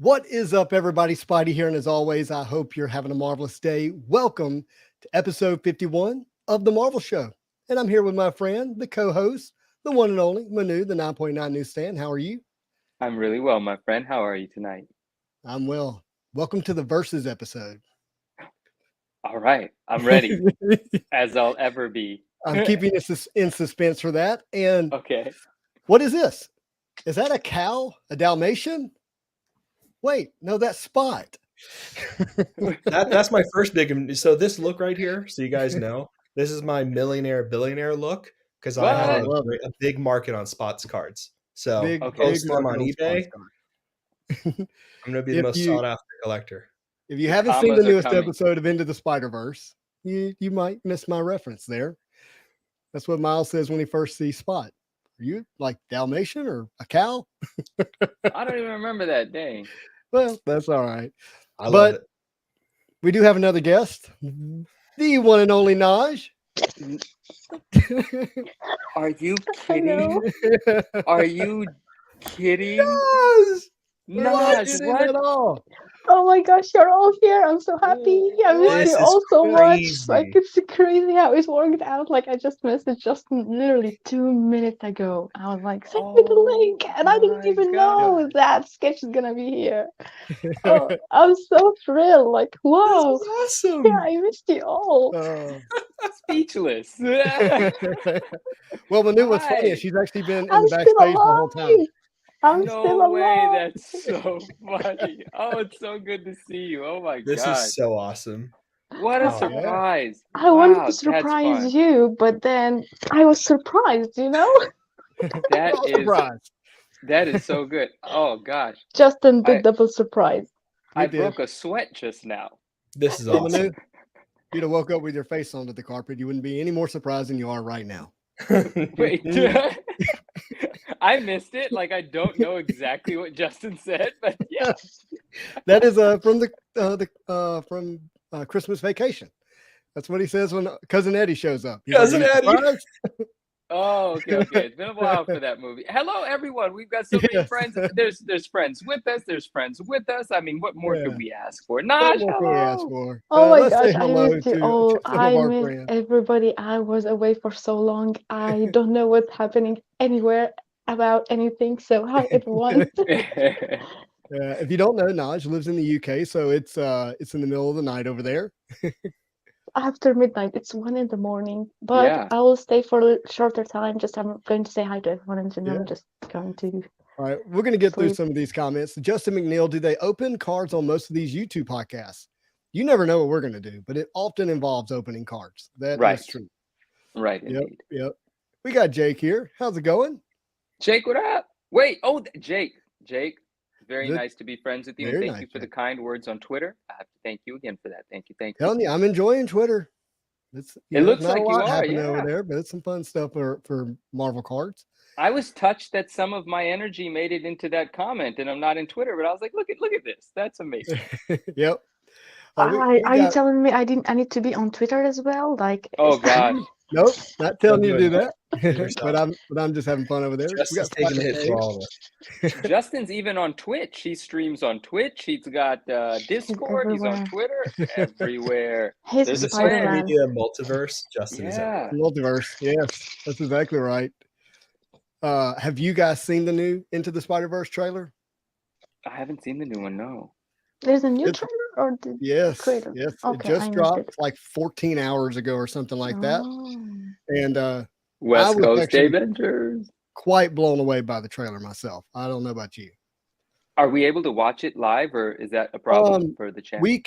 What is up, everybody? Spidey here, and as always, I hope you're having a marvelous day. Welcome to episode 51 of The Marvel Show. And I'm here with my friend, the co-host, the one and only Manu, the 9.9 newsstand. How are you? I'm really well, my friend. How are you tonight? I'm well. Welcome to the Versus episode. All right. I'm ready, as I'll ever be. I'm keeping us in suspense for that. And Okay. what is this? Is that a cow? A Dalmatian? Wait, no, that's Spot. That's my first big. So this look right here, so you guys know, this is my millionaire billionaire look because I have a big market on Spot's cards. So post them on eBay. I'm gonna be the most sought after collector. If you haven't seen the newest episode of Into the Spider-Verse, you might miss my reference there. That's what Miles says when he first sees Spot. Are you like Dalmatian or a cow? I don't even remember that. Dang. Well, that's all right. I love it. We do have another guest, the one and only Naj. Are you kidding? Are you kidding? Naj, what at all? Oh my gosh, you're all here. I'm so happy. I missed you all so much. Like, it's crazy how it's worked out. Like, I just missed it just literally 2 minutes ago. I was like, send me the link. And I didn't even know that sketch is going to be here. Oh, I'm so thrilled. Like, wow. This is awesome. Yeah, I missed you all. Speechless. Well, Manu, what's funny is she's actually been in the backstage the whole time. I'm still alive. Way, that's so funny. Oh, it's so good to see you. Oh my god. This is so awesome. What a surprise. I wanted to surprise you, but then I was surprised, you know? That is so good. Oh gosh. Justin did double surprise. I broke a sweat just now. This is awesome. Manu, you'd have woke up with your face onto the carpet. You wouldn't be any more surprised than you are right now. Wait, I missed it. Like, I don't know exactly what Justin said, but yeah, that is from Christmas Vacation. That's what he says when Cousin Eddie shows up. Cousin Eddie. Oh, okay. It's been a while for that movie. Hello, everyone. We've got so many friends. There's friends with us. There's friends with us. I mean, what more could we ask for? Naj, what more can we ask for? Oh my gosh, I missed you all. I missed everybody. I was away for so long. I don't know what's happening anywhere about anything. So hi, everyone. If you don't know, Naj lives in the UK, so it's in the middle of the night over there. After midnight, it's 1 a.m, but I will stay for a shorter time. Just I'm going to say hi to everyone, and then I'm just going to. All right, we're going to get through some of these comments. Justin McNeil, do they open cards on most of these YouTube podcasts? You never know what we're going to do, but it often involves opening cards. That is true. Right. Yep. We got Jake here. How's it going? Jake, what up? Wait. Oh, Jake. Very nice to be friends with you. And thank you for the kind words on Twitter. I have to thank you again for that. Thank you. Telling you, I'm enjoying Twitter. It looks like you are, over there, but it's some fun stuff for Marvel cards. I was touched that some of my energy made it into that comment, and I'm not in Twitter, but I was like, look at this. That's amazing. Yep. Are you telling me I need to be on Twitter as well? Like, oh gosh. Nope, not telling you to do that. but I'm just having fun over there. Justin's taking a hit for all of us. Justin's even on Twitch. He streams on Twitch. He's got Discord. He's on Twitter. Everywhere. There's a social media multiverse. Justin is everywhere. Multiverse. Yes, that's exactly right. Have you guys seen the new Into the Spider-Verse trailer? I haven't seen the new one. No. There's a new trailer, or yes. Okay, it just dropped like 14 hours ago or something like that. And West Coast Avengers. Quite blown away by the trailer myself. I don't know about you. Are we able to watch it live, or is that a problem for the channel? We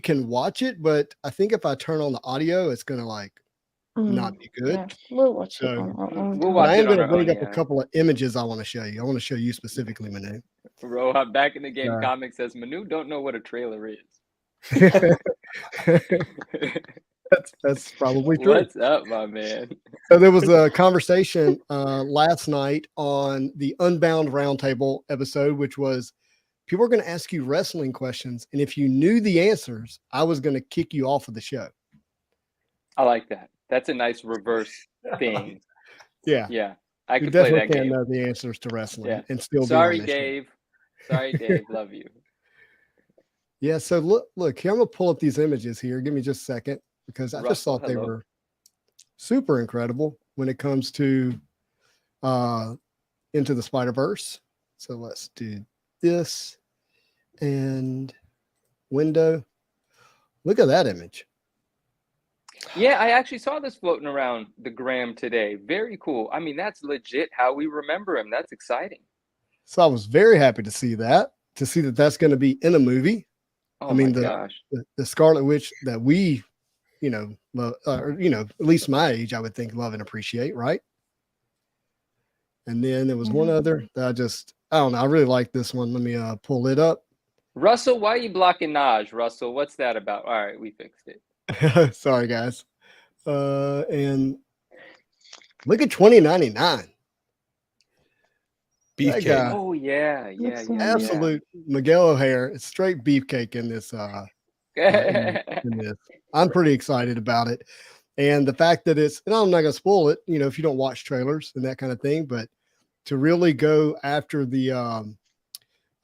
can watch it, but I think if I turn on the audio, it's gonna not be good. Yeah, we'll watch it. We'll watch I am going to bring up a couple of images I want to show you. I want to show you specifically, Manu. Rohan back in the game comic says Manu don't know what a trailer is. that's probably true. What's up, my man? So there was a conversation last night on the Unbound Roundtable episode, which was people were going to ask you wrestling questions, and if you knew the answers, I was going to kick you off of the show. I like that. That's a nice reverse thing. Yeah. I could play that game. Know the answers to wrestling and still. Sorry, Dave. Sorry, Dave. Love you. Yeah. So look here. I'm gonna pull up these images here. Give me just a second because I just thought they were super incredible when it comes to Into the Spider-Verse. So let's do this and window. Look at that image. Yeah, I actually saw this floating around the gram today. Very cool. I mean, that's legit how we remember him. That's exciting. So I was very happy to see that that's going to be in a movie. Oh, I mean, the Scarlet Witch that we, at least my age, I would think love and appreciate, right? And then there was one other that I don't know. I really like this one. Let me pull it up. Russell, why are you blocking Naj? Russell, what's that about? All right, we fixed it. Sorry, guys. And look at 2099. Beefcake. Oh yeah. Absolute Miguel O'Hare. It's straight beefcake in this. In this. I'm pretty excited about it, and the fact that and I'm not gonna spoil it. If you don't watch trailers and that kind of thing, but to really go after the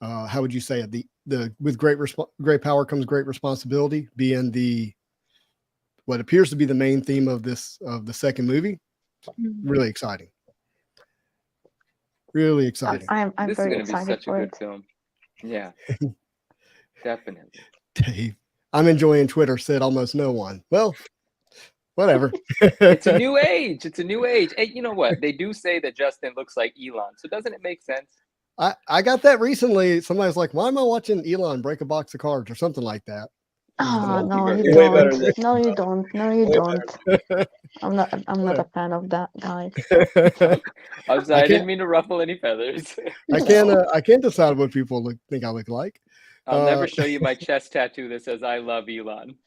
how would you say it? The with great power comes great responsibility, being what appears to be the main theme of the second movie. Really exciting. Really exciting. I'm this very is going to be such a good film. Yeah, definitely. Dave, I'm enjoying Twitter. Said almost no one. Well, whatever. It's a new age. It's a new age. Hey, you know what? They do say that Justin looks like Elon. So doesn't it make sense? I got that recently. Somebody's like, "Why am I watching Elon break a box of cards or something like that?" Oh, no, you don't. No, you don't. No, you don't. I'm not a fan of that, guys. I'm sorry, I didn't mean to ruffle any feathers. I can't decide what people think I look like. I'll never show you my chest tattoo that says "I love Elon."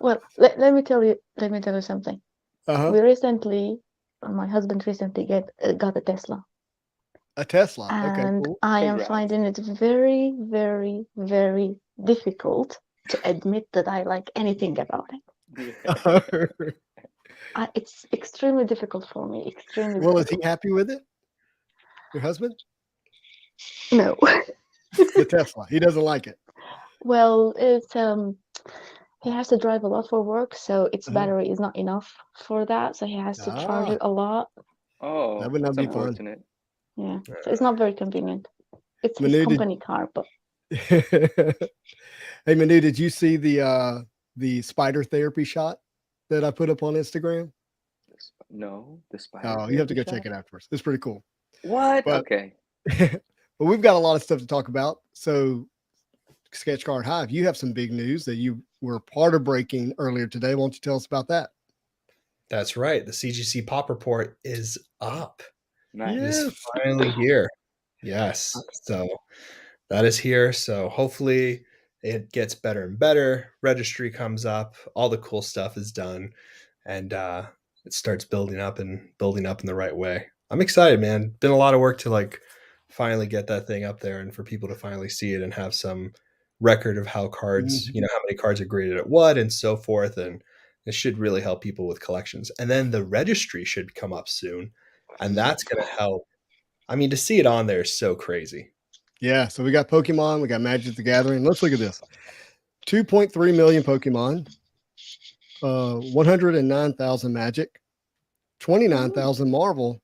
Well, let me tell you something. My husband recently got a Tesla. A Tesla. And okay, cool. I am finding it very, very, very difficult to admit that I like anything about it. It's extremely difficult for me. Extremely. Well, difficult. is he happy with it? Your husband? No. The Tesla. He doesn't like it. Well, it's he has to drive a lot for work, so its battery is not enough for that. So he has to charge it a lot. Oh, that would not be fun. Yeah, so it's not very convenient. It's his company car, but. Hey Manu, did you see the spider therapy shot that I put up on Instagram? No, the spider. Oh, you have to go check it afterwards. It's pretty cool. What? Okay. But we've got a lot of stuff to talk about. So, Sketch Card Hive, you have some big news that you were part of breaking earlier today. Why don't you tell us about that? That's right. The CGC Pop Report is up. Nice. It's finally here. Yes. So that is here. So hopefully it gets better and better. Registry comes up. All the cool stuff is done. And it starts building up in the right way. I'm excited, man. Been a lot of work to finally get that thing up there and for people to finally see it and have some record of how cards, how many cards are graded at what and so forth. And it should really help people with collections. And then the registry should come up soon. And that's going to help. I mean, to see it on there is so crazy. Yeah. So we got Pokemon, we got Magic the Gathering. Let's look at this. 2.3 million Pokemon, 109,000 Magic, 29,000 Marvel,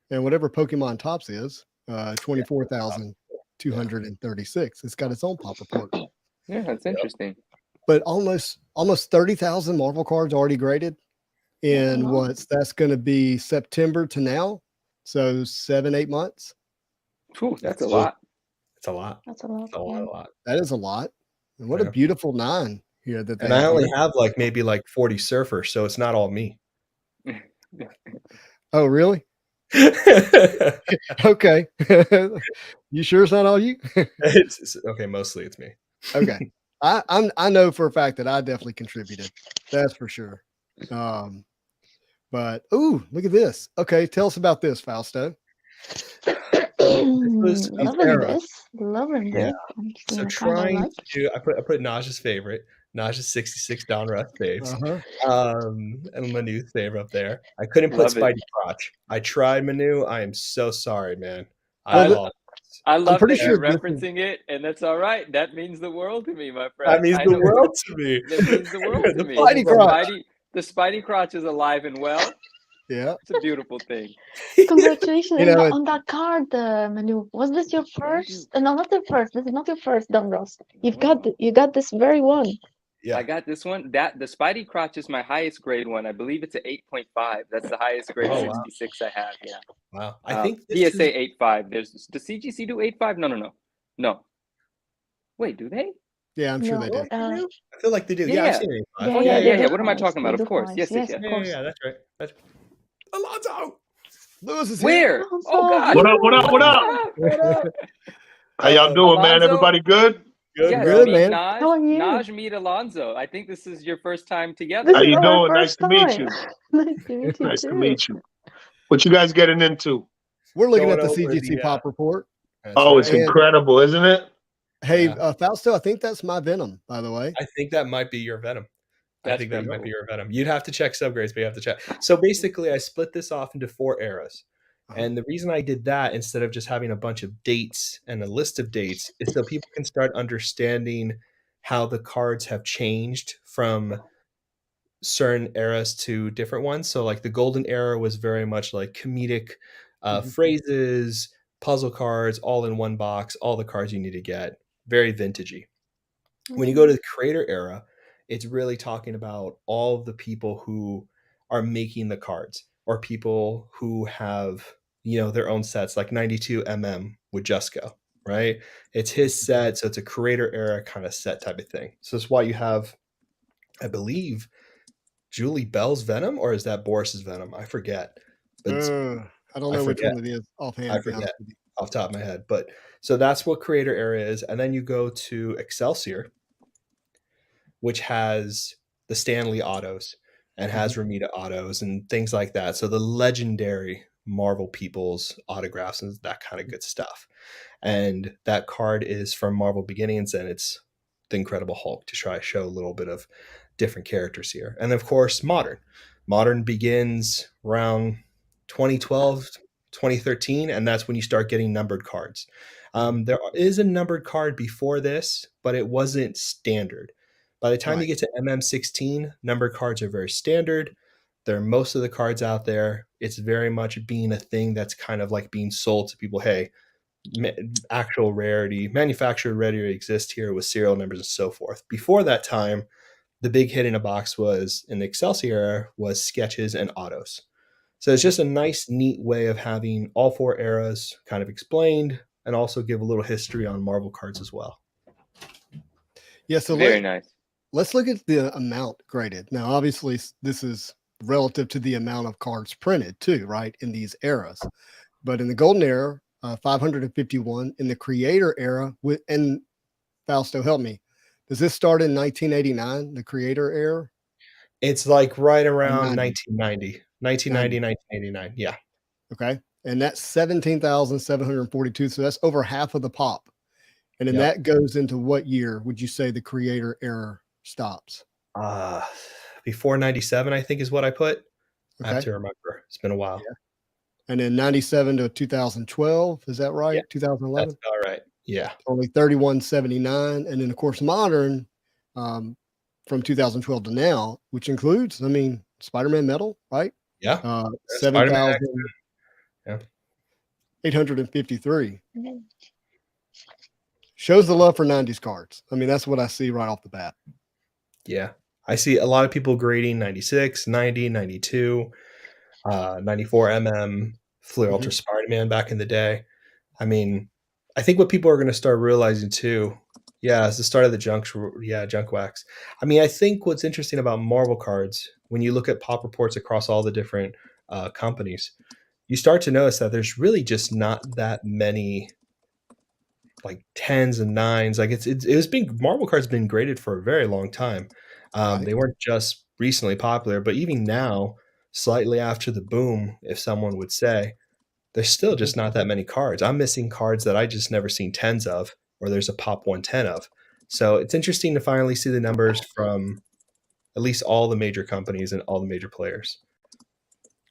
and whatever Pokemon Tops is, 24,236. It's got its own pop report. Yeah, that's interesting. But almost 30,000 Marvel cards already graded. And that's going to be September to now. So 7-8 months. Ooh, that's a lot. It's a lot. That's a lot. A lot. That is a lot. And what a beautiful 9 here that they and I only have maybe 40 surfers, so it's not all me. Oh, really? Okay. You sure it's not all you? Okay, mostly it's me. Okay. I know for a fact that I definitely contributed. That's for sure. But look at this. Okay, tell us about this, Fausto. Loving this. Yeah. So trying to I put Naj's favorite. Naj's 66 Donruss faves. And Manu's favorite up there. I couldn't put Spidey Crotch. I tried, Manu. I am so sorry, man. I love that you're referencing it, and that's all right. That means the world to me, my friend. That means the world to me. That means the world to me. The Spidey crotch is alive and well. Yeah, it's a beautiful thing. Congratulations on that card, Manu. Was this your first? No, not your first. This is not your first, Don Ross. You got this very one. Yeah, I got this one. The Spidey crotch is my highest grade one. I believe it's an 8.5. That's the highest grade 66 I have. Yeah. Wow. I think PSA 8.5. Does CGC do 8.5? No. Wait, do they? Yeah, I'm sure they do. I feel like they do. Yeah, I've seen 8.5. Yeah. What am I talking about? Of course. Yes. Of course. Yeah, that's right. Alonzo! Lewis is here. Where? Oh, God. What up? How y'all doing, man? Everybody good? Good, man. How are you? Naj, meet Alonzo. I think this is your first time together. How you doing? Nice to meet you. Nice to meet you. What you guys getting into? We're looking at the CGC Pop Report. It's incredible, isn't it? Hey, Fausto, I think that's my Venom, by the way. I think that might be your Venom. Might be your Venom. You'd have to check subgrades, but you have to check. So basically, I split this off into 4 eras. And the reason I did that instead of just having a bunch of dates and a list of dates is so people can start understanding how the cards have changed from certain eras to different ones. So like the golden era was very much like comedic phrases, puzzle cards, all in one box, all the cards you need to get. Very vintagey. When you go to the creator era, it's really talking about all of the people who are making the cards or people who have, their own sets, like 92 with Jusco, right? It's his set. So it's a creator era kind of set type of thing. So that's why you have, I believe, Julie Bell's Venom, or is that Boris's Venom? I forget. But I don't know which one it is offhand. I forget off the top of my head. But so that's what creator era is. And then you go to Excelsior, which has the Stanley autos and has Romita autos and things like that. So the legendary Marvel people's autographs and that kind of good stuff. And that card is from Marvel Beginnings, and it's the Incredible Hulk, to try to show a little bit of different characters here. And of course, Modern begins around 2012, 2013, and that's when you start getting numbered cards. There is a numbered card before this, but it wasn't standard. By the time you get to MM16, numbered cards are very standard. They're most of the cards out there. It's very much being a thing that's kind of like being sold to people. Hey, actual rarity, manufactured rarity exists here with serial numbers and so forth. Before that time, the big hit in a box was, in the Excelsior era, was sketches and autos. So it's just a nice, neat way of having all 4 eras kind of explained and also give a little history on Marvel cards as well. Yeah, so very nice. Let's look at the amount graded. Now, obviously, this is relative to the amount of cards printed too, right, in these eras. But in the golden era, 551. In the creator era, and Fausto, help me. Does this start in 1989, the creator era? It's like right around 1990, 1989. Yeah. Okay. And that's 17,742. So that's over half of the pop. And then that goes into what year would you say the creator era stops? Before 97, I think is what I put. Okay. I have to remember. It's been a while. Yeah. And then 97 to 2012. Is that right? Yeah. 2011. That's all right. Yeah. Only 3179. And then of course, modern from 2012 to now, which includes, Spider-Man metal, right? Yeah. 7,853. Shows the love for 90s cards. That's what I see right off the bat. Yeah. I see a lot of people grading 96, 90, 92, 94 Fleer Ultra Spider-Man back in the day. I think what people are going to start realizing too, it's the start of the junk wax. I think what's interesting about Marvel cards, when you look at pop reports across all the different companies, you start to notice that there's really just not that many like 10s and 9s. Like Marvel cards been graded for a very long time. They weren't just recently popular, but even now, slightly after the boom, if someone would say, there's still just not that many cards. I'm missing cards that I just never seen 10s of, or there's a pop 110 of. So it's interesting to finally see the numbers from at least all the major companies and all the major players.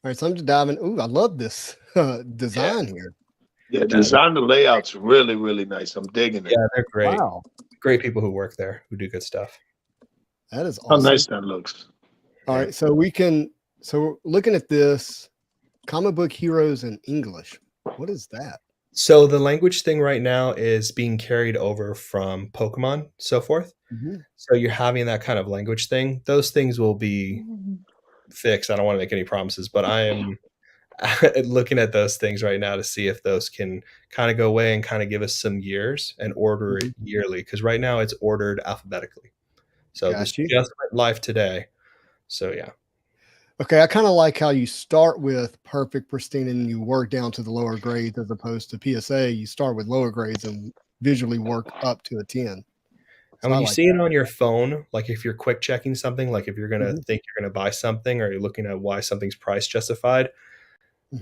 All right, so I'm just diving. Ooh, I love this design here. Yeah, design the layout's really, really nice. I'm digging it. Yeah, they're great. Wow. Great people who work there who do good stuff. That is awesome. How nice that looks. All right. So we're looking at this comic book heroes in English. What is that? So the language thing right now is being carried over from Pokemon, so forth. Mm-hmm. So you're having that kind of language thing. Those things will be fixed. I don't want to make any promises, but I am looking at those things right now to see if those can kind of go away and kind of give us some years and order it yearly. Because right now it's ordered alphabetically. So this just went live today. So yeah. Okay, I kind of like how you start with perfect, pristine, and you work down to the lower grades as opposed to PSA. You start with lower grades and visually work up to a 10. And when you see it on your phone, like if you're quick checking something, like if you're going to think you're going to buy something or you're looking at why something's price justified,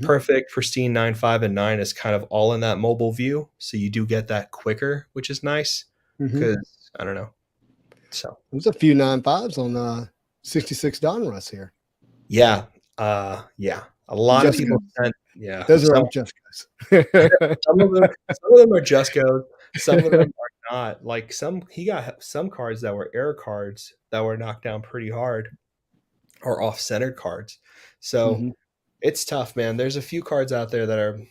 perfect, pristine, 9.5 and 9 is kind of all in that mobile view. So you do get that quicker, which is nice because I don't know. So there's a few 9.5s on 66 Donruss here. Yeah. Yeah. A lot of people sent, those are just goes. some of them are just goes. Some of them are not. Like he got some cards that were error cards that were knocked down pretty hard or off-centered cards. So it's tough, man. There's a few cards out there that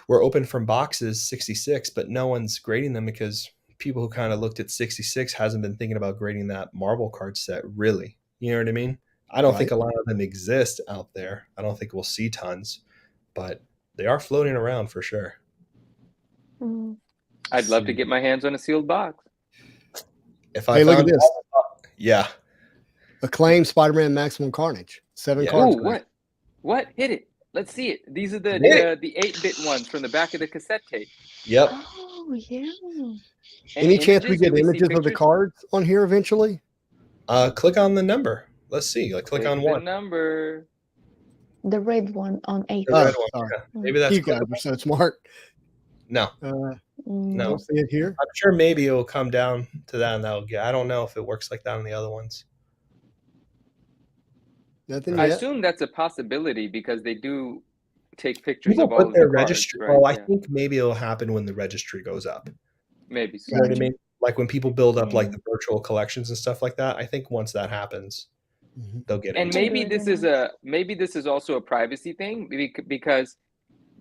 were open from boxes 66, but no one's grading them because people who kind of looked at 66 hasn't been thinking about grading that Marvel card set really. You know what I mean? I don't think a lot of them exist out there. I don't think we'll see tons, but they are floating around for sure. I'd love to get my hands on a sealed box. If I look at this. Yeah. Acclaimed Spider-Man Maximum Carnage. 7 cards. Ooh, what? Hit it. Let's see it. These are the 8-bit ones from the back of the cassette tape. Yep. Oh, yeah. Any chance we get images of the cards on here eventually? Click on the number. Let's see. Like click on one. Number. The red one on 8. The red one. Sorry. Yeah. Maybe that's you guys are so smart. No. No. Don't see it here. I'm sure maybe it will come down to that and that'll get. I don't know if it works like that on the other ones. Nothing I yet. assume that's a possibility because they do take pictures People of all put their the cards, registry. right? Well, I think maybe it'll happen when the registry goes up. Maybe so. You know what I mean? Like when people build up like the virtual collections and stuff like that. I think once that happens, they'll get it. And maybe this is also a privacy thing because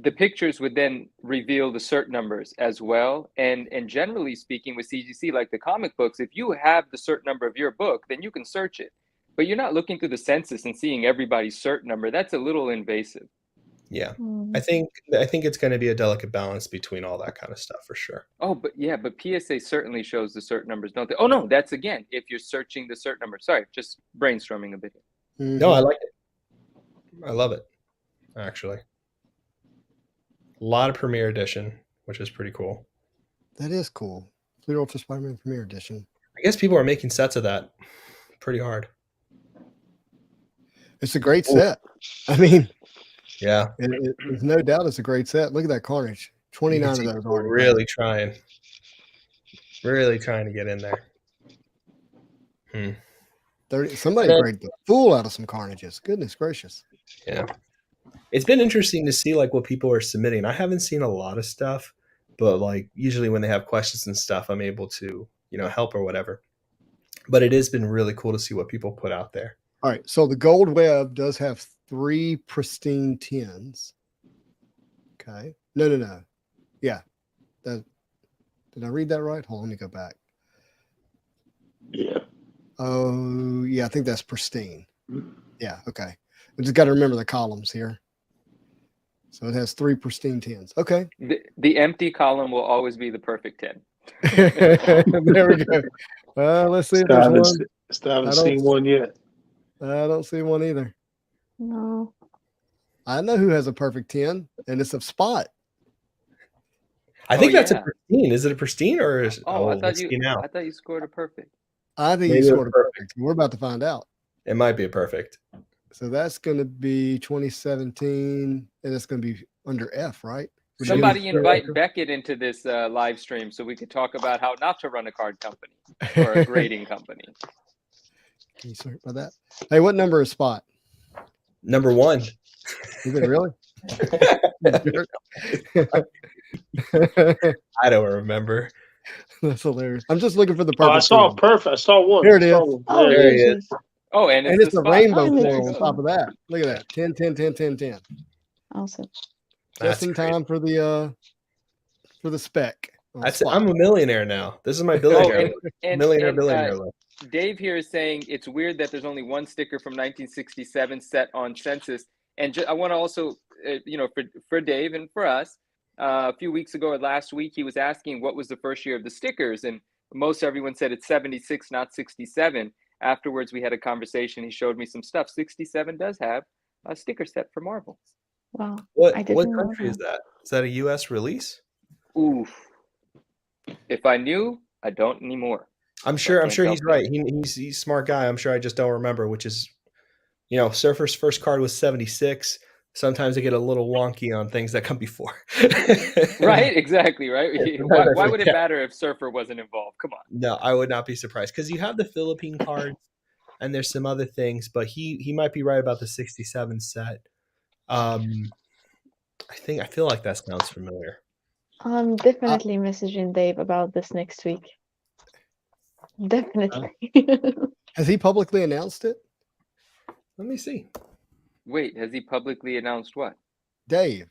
the pictures would then reveal the cert numbers as well. And generally speaking with CGC, like the comic books, if you have the cert number of your book, then you can search it. But you're not looking through the census and seeing everybody's cert number. That's a little invasive. Yeah. I think it's going to be a delicate balance between all that kind of stuff for sure. Oh, but PSA certainly shows the cert numbers, don't they? Oh no, that's again if you're searching the cert number. Sorry, just brainstorming a bit. No, I like it. I love it, actually. A lot of Premier Edition, which is pretty cool. That is cool. Fleet Ultra Spider-Man Premier Edition. I guess people are making sets of that pretty hard. It's a great set. I mean, yeah, there's no doubt it's a great set. Look at that Carnage. 29 of those already. Really trying to get in there. 30. Somebody graded the fool out of some Carnages. Goodness gracious. Yeah. It's been interesting to see like what people are submitting. I haven't seen a lot of stuff, but like usually when they have questions and stuff, I'm able to, help or whatever. But it has been really cool to see what people put out there. All right. So the Gold Web does have 3 pristine 10s. Okay. No. Yeah. Did I read that right? Hold on, let me go back. Yeah. Oh, yeah. I think that's pristine. Yeah. Okay. We just got to remember the columns here. So it has 3 pristine 10s. Okay. The empty column will always be the perfect 10. There we go. Let's see if there's one. I haven't seen one yet. I don't see one either. No. I know who has a perfect 10, and it's a Spot. I think that's a pristine. Is it a pristine or is I thought you scored a perfect. I think you scored a perfect. We're about to find out. It might be a perfect. So that's going to be 2017, and it's going to be under F, right? Somebody invite Beckett into this live stream so we could talk about how not to run a card company or a grading company. Can you sort by that? Hey, what number is Spot? Number 1. Is it really? I don't remember. That's hilarious. I'm just looking for the Oh, perfect. I saw perfect. I saw one. Here it is. Oh, there he is. Oh, and And it's a rainbow Oh, foil on it's top of that. Look at that. 10, 10, 10, 10, 10. awesome. Just in time for the spec. I'm a millionaire now. This is my billionaire. Billionaire look. Dave here is saying it's weird that there's only one sticker from 1967 set on census. And I want to also, for Dave and for us, a few weeks ago or last week, he was asking what was the first year of the stickers. And most everyone said it's 76, not 67. Afterwards, we had a conversation. He showed me some stuff. 67 does have a sticker set for Marvel. Wow. What country is that? Is that a U.S. release? Oof. If I knew, I don't anymore. I'm sure he's right. He's a smart guy. I'm sure I just don't remember, which is, Surfer's first card was 76. Sometimes they get a little wonky on things that come before. Right, exactly, right? Why would it matter if Surfer wasn't involved? Come on. No, I would not be surprised because you have the Philippine cards and there's some other things, but he might be right about the 67 set. I feel like that sounds familiar. I'm definitely messaging Dave about this next week. Definitely. Has he publicly announced it? Let me see. Wait, has he publicly announced what? Dave.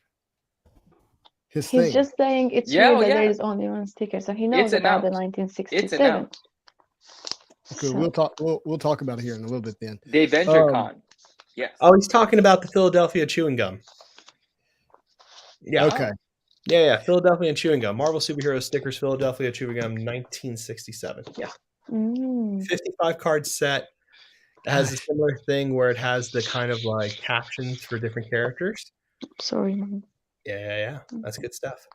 He's just saying it's weird that there is only one sticker, so he knows about the 1967. It's announced. Okay, we'll talk about it here in a little bit then. Dave VentureCon. Yes. Oh, he's talking about the Philadelphia chewing gum. Yeah. Okay. Yeah. Philadelphia chewing gum. Marvel Superhero Stickers, Philadelphia chewing gum, 1967. Yeah. 55 card set. It has a similar thing where it has the kind of like captions for different characters. Sorry, Mom. Yeah. That's good stuff.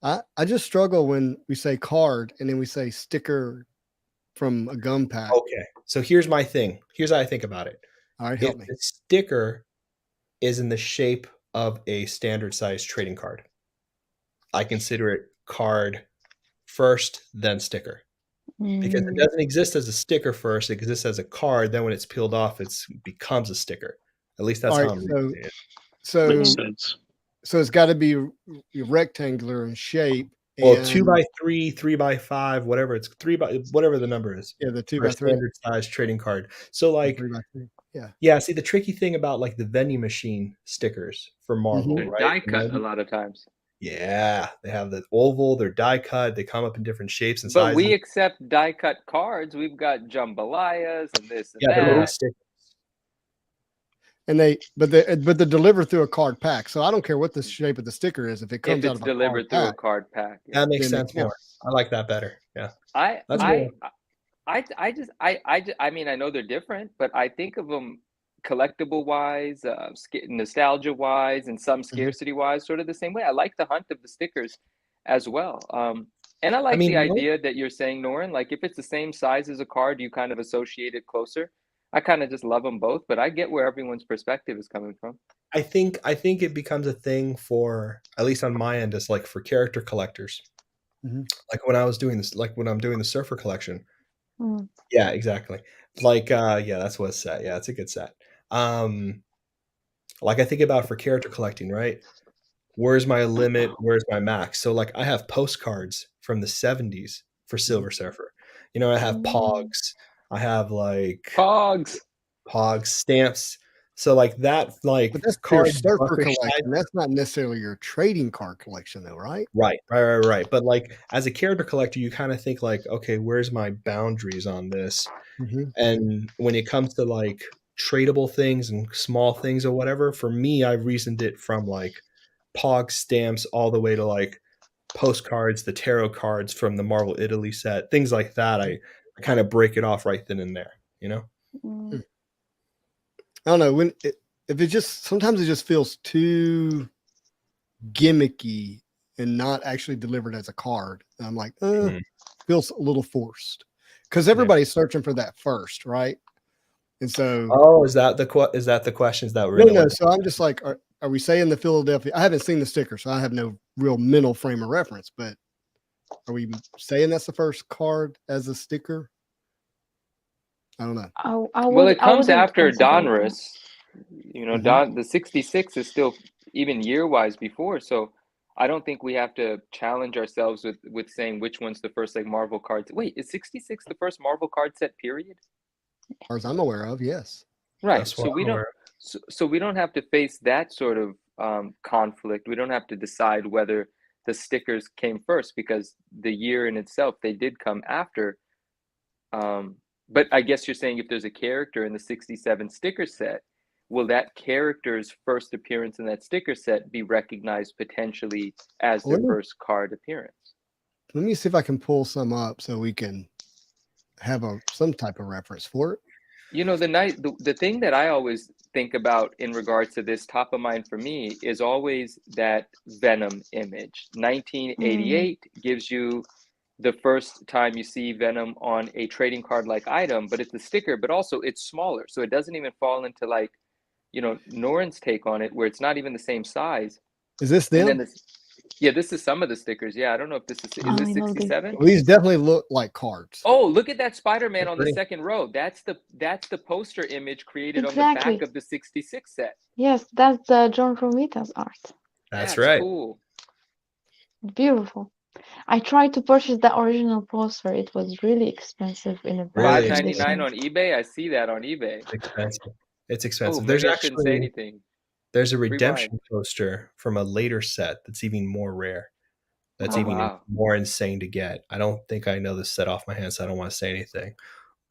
I just struggle when we say card and then we say sticker from a gum pack. Okay. So here's my thing. Here's how I think about it. All right, help me. The sticker is in the shape of a standard size trading card, I consider it card first, then sticker. Because it doesn't exist as a sticker first, it exists as a card. Then when it's peeled off, it becomes a sticker. At least that's how I'm reading it. So makes sense. So it's got to be rectangular in shape. Well, 2x3, 3x5, whatever whatever the number is. Yeah, the 2x3 standard size trading card. So like, 3x3. Yeah. See, the tricky thing about like the vending machine stickers for Marvel, right? Die cut a lot of times. Yeah, they have the oval, they're die cut, they come up in different shapes and sizes. But we accept die cut cards. We've got jambalayas and this and that. They're little stickers. And they're delivered through a card pack. So I don't care what the shape of the sticker is if it comes out of delivered through a card pack. Yeah. That makes sense more. I like that better. Yeah. I mean, I know they're different, but I think of them collectible wise, nostalgia wise, and some scarcity wise, sort of the same way. I like the hunt of the stickers as well. And I like the idea that you're saying, Norin, like if it's the same size as a card, you kind of associate it closer. I kind of just love them both, but I get where everyone's perspective is coming from. I think it becomes a thing for, at least on my end, it's like for character collectors. Mm-hmm. Like when I was doing this, like when I'm doing the Surfer collection. Mm. Yeah, exactly. Like, that's what it's set. Yeah, it's a good set. Like I think about for character collecting, right? Where's my limit? Where's my max? So like I have postcards from the 70s for Silver Surfer. I have Pogs. I have like Pogs stamps. So like that, like but that's card Surfer collection. That's not necessarily your trading card collection, though, right? Right. But like as a character collector, you kind of think like, okay, where's my boundaries on this? Mm-hmm. And when it comes to like tradable things and small things or whatever, for me, I've reasoned it from like Pog stamps all the way to like postcards, the tarot cards from the Marvel Italy set, things like that. I kind of break it off right then and there, I don't know sometimes it just feels too gimmicky and not actually delivered as a card. And I'm like, feels a little forced because everybody's searching for that first, right? And so, is that the questions that really? No. So I'm just like, are we saying the Philadelphia? I haven't seen the sticker, so I have no real mental frame of reference. But are we saying that's the first card as a sticker? I don't know. Well, it comes after Donruss. The 66 is still even year-wise before. So I don't think we have to challenge ourselves with saying which one's the first like Marvel cards. Wait, is 66 the first Marvel card set period? As far as I'm aware of, yes. Right. So we don't. So we don't have to face that sort of conflict. We don't have to decide whether the stickers came first, because the year in itself, they did come after. But I guess you're saying if there's a character in the 67 sticker set, will that character's first appearance in that sticker set be recognized potentially as their first card appearance? Let me see if I can pull some up so we can have some type of reference for it. You know, the thing that I always think about in regards to this, top of mind for me, is always that Venom image. 1988 gives you the first time you see Venom on a trading card like item, but it's a sticker, but also it's smaller. So it doesn't even fall into like, you know, Noren's take on it, where it's not even the same size. Is this them? And then yeah, this is some of the stickers. Yeah, I don't know if this is this 67? These definitely look like cards. Oh, look at that Spider-Man on the second row. That's the poster image created on the back of the 66 set. Yes, that's John Romita's art. That's right. Cool. Beautiful. I tried to purchase the original poster. It was really expensive in a bad $5.99 on eBay. I see that on eBay. It's expensive. It's expensive. Oh, there's actually say anything. There's a redemption poster from a later set that's even more rare. That's more insane to get. I don't think I know this set off my hands, so I don't want to say anything.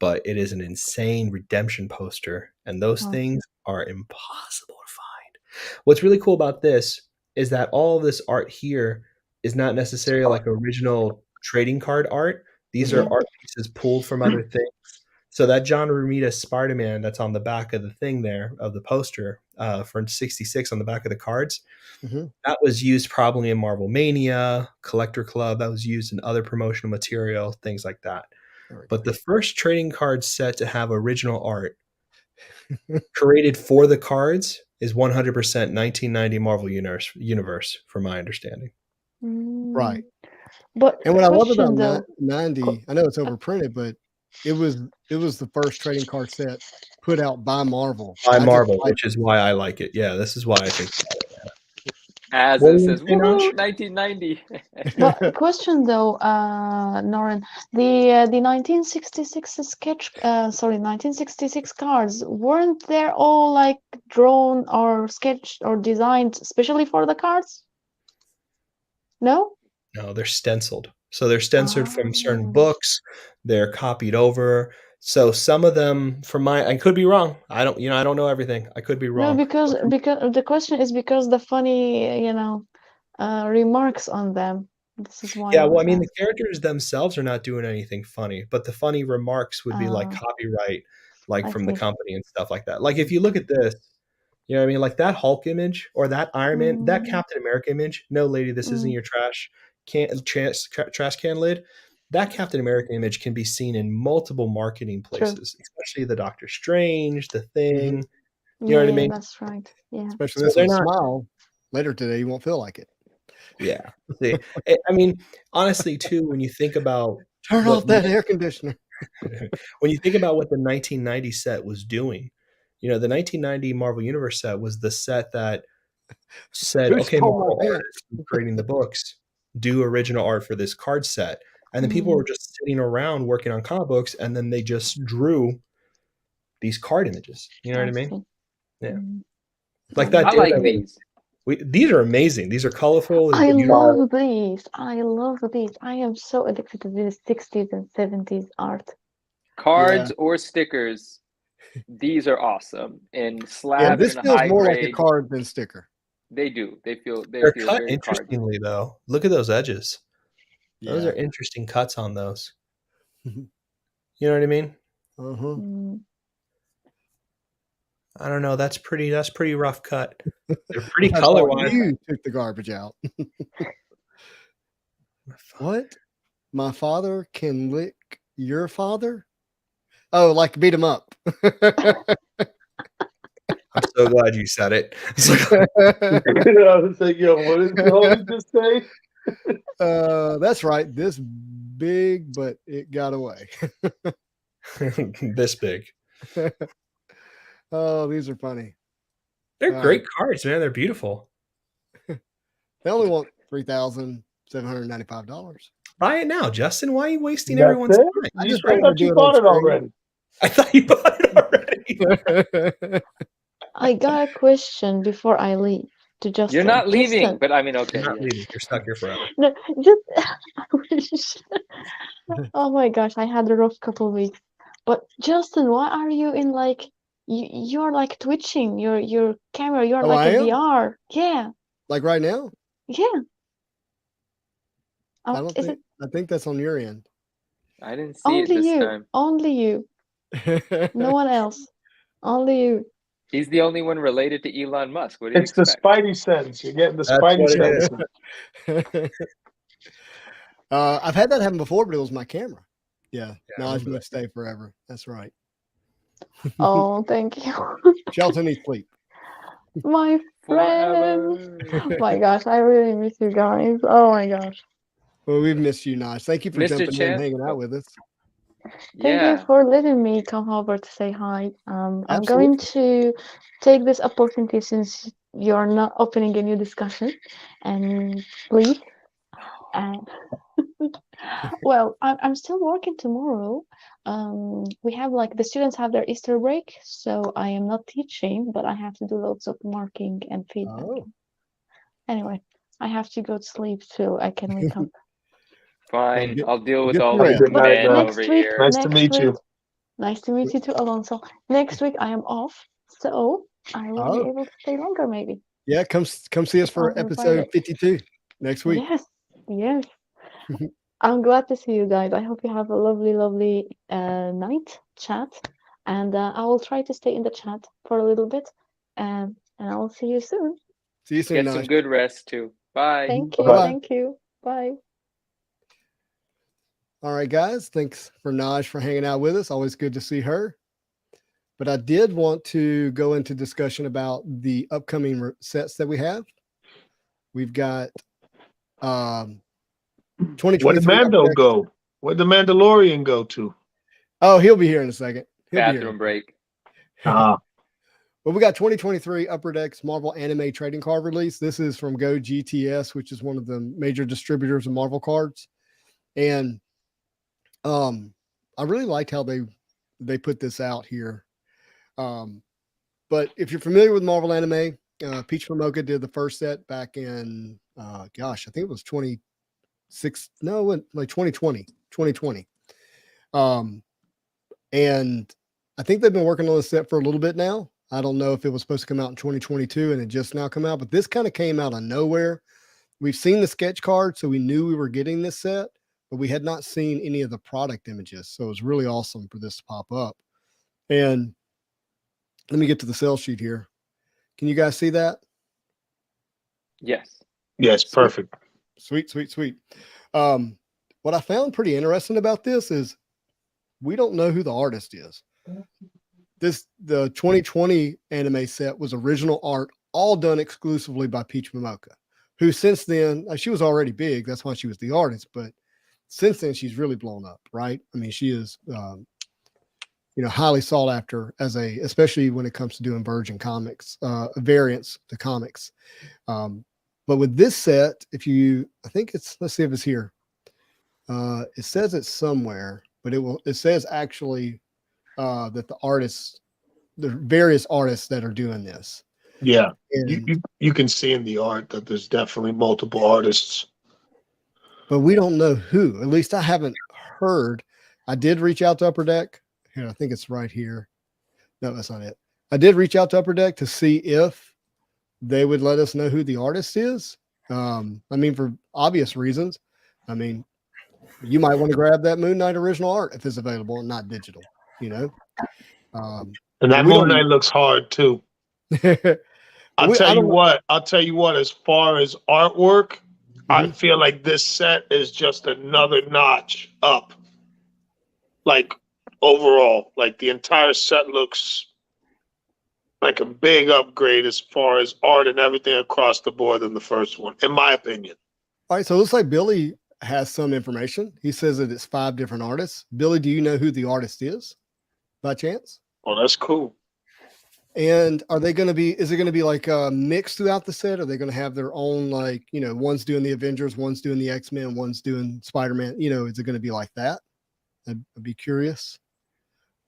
But it is an insane redemption poster, and those things are impossible to find. What's really cool about this is that all of this art here is not necessarily like original trading card art. These are art pieces pulled from other things. So that John Romita Spider-Man that's on the back of the thing there, of the poster for 66 on the back of the cards, that was used probably in Marvel Mania, Collector Club. That was used in other promotional material, things like that. But the first trading card set to have original art created for the cards is 100% 1990 Marvel Universe, from my understanding. Right. But and what I love about 90, I know it's overprinted, but it was the first trading card set put out by Marvel. Which is why I like it. Yeah, this is why I think. As it says, 1990. But question though, Noren, the 1966 sorry, 1966 cards, weren't they all like drawn or sketched or designed especially for the cards? No, they're stenciled. So they're stenciled from certain books. They're copied over. So some of them, I could be wrong. I don't know everything. I could be wrong. No, because the question is because the funny, remarks on them. This is why. Yeah, well, I mean, the characters themselves are not doing anything funny, but the funny remarks would be like copyright, like from the company and stuff like that. Like if you look at this, you know what I mean? Like that Hulk image or that Iron Man, that Captain America image. No, lady, this isn't your trash can lid. That Captain America image can be seen in multiple marketing places, especially the Doctor Strange, the Thing. You know what I mean? That's right. Yeah. Especially this smile. Later today, you won't feel like it. Yeah. See, I mean, honestly, too, when you think about turn off that air conditioner. When you think about what the 1990 set was doing, the 1990 Marvel Universe set was the set that said, okay, Marvel artists creating the books, do original art for this card set. And then people were just sitting around working on comic books, and then they just drew these card images. You know what I mean? Yeah. Like that. I like these. These are amazing. These are colorful. I love these. I am so addicted to these 60s and 70s art. Cards or stickers, these are awesome. And slabs this feels more like a card than sticker. They do. They're feel cut very interestingly though. Look at those edges. Those are interesting cuts on those. You know what I mean? I don't know. That's pretty rough cut. They're pretty color-wise. You took the garbage out. What? My father can lick your father? Oh, like beat him up. I'm so glad you said it. I was like, yo, what did you just say? That's right. This big, but it got away. This big. Oh, these are funny. They're great cards, man. They're beautiful. They only want $3,795. Buy it now, Justin. Why are you wasting everyone's time? I just thought you bought it already. I thought you bought it already. I got a question before I leave to Justin. You're not leaving, Justin. but I mean, okay. You're not leaving. You're stuck here forever. No, just oh my gosh, I had a rough couple of weeks. But Justin, why are you in like you're like twitching your camera? You're like a VR. Yeah. Like right now? Yeah. I think that's on your end. I didn't see only it this you. time. Only you. No one else. Only you. He's the only one related to Elon Musk. What do you expect? The Spidey sense. You're getting the Spidey sense. I've had that happen before, but it was my camera. Yeah. Naj must stay forever. That's right. Oh, thank you. Shelton needs sleep. My friends. My gosh, I really miss you guys. Oh my gosh. Well, we've missed you, Naj. Thank you for jumping in and hanging out with us. Thank you for letting me come over to say hi. I'm going to take this opportunity since you're not opening a new discussion and leave. Well, I'm still working tomorrow. We have like the students have their Easter break, so I am not teaching, but I have to do loads of marking and feedback. Anyway, I have to go to sleep so I can wake up. Fine, I'll deal with all the men over here. Nice to meet you. Nice to meet you too, Alonso. Next week I am off, so I will be able to stay longer maybe. Yeah, come see us for episode 52 next week. Yes. I'm glad to see you guys. I hope you have a lovely night chat, and I will try to stay in the chat for a little bit, and I will see you soon. See you soon. Get some good rest too. Bye. Thank you. Thank you. Bye. All right, guys. Thanks for Naj for hanging out with us. Always good to see her. But I did want to go into discussion about the upcoming sets that we have. We've got 2023. Where did Mando go? Where'd the Mandalorian go to? Oh, he'll be here in a second. Bathroom break. Well, we got 2023 Upper Decks Marvel Anime Trading Card release. This is from Go GTS, which is one of the major distributors of Marvel cards. And I really liked how they put this out here. But if you're familiar with Marvel Anime, Peach Momoka did the first set back in, I think it was 2020. And I think they've been working on this set for a little bit now. I don't know if it was supposed to come out in 2022 and it just now come out, but this kind of came out of nowhere. We've seen the sketch card, so we knew we were getting this set, but we had not seen any of the product images. So it was really awesome for this to pop up. And let me get to the sell sheet here. Can you guys see that? Yes. Yes, perfect. Sweet. What I found pretty interesting about this is we don't know who the artist is. The 2020 anime set was original art, all done exclusively by Peach Momoka, who since then, she was already big. That's why she was the artist. But since then, she's really blown up, right? I mean, she is, highly sought after especially when it comes to doing Virgin comics, variants to comics. But with this set, let's see if it's here. It says it's somewhere, but it says actually that the various artists that are doing this. Yeah. And you can see in the art that there's definitely multiple artists. But we don't know who. At least I haven't heard. I did reach out to Upper Deck. Here, I think it's right here. No, that's not it. I did reach out to Upper Deck to see if they would let us know who the artist is. For obvious reasons. You might want to grab that Moon Knight original art if it's available and not digital, And that Moon Knight looks hard too. I'll tell you what, as far as artwork, I feel like this set is just another notch up. Like overall, like the entire set looks like a big upgrade as far as art and everything across the board than the first one, in my opinion. All right, so it looks like Billy has some information. He says that it's 5 different artists. Billy, do you know who the artist is by chance? Oh, that's cool. And are they going to be? Is it going to be like mixed throughout the set? Are they going to have their own, like, one's doing the Avengers, one's doing the X-Men, one's doing Spider-Man? Is it going to be like that? I'd be curious.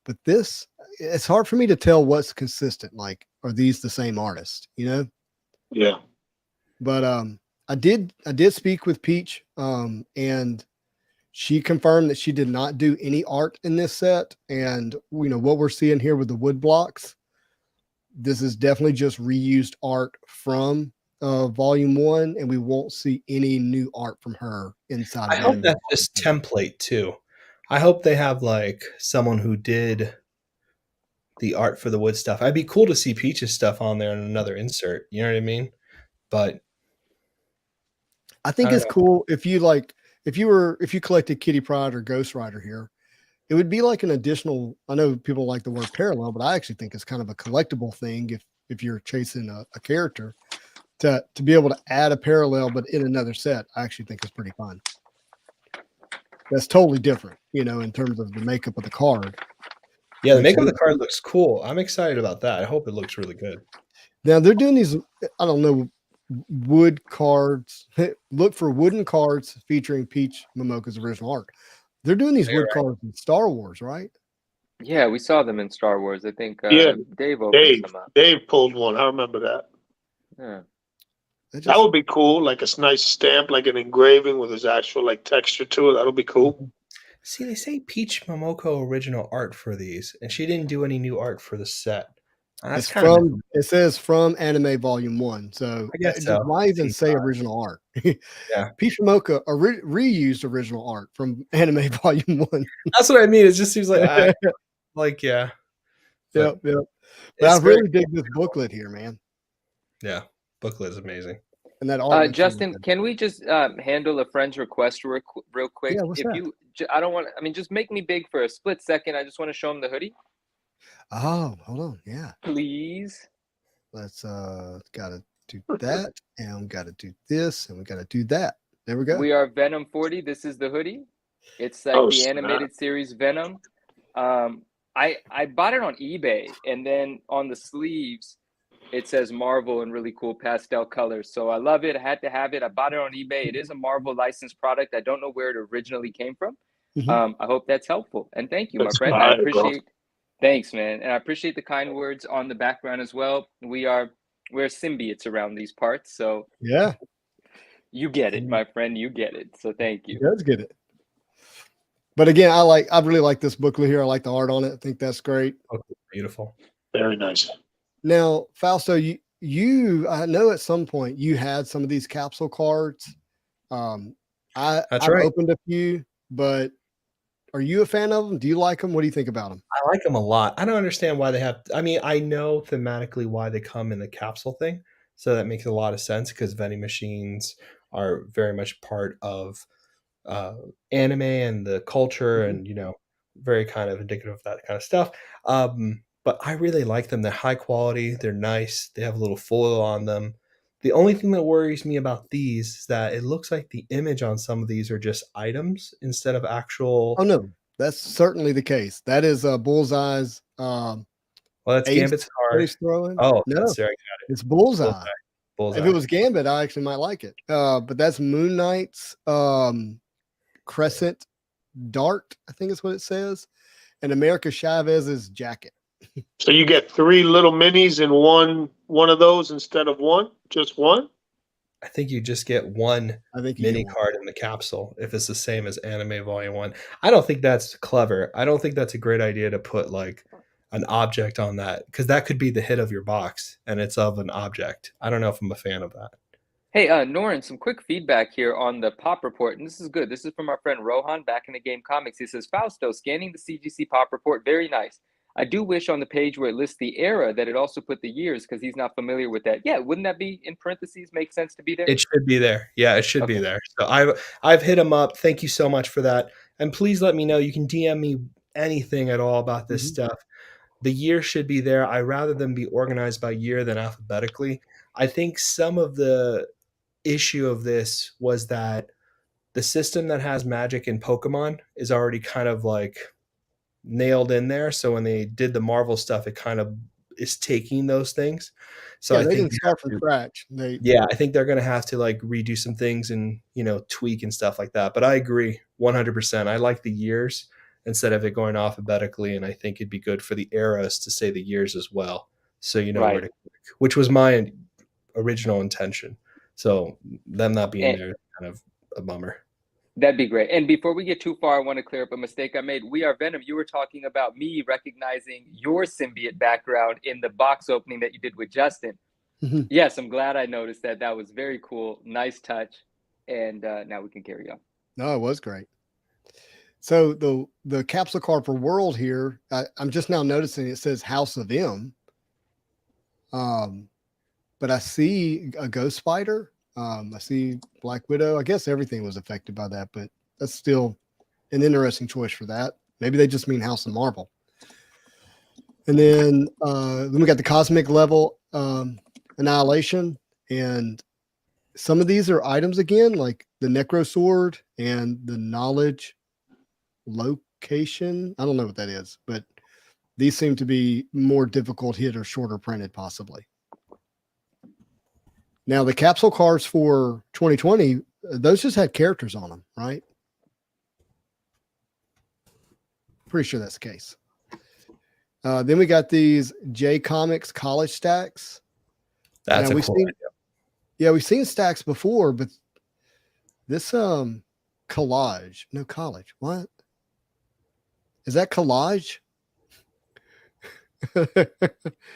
But it's hard for me to tell what's consistent. Like, are these the same artist? Yeah. But I did speak with Peach, and she confirmed that she did not do any art in this set. And what we're seeing here with the wood blocks, this is definitely just reused art from volume 1, and we won't see any new art from her inside. I hope that's just template too. I hope they have like someone who did the art for the wood stuff. I'd be cool to see Peach's stuff on there in another insert. You know what I mean? But I think it's cool if you collected Kitty Pryde or Ghost Rider here. It would be like an additional. I know people like the word parallel, but I actually think it's kind of a collectible thing if you're chasing a character to be able to add a parallel, but in another set. I actually think it's pretty fun. That's totally different, in terms of the makeup of the card. Yeah, the makeup of the card looks cool. I'm excited about that. I hope it looks really good. Now they're doing these, I don't know, wood cards. Look for wooden cards featuring Peach Momoko's original art. They're doing these wood cards in Star Wars, right? Yeah, we saw them in Star Wars. I think Dave them up. Dave pulled one. I remember that. Yeah. That would be cool, like a nice stamp, like an engraving with his actual like texture to it. That'll be cool. See, they say Peach Momoko original art for these, and she didn't do any new art for the set. It's from, it says from Anime Volume 1. So I guess so. Why even say original art? Yeah. Peach Momoka reused original art from Anime Volume 1. That's what I mean. It just seems like, yeah. Yep. But I really dig this booklet here, man. Yeah. Booklet is amazing. And that art. Justin, can we just handle a friend's request real quick? Yeah, what's that? I don't want. I mean, just make me big for a split second. I just want to show him the hoodie. Oh, hold on. Yeah. Please. Let's gotta do that, and we gotta do this, and we gotta do that. There we go. We are Venom 40. This is the hoodie. It's like the animated series Venom. I bought it on eBay, and then on the sleeves it says Marvel in really cool pastel colors. So I love it. I had to have it. I bought it on eBay. It is a Marvel licensed product. I don't know where it originally came from. I hope that's helpful. And thank you, my friend. I appreciate. Thanks, man. And I appreciate the kind words on the background as well. We're symbiotes around these parts. So yeah, you get it, my friend. You get it. So thank you. He does get it. But again, I really like this booklet here. I like the art on it. I think that's great. Oh, beautiful. Very nice. Now, Fausto, you I know at some point you had some of these capsule cards. I've opened a few, but are you a fan of them? Do you like them? What do you think about them? I like them a lot. I don't understand why they have. I mean, I know thematically why they come in the capsule thing, so that makes a lot of sense because vending machines are very much part of anime and the culture, and very kind of indicative of that kind of stuff. But I really like them. They're high quality. They're nice. They have a little foil on them. The only thing that worries me about these is that it looks like the image on some of these are just items instead of actual. Oh no, that's certainly the case. That is Bullseye's. Well, that's Gambit's card. He's throwing. Oh, no, that's there. I got it. It's Bullseye. Bullseye. If it was Gambit, I actually might like it. But that's Moon Knight's Crescent Dart, I think is what it says, and America Chavez's jacket. So you get 3 little minis in one of those instead of one? Just one? I think you just get one mini card in the capsule if it's the same as Anime Volume 1. I don't think that's clever. I don't think that's a great idea to put like an object on that because that could be the hit of your box and it's of an object. I don't know if I'm a fan of that. Hey, Norin, some quick feedback here on the pop report, and this is good. This is from our friend Rohan back in the game comics. He says, Fausto, scanning the CGC pop report, very nice. I do wish on the page where it lists the era that it also put the years because he's not familiar with that. Yeah, wouldn't that be in parentheses make sense to be there? It should be there. Yeah, it should be there. So I've hit him up. Thank you so much for that. And please let me know. You can DM me anything at all about this stuff. The year should be there. I'd rather them be organized by year than alphabetically. I think some of the issue of this was that the system that has Magic and Pokemon is already kind of like nailed in there. So when they did the Marvel stuff, it kind of is taking those things. So yeah, I they think didn't start from scratch. I think they're going to have to like redo some things and, tweak and stuff like that. But I agree 100%. I like the years instead of it going alphabetically. And I think it'd be good for the eras to say the years as well. So you know where to click, which was my original intention. So them not being there is kind of a bummer. That'd be great. And before we get too far, I want to clear up a mistake I made. We Are Venom. You were talking about me recognizing your symbiote background in the box opening that you did with Justin. Mm-hmm. Yes, I'm glad I noticed that. That was very cool. Nice touch. And now we can carry on. No, it was great. So the capsule card for World here, I'm just now noticing it says House of M. But I see a Ghost Spider. I see Black Widow. I guess everything was affected by that, but that's still an interesting choice for that. Maybe they just mean House of Marvel. And then we got the Cosmic Level Annihilation. And some of these are items again, like the Necro Sword and the Knowledge Location. I don't know what that is, but these seem to be more difficult hit or shorter printed, possibly. Now, the capsule cards for 2020, those just had characters on them, right? Pretty sure that's the case. Then we got these J Comics college stacks. That's a cool idea. Yeah, we've seen stacks before, but this collage, no college. What? Is that collage?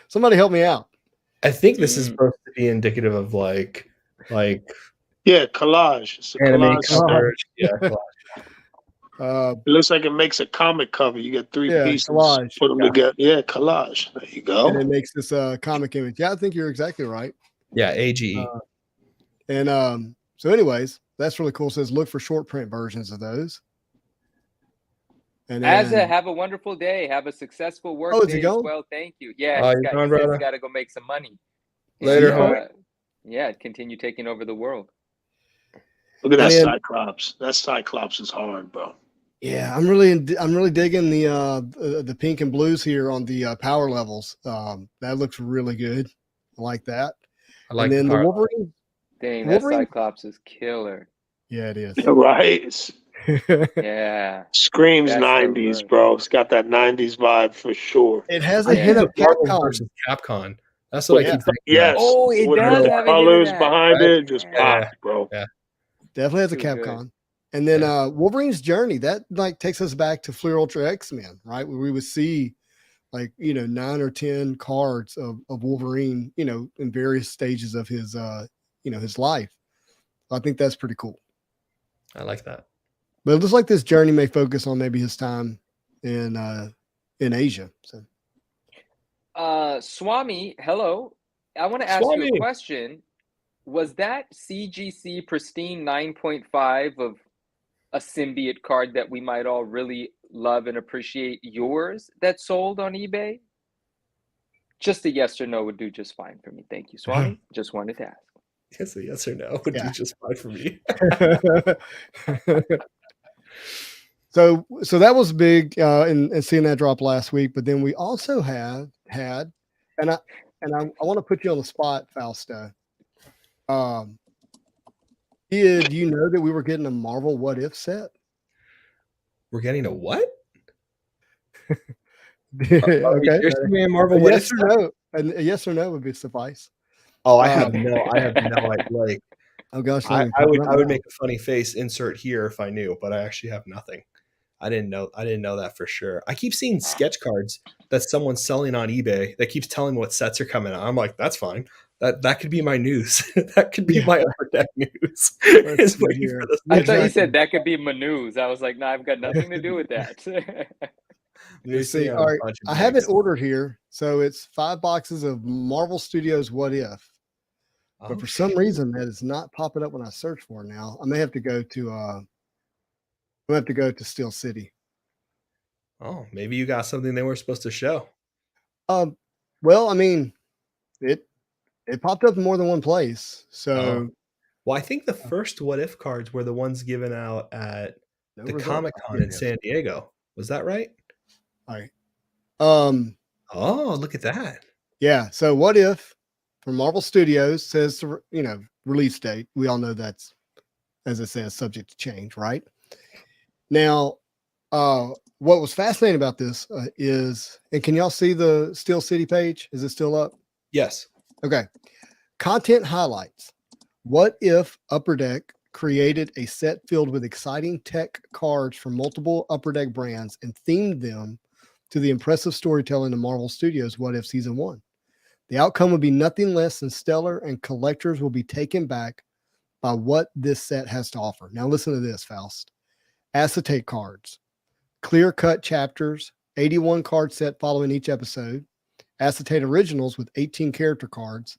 Somebody help me out. I think this is supposed to be indicative of like yeah, collage. It's a collage. Yeah, collage. It looks like it makes a comic cover. You get three pieces, collage. Put them together. Yeah, collage. There you go. And it makes this comic image. Yeah, I think you're exactly right. Yeah, AGE. So anyways, that's really cool. It says look for short print versions of those. And then, have a wonderful day. Have a successful work day as well. Thank you. Yeah, he's got to go make some money. Later. Continue taking over the world. Look at that Cyclops. That Cyclops is hard, bro. Yeah, I'm really digging the pink and blues here on the power levels. That looks really good. I like that. I like the Wolverine. Dang, that Cyclops is killer. Yeah, it is. Right. Yeah. Screams 90s, bro. It's got that 90s vibe for sure. It has a hint of Capcom versus Capcom. That's what I keep thinking. Yes. Oh, it does have colors behind it. Just pops, bro. Yeah. Definitely has a Capcom. Good. And then Wolverine's Journey, that like takes us back to Fleer Ultra X-Men, right? Where we would see 9 or 10 cards of Wolverine, in various stages of his his life. I think that's pretty cool. I like that. But it looks like this journey may focus on maybe his time in Asia. So, Swami, hello. I want to ask you a question. Was that CGC Pristine 9.5 of a symbiote card that we might all really love and appreciate yours that sold on eBay? Just a yes or no would do just fine for me. Thank you, Swami. Just wanted to ask. Yes, a yes or no would do just fine for me. So that was big in seeing that drop last week. But then we also had, and I want to put you on the spot, Fausto. Did you know that we were getting a Marvel What If set? We're getting a what? Okay. Marvel What If yes or no? A yes or no would suffice. Oh, I have no idea. Oh gosh, I would make a funny face insert here if I knew, but I actually have nothing. I didn't know that for sure. I keep seeing sketch cards that someone's selling on eBay that keeps telling me what sets are coming out. I'm like, that's fine. That could be my news. That could be my upper deck news. I thought you said that could be my news. I was like, no, I've got nothing to do with that. You see, all right, I have it ordered here. So it's 5 boxes of Marvel Studios What If. But for some reason that is not popping up when I search for it now. I may have to go to Steel City. Oh, maybe you got something they were supposed to show. Well, I mean, it popped up in more than one place. So well, I think the first What If cards were the ones given out at the Comic-Con in San Diego. Was that right? All right. Oh, look at that. Yeah. So what if from Marvel Studios says, release date. We all know that's, as it says, subject to change, right? Now, what was fascinating about this is, and can y'all see the Steel City page? Is it still up? Yes. Okay. Content highlights. What if Upper Deck created a set filled with exciting tech cards from multiple Upper Deck brands and themed them to the impressive storytelling of Marvel Studios' What If Season 1? The outcome would be nothing less than stellar, and collectors will be taken back by what this set has to offer. Now listen to this, Faust. Acetate cards, clear-cut chapters, 81 card set following each episode, acetate originals with 18 character cards,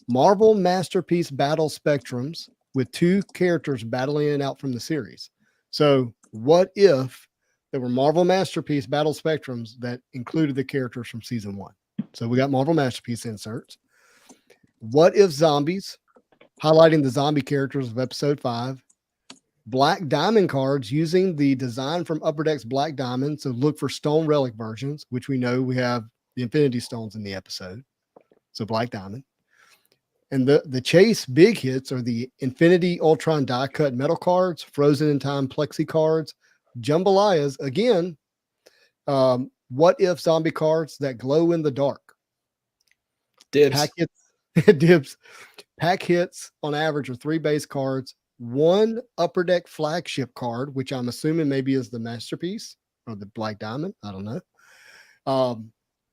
Marvel Masterpiece Battle Spectrums with 2 characters battling it out from the series. So what if there were Marvel Masterpiece Battle Spectrums that included the characters from season 1? So we got Marvel Masterpiece inserts. What if zombies, highlighting the zombie characters of episode 5. Black Diamond cards using the design from Upper Deck's Black Diamond. So look for Stone Relic versions, which we know we have the Infinity Stones in the episode. So Black Diamond. And the Chase big hits are the Infinity Ultron die cut metal cards, Frozen in Time plexi cards, jambalayas. Again, what if zombie cards that glow in the dark? Dibs. Pack hits, dibs. Pack hits on average are 3 base cards, 1 Upper Deck flagship card, which I'm assuming maybe is the Masterpiece or the Black Diamond. I don't know.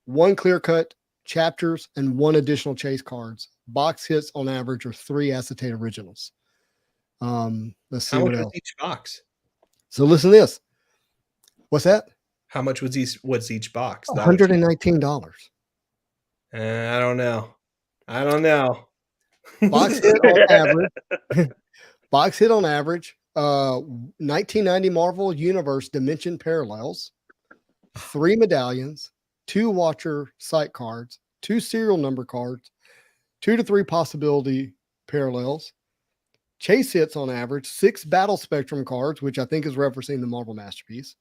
1 clear cut chapters and 1 additional chase cards. Box hits on average are 3 acetate originals. Let's see what else. Each box? So listen to this. What's that? How much was each box? $119. I don't know. Box hit on average. Box hit on average. 1990 Marvel Universe Dimension Parallels, 3 medallions, 2 Watcher sight cards, 2 serial number cards, 2 to 3 possibility parallels. Chase hits on average, 6 Battle Spectrum cards, which I think is referencing the Marvel Masterpiece.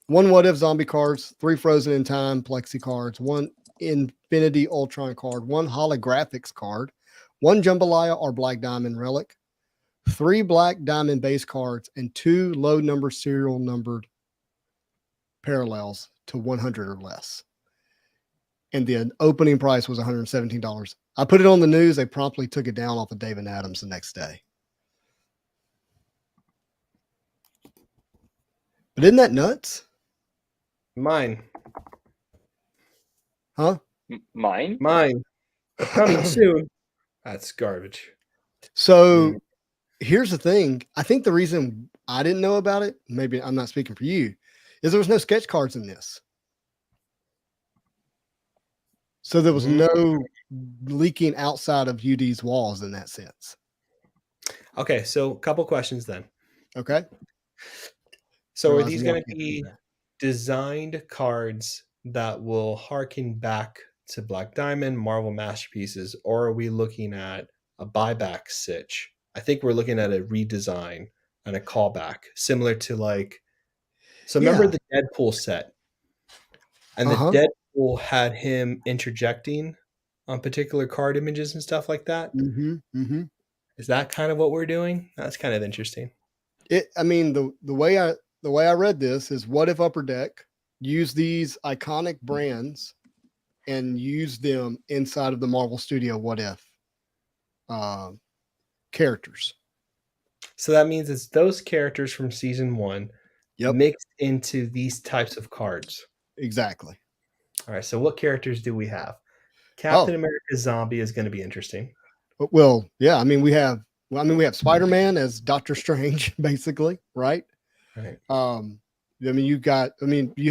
1 What If zombie cards, 3 Frozen in Time plexi cards, 1 Infinity Ultron card, 1 holographics card, 1 jambalaya or Black Diamond relic, 3 Black Diamond base cards, and 2 low number serial numbered parallels to 100 or less. And the opening price was $117. I put it on the news. They promptly took it down off of David Adams the next day. But isn't that nuts? Mine. Huh? Mine? Coming soon. That's garbage. So here's the thing. I think the reason I didn't know about it, maybe I'm not speaking for you, is there was no sketch cards in this. So there was no leaking outside of UD's walls in that sense. Okay, so a couple questions then. Okay. So are these going to be designed cards that will harken back to Black Diamond, Marvel Masterpieces, or are we looking at a buyback sitch? I think we're looking at a redesign and a callback, similar to remember the Deadpool set? And the Deadpool had him interjecting on particular card images and stuff like that. Is that kind of what we're doing? That's kind of interesting. The way I read this is, what if Upper Deck use these iconic brands and use them inside of the Marvel Studio What If characters? So that means it's those characters from season 1 mixed into these types of cards. Exactly. All right. So what characters do we have? Captain America Zombie is going to be interesting. Well, yeah. We have Spider-Man as Doctor Strange, basically, right? Right. You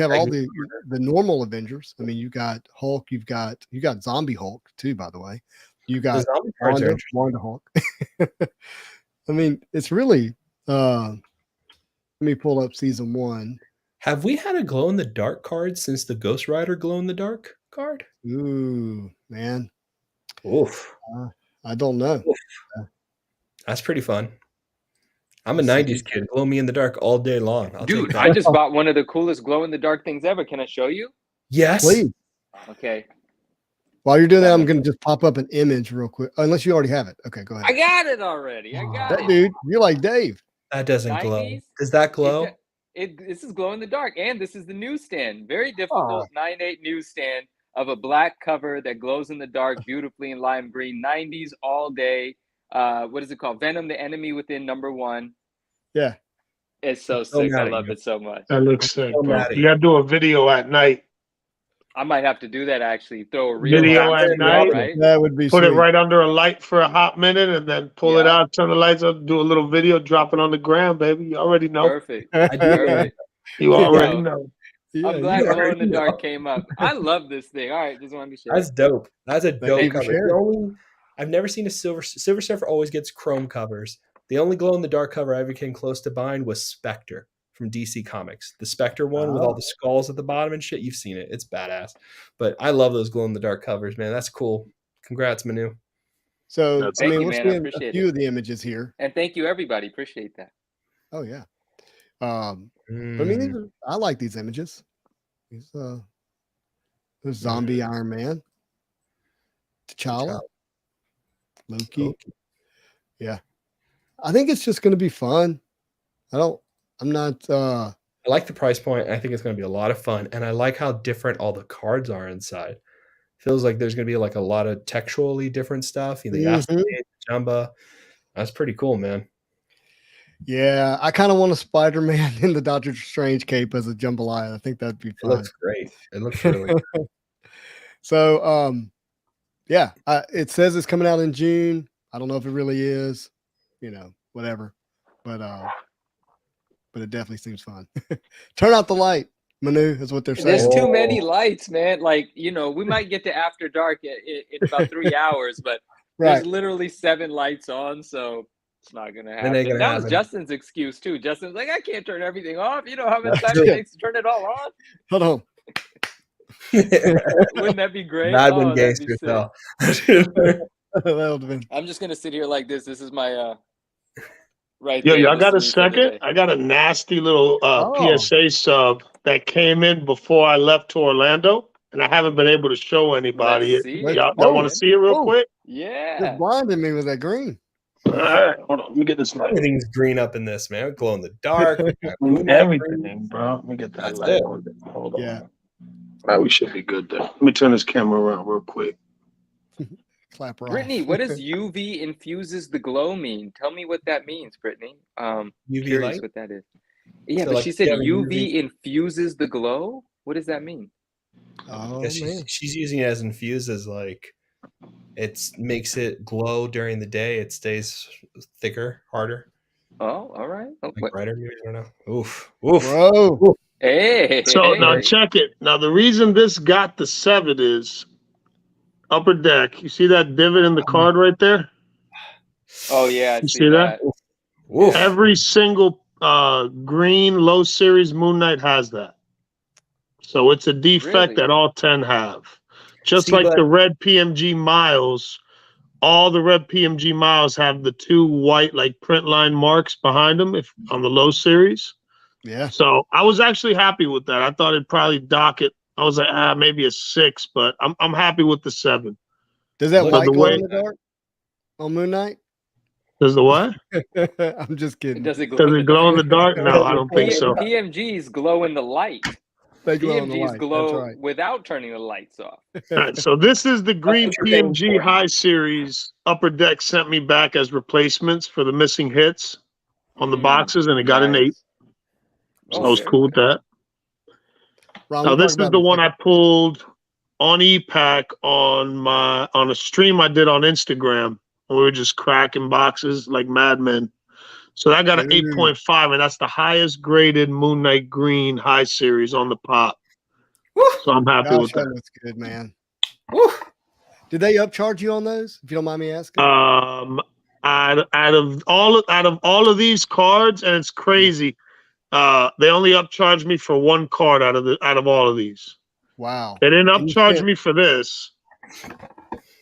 have all the normal Avengers. You got Hulk. You got Zombie Hulk too, by the way. You got Wanda Hulk. It's really. Let me pull up season 1. Have we had a glow in the dark card since the Ghost Rider glow in the dark card? Ooh, man. Oof. I don't know. That's pretty fun. I'm a 90s kid. Glow me in the dark all day long. Dude, I just bought one of the coolest glow in the dark things ever. Can I show you? Yes. Please. Okay. While you're doing that, I'm going to just pop up an image real quick. Unless you already have it. Okay, go ahead. I got it already. I got that it. Dude, you're like Dave. That doesn't glow. Does that glow? This is glow in the dark. And this is the newsstand. Very difficult 9.8 newsstand of a black cover that glows in the dark beautifully in lime green. 90s all day. What is it called? Venom, the Enemy Within #1. Yeah. It's so sick. I love it so much. That looks sick, bro. You gotta do a video at night. I might have to do that actually. Throw a video at night. Right? That would be Put sweet. it right under a light for a hot minute and then pull it out, turn the lights up, do a little video, drop it on the gram, baby. You already know. Perfect. Perfect. You already know. Yeah, I'm glad Glow in the Dark came up. I love this thing. All right, just wanted to share. That's dope. That's a dope cover. I've never seen a Silver Surfer always gets chrome covers. The only glow in the dark cover I ever came close to buying was Spectre from DC Comics. The Spectre one with all the skulls at the bottom and shit. You've seen it. It's badass. But I love those glow in the dark covers, man. That's cool. Congrats, Manu. So, we're seeing a few of the images here. And thank you, everybody. Appreciate that. Oh, yeah. But I mean, I like these images. These, there's Zombie Iron Man. T'Challa. Loki. Yeah. I think it's just going to be fun. I like the price point. I think it's going to be a lot of fun. And I like how different all the cards are inside. Feels like there's going to be like a lot of textually different stuff. The Jumba. That's pretty cool, man. Yeah. I kind of want a Spider-Man in the Doctor Strange cape as a jambalaya. I think that'd be fun. It looks great. It looks really good. So, yeah, it says it's coming out in June. I don't know if it really is, whatever, but it definitely seems fun. Turn out the light, Manu, is what they're saying. There's too many lights, man. Like, we might get to after dark in about 3 hours, but there's literally 7 lights on, so it's not gonna happen. That was Justin's excuse too. Justin's like, I can't turn everything off. You know how much time it takes to turn it all on? Hold on. Wouldn't that be great? Madman gangster style. I'm just gonna sit here like this. This is my Yo, y'all got a second? I got a nasty little PSA sub that came in before I left to Orlando, and I haven't been able to show anybody. Y'all want to see it real quick? Yeah. Just blinded me with that green. All right, hold on. Let me get this light. Everything's green up in this, man. Glow in the dark. Everything, bro. Let me get that light. Hold on. Yeah. All right, we should be good there. Let me turn this camera around real quick. Clap right. Brittany, what does UV infuses the glow mean? Tell me what that means, Brittany. UV curious light? what that is. Yeah, so but she said UV infuses the glow. What does that mean? Oh, she's using it as infused as like it makes it glow during the day. It stays thicker, harder. Oh, all right. Like brighter, maybe. I don't know. Oof. Bro. Hey. So now check it. Now the reason this got the 7 is Upper Deck. You see that divot in the card right there? Oh yeah, you see that? Oof. Every single green low series Moon Knight has that. So it's a defect that all 10 have. Just like the red PMG Miles, all the red PMG Miles have the 2 white like print line marks behind them on the low series. Yeah. So I was actually happy with that. I thought it'd probably dock it. I was like, maybe a 6, but I'm happy with the 7. Does that white glow in the dark on Moon Knight? Does the what? I'm just kidding. Does it glow in the dark? No, I don't think so. PMGs glow in the light. They glow in the PMGs light. glow without turning the lights off. All right, so this is the green PMG High Series. Upper Deck sent me back as replacements for the missing hits on the boxes, and it got an 8. So I was cool with that. Now this is the one I pulled on ePack on a stream I did on Instagram. We were just cracking boxes like madmen. So that got an 8.5, and that's the highest graded Moon Knight Green High Series on the pop. So I'm happy with that. That's good, man. Did they upcharge you on those? If you don't mind me asking. Out of all of these cards, and it's crazy. They only upcharged me for 1 card out of all of these. Wow. They didn't upcharge me for this.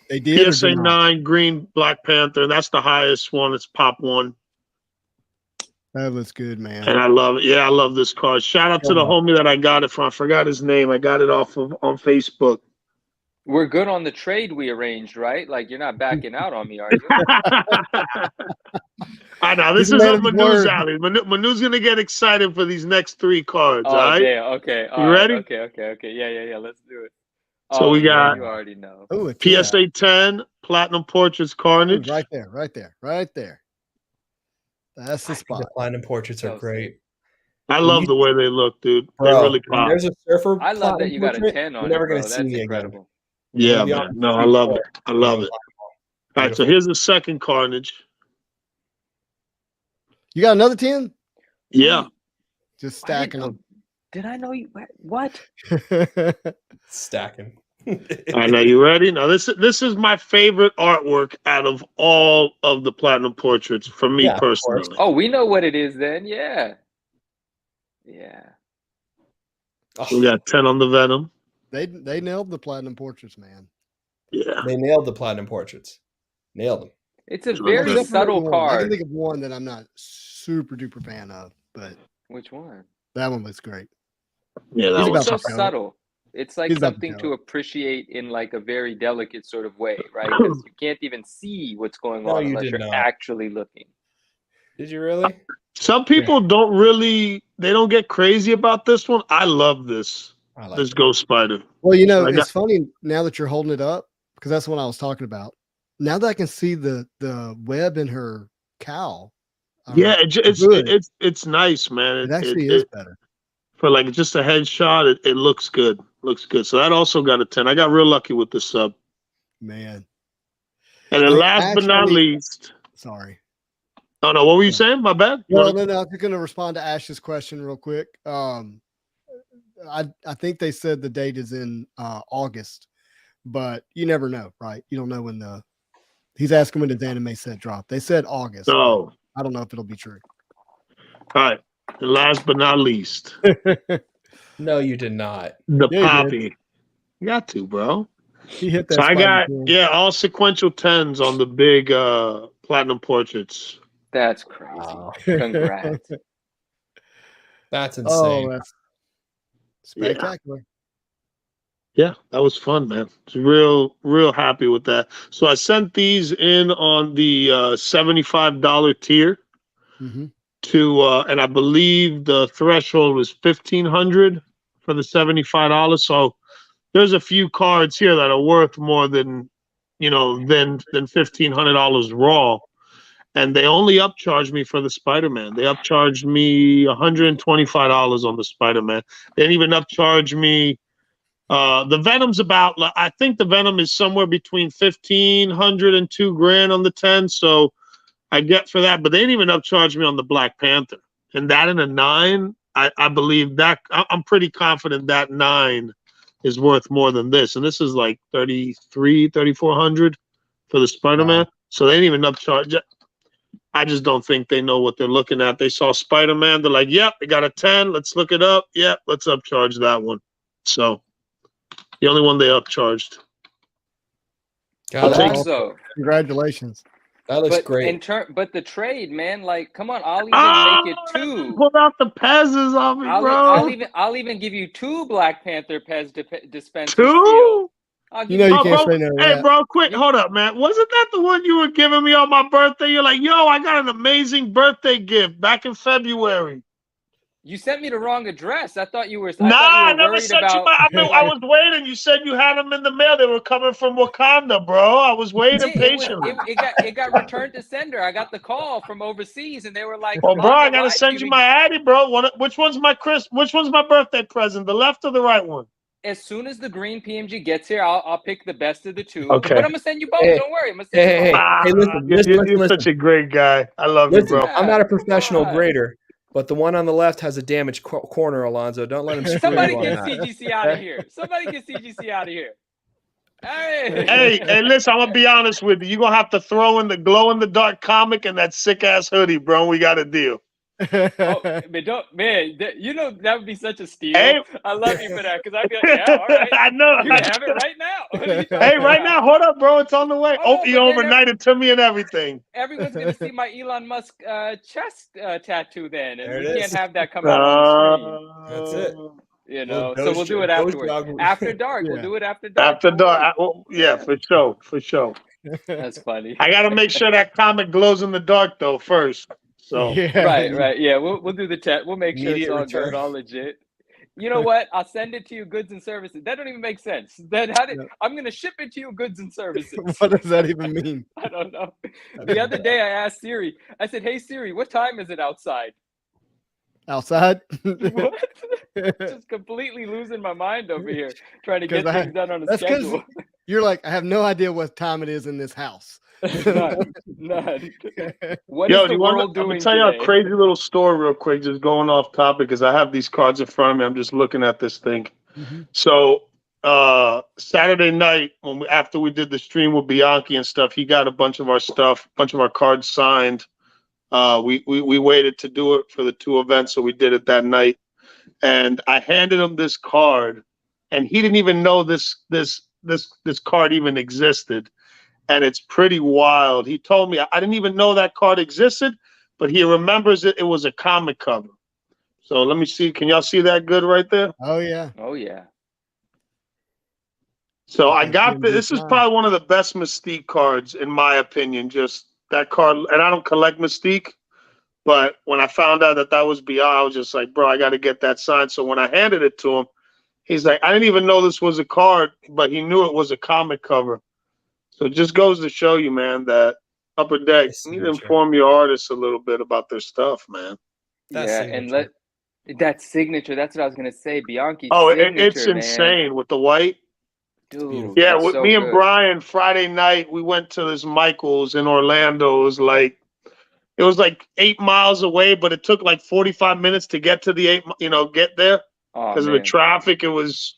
They did. PSA 9 Green Black Panther. That's the highest one. It's pop 1. That looks good, man. And I love it. Yeah, I love this card. Shout out to the homie that I got it from. I forgot his name. I got it on Facebook. We're good on the trade we arranged, right? Like you're not backing out on me, are you? I know this is up Manu's alley. Manu's gonna get excited for these next 3 cards. Oh, all right? damn. Okay. You ready? Okay. Yeah. Let's do it. So we got. You already know. Ooh, PSA 10 Platinum Portraits Carnage. Ooh, right there. That's the spot. The Platinum Portraits are great. I love the way they look, dude. Bro, they really pop. There's a surfer. I love that you got a 10 on it. You're never gonna see me again. Yeah, man. No, I love it. All right, so here's the second Carnage. You got another 10? Yeah. Just stacking them. Did I know you? What? Stacking. All right, now you ready? Now this is my favorite artwork out of all of the Platinum Portraits for me personally. Oh, we know what it is then. Yeah. We got 10 on the Venom. They nailed the Platinum Portraits, man. Yeah. They nailed the Platinum Portraits. Nailed them. It's a very subtle card. I can think of one that I'm not super duper fan of, but which one? That one was great. Yeah, that was so subtle. It's like something to appreciate in like a very delicate sort of way, right? Because you can't even see what's going on unless you're actually looking. Did you really? Some people they don't get crazy about this one. I love this. This Ghost Spider. Well, it's funny now that you're holding it up, because that's what I was talking about. Now that I can see the web in her cowl. Yeah, it's nice, man. It actually is better. For like just a headshot, it looks good. Looks good. So that also got a 10. I got real lucky with the sub. Man. And then last but not least. Sorry. Oh no, what were you saying? My bad. No. I'm just gonna respond to Ash's question real quick. I think they said the date is in August, but you never know, right? You don't know when he's asking when the anime set drop. They said August. Oh. I don't know if it'll be true. All right. And last but not least. No, you did not. The Poppy. You got to, bro. He hit that. So I got all sequential 10s on the big Platinum Portraits. That's crazy. Wow. Congrats. That's insane. Oh, that's spectacular. Yeah, that was fun, man. It's real happy with that. So I sent these in on the $75 tier to, and I believe the threshold was $1,500 for the $75. So there's a few cards here that are worth more than $1,500 raw. And they only upcharged me for the Spider-Man. They upcharged me $125 on the Spider-Man. They didn't even upcharge me. The Venom's about, I think the Venom is somewhere between $1,500 and $2,000 on the 10. So I get for that, but they didn't even upcharge me on the Black Panther. And that in a 9, I believe that I'm pretty confident that 9 is worth more than this. And this is like $3,400 for the Spider-Man. Wow. So they didn't even upcharge. I just don't think they know what they're looking at. They saw Spider-Man. They're like, yep, they got a 10. Let's look it up. Yep, let's upcharge that one. So the only one they upcharged. Also, congratulations. That looks great. But the trade, man, like, come on, I'll even make it 2. Pull out the Pezzes off me, bro. I'll even give you 2 Black Panther Pez dispensers. 2? You can't say no to that. Hey, bro, quick, hold up, man. Wasn't that the one you were giving me on my birthday? You're like, yo, I got an amazing birthday gift back in February. You sent me the wrong address. I thought you were. I never sent you. I was waiting. You said you had them in the mail. They were coming from Wakanda, bro. I was waiting patiently. It got returned to sender. I got the call from overseas, and they were like, "Well, bro, I gotta send you my Addy, bro. Which one's my Which one's my birthday present? The left or the right one?" As soon as the green PMG gets here, I'll pick the best of the 2. Okay. But I'm gonna send you both. Don't worry. I'm gonna send you both. Listen, you're such a great guy. I love you, bro. I'm not a professional grader. But the one on the left has a damaged corner, Alonzo. Don't let him screw Somebody you get on CGC out of here. Somebody get CGC out of here. Hey, listen, I'm going to be honest with you. You're going to have to throw in the glow-in-the-dark comic and that sick-ass hoodie, bro. We got a deal. But that would be such a steal. Hey. I love you for that, because I'd be like, yeah, all right. I know. You can have it right now. Hey, right now, hold up, bro. It's on the way. You overnight it to me and everything. Everyone's going to see my Elon Musk chest tattoo then, and we can't have that come out on the screen. That's it. You know, so we'll do it afterwards. After dark, we'll do it after dark. After dark, yeah, for sure. That's funny. I got to make sure that comic glows in the dark though first. So right, yeah. We'll do the chat. We'll make sure it's all good, all legit. You know what? I'll send it to you, goods and services. That don't even make sense. I'm gonna ship it to you, goods and services. What does that even mean? I don't know. The other day, I asked Siri. I said, "Hey Siri, what time is it outside?" Outside? What? Just completely losing my mind over here, trying to get things done on a schedule. You're like, I have no idea what time it is in this house. None. What is the world doing today? I'll tell you a crazy little story real quick, just going off topic, because I have these cards in front of me. I'm just looking at this thing. Mm-hmm. So Saturday night, after we did the stream with Bianchi and stuff, he got a bunch of our stuff, a bunch of our cards signed. We waited to do it for the 2 events, so we did it that night. And I handed him this card, and he didn't even know this card even existed. And it's pretty wild. He told me, I didn't even know that card existed, but he remembers it. It was a comic cover. So let me see. Can y'all see that good right there? Oh, yeah. Oh, yeah. So I got this. Is probably one of the best Mystique cards, in my opinion. Just that card. And I don't collect Mystique, but when I found out that was Bianchi, I was just like, bro, I got to get that signed. So when I handed it to him, he's like, I didn't even know this was a card, but he knew it was a comic cover. So it just goes to show you, man, that Upper Deck, you need to inform your artists a little bit about their stuff, man. And that signature, that's what I was going to say, Bianchi. It's insane with the white. Dude, yeah, with me and Brian, Friday night, we went to this Michael's in Orlando. It was like 8 miles away, but it took like 45 minutes to get to the get there because of the traffic. It was...